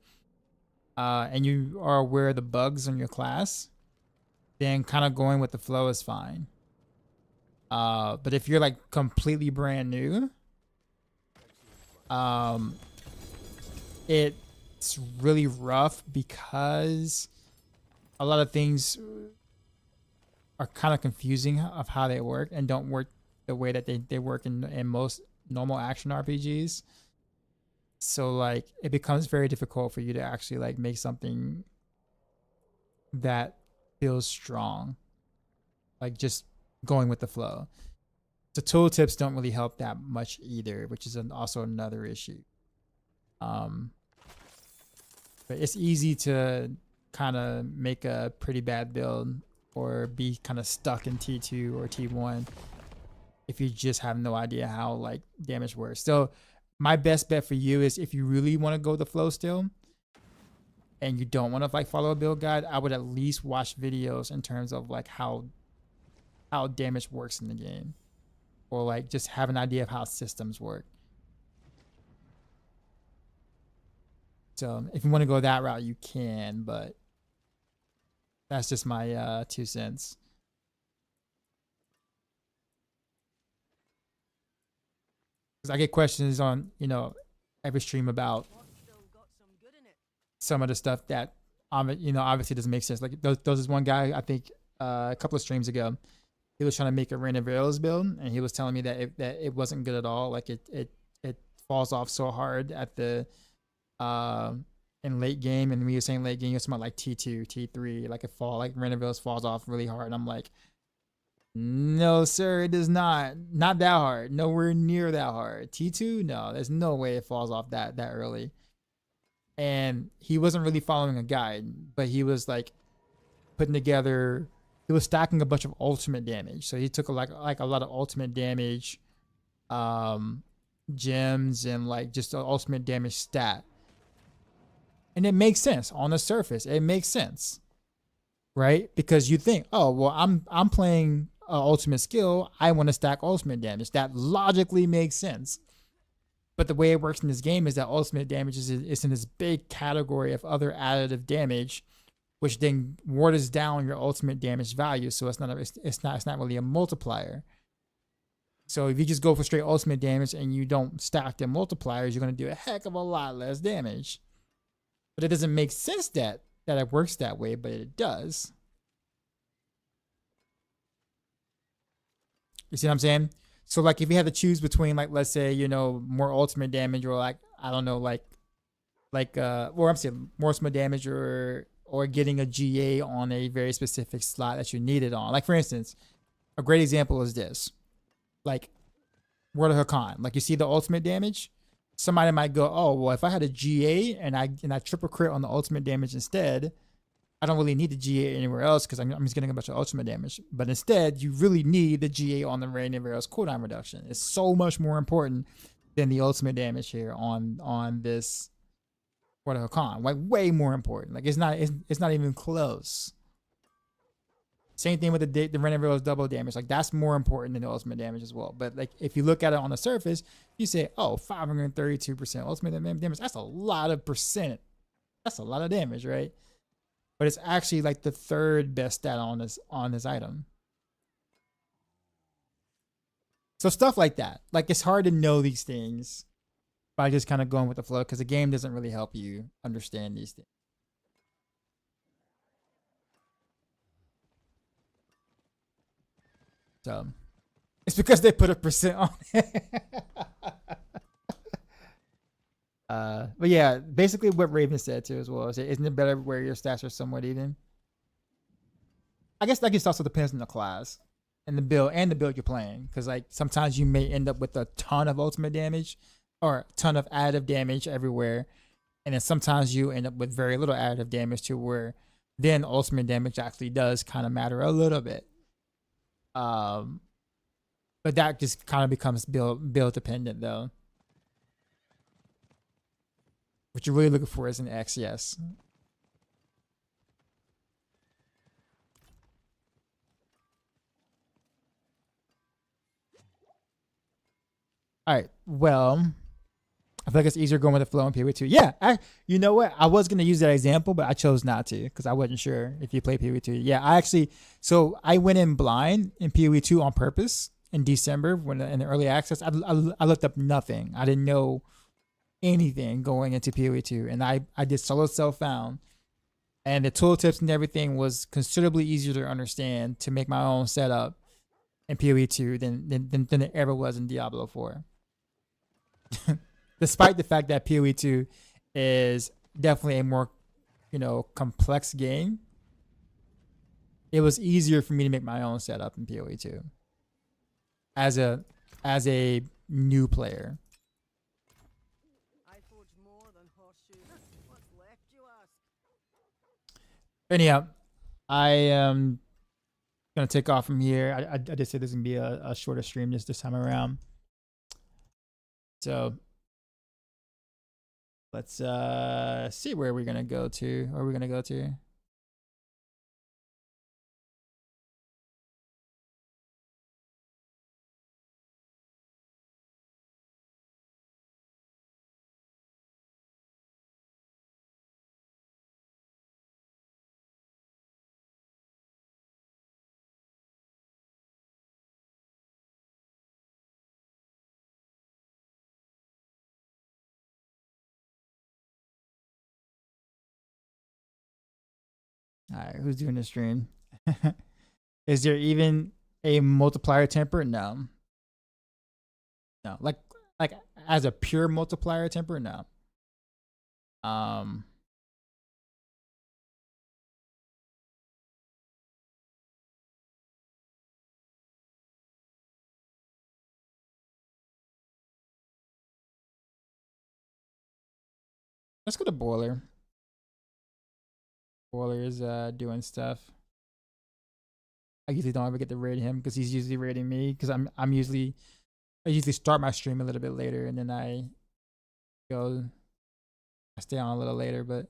and you are aware of the bugs in your class. Then kind of going with the flow is fine. But if you're like completely brand new, it's really rough because a lot of things are kind of confusing of how they work and don't work the way that they work in most normal action RPGs. So like it becomes very difficult for you to actually like make something that feels strong, like just going with the flow. The tooltips don't really help that much either, which is also another issue. But it's easy to kind of make a pretty bad build or be kind of stuck in T2 or T1 if you just have no idea how like damage works. So my best bet for you is if you really want to go the flow still and you don't want to like follow a build guide, I would at least watch videos in terms of like how damage works in the game, or like just have an idea of how systems work. So if you want to go that route, you can, but that's just my 2 cents. Because I get questions on, every stream about some of the stuff that, obviously doesn't make sense. Like there was one guy, I think a couple of streams ago, he was trying to make a Rain of Arrows build, and he was telling me that it wasn't good at all. Like it falls off so hard at the in late game, and when you were saying late game, you're talking about like T2, T3, like Rain of Arrows falls off really hard. And I'm like, no, sir, it does not. Not that hard. Nowhere near that hard. T2, no, there's no way it falls off that early. And he wasn't really following a guide, but he was like putting together. He was stacking a bunch of ultimate damage. So he took like a lot of ultimate damage, gems, and like just an ultimate damage stat. And it makes sense on the surface. It makes sense, right? Because you think, oh well, I'm playing ultimate skill. I want to stack ultimate damage. That logically makes sense. But the way it works in this game is that ultimate damage is in this big category of other additive damage, which then waters down your ultimate damage value. So it's not really a multiplier. So if you just go for straight ultimate damage and you don't stack the multipliers, you're going to do a heck of a lot less damage. But it doesn't make sense that it works that way, but it does. You see what I'm saying? So like if you had to choose between like, let's say, more ultimate damage, or like, I don't know, or I'm saying more ultimate damage, or getting a GA on a very specific slot that you need it on. Like for instance, a great example is this. Like World of Hakan. Like you see the ultimate damage, somebody might go, oh well, if I had a GA and I triple crit on the ultimate damage instead, I don't really need the GA anywhere else because I'm just getting a bunch of ultimate damage. But instead, you really need the GA on the Rain of Arrows cooldown reduction. It's so much more important than the ultimate damage here on this World of Hakan. Like way more important. Like it's not even close. Same thing with the Rain of Arrows double damage. Like that's more important than the ultimate damage as well. But like if you look at it on the surface, you say, oh, 532% ultimate damage. That's a lot of percent. That's a lot of damage, right? But it's actually like the third best stat on this item. So stuff like that. Like it's hard to know these things by just kind of going with the flow because the game doesn't really help you understand these things. So it's because they put a percent on it. But yeah, basically what Raven said too as well is, isn't it better where your stats are somewhat even? I guess that just also depends on the class and the build you're playing, because like sometimes you may end up with a ton of ultimate damage or a ton of additive damage everywhere, and then sometimes you end up with very little additive damage to where then ultimate damage actually does kind of matter a little bit. But that just kind of becomes build dependent though. What you're really looking for is an X, yes. All right. Well, I feel like it's easier going with the flow in PoE2. Yeah, you know what? I was gonna use that example, but I chose not to because I wasn't sure if you play PoE2. Yeah, I went in blind in PoE2 on purpose in December when in the early access. I looked up nothing. I didn't know anything going into PoE2, and I did solo self found, and the tooltips and everything was considerably easier to understand to make my own setup in PoE2 than it ever was in Diablo 4. Despite the fact that PoE2 is definitely a more, complex game, it was easier for me to make my own setup in PoE2 as a new player. I forge more than horseshoes. What's left, you ask? Anyhow, I am gonna take off from here. I did say this is gonna be a shorter stream this time around. So let's see where we're gonna go to. Where we're gonna go to. All right, who's doing the stream? Is there even a multiplier temper? No. No, like as a pure multiplier temper, no. Let's go to Boiler. Boiler is doing stuff. I usually don't ever get to raid him because he's usually raiding me because I usually start my stream a little bit later and then I stay on a little later, but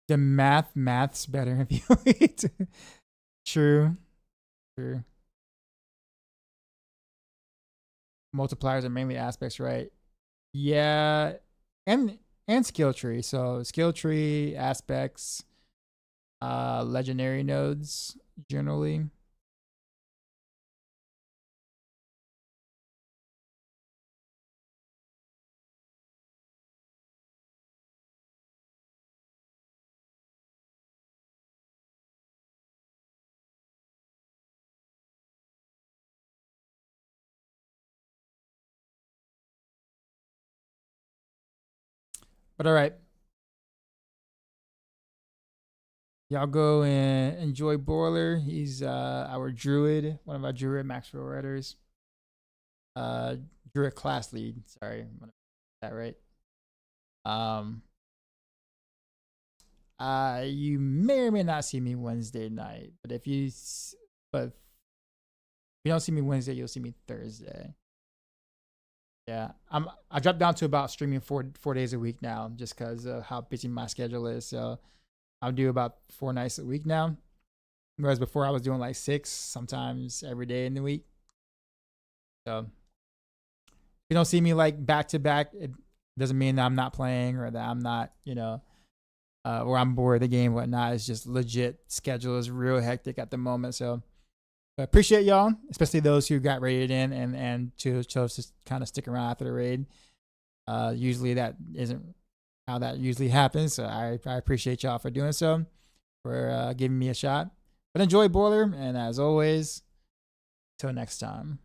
the math's better if you wait. True. Multipliers are mainly aspects, right? Yeah, and skill tree. So skill tree, aspects, legendary nodes generally. But all right. Y'all go and enjoy Boiler. He's our druid, one of our druid max roll riders. Druid class lead. Sorry, I'm gonna get that right. You may or may not see me Wednesday night, but if you don't see me Wednesday, you'll see me Thursday. Yeah, I dropped down to about streaming four days a week now, just because of how busy my schedule is. So I'll do about 4 nights a week now, whereas before I was doing like 6, sometimes every day in the week. So if you don't see me like back to back, it doesn't mean that I'm not playing or that I'm not, or I'm bored of the game, whatnot. It's just legit schedule is real hectic at the moment. So I appreciate y'all, especially those who got raided in and chose to kind of stick around after the raid. Usually that isn't how that usually happens. So I appreciate y'all for doing so, for giving me a shot. But enjoy Boiler, and as always, till next time.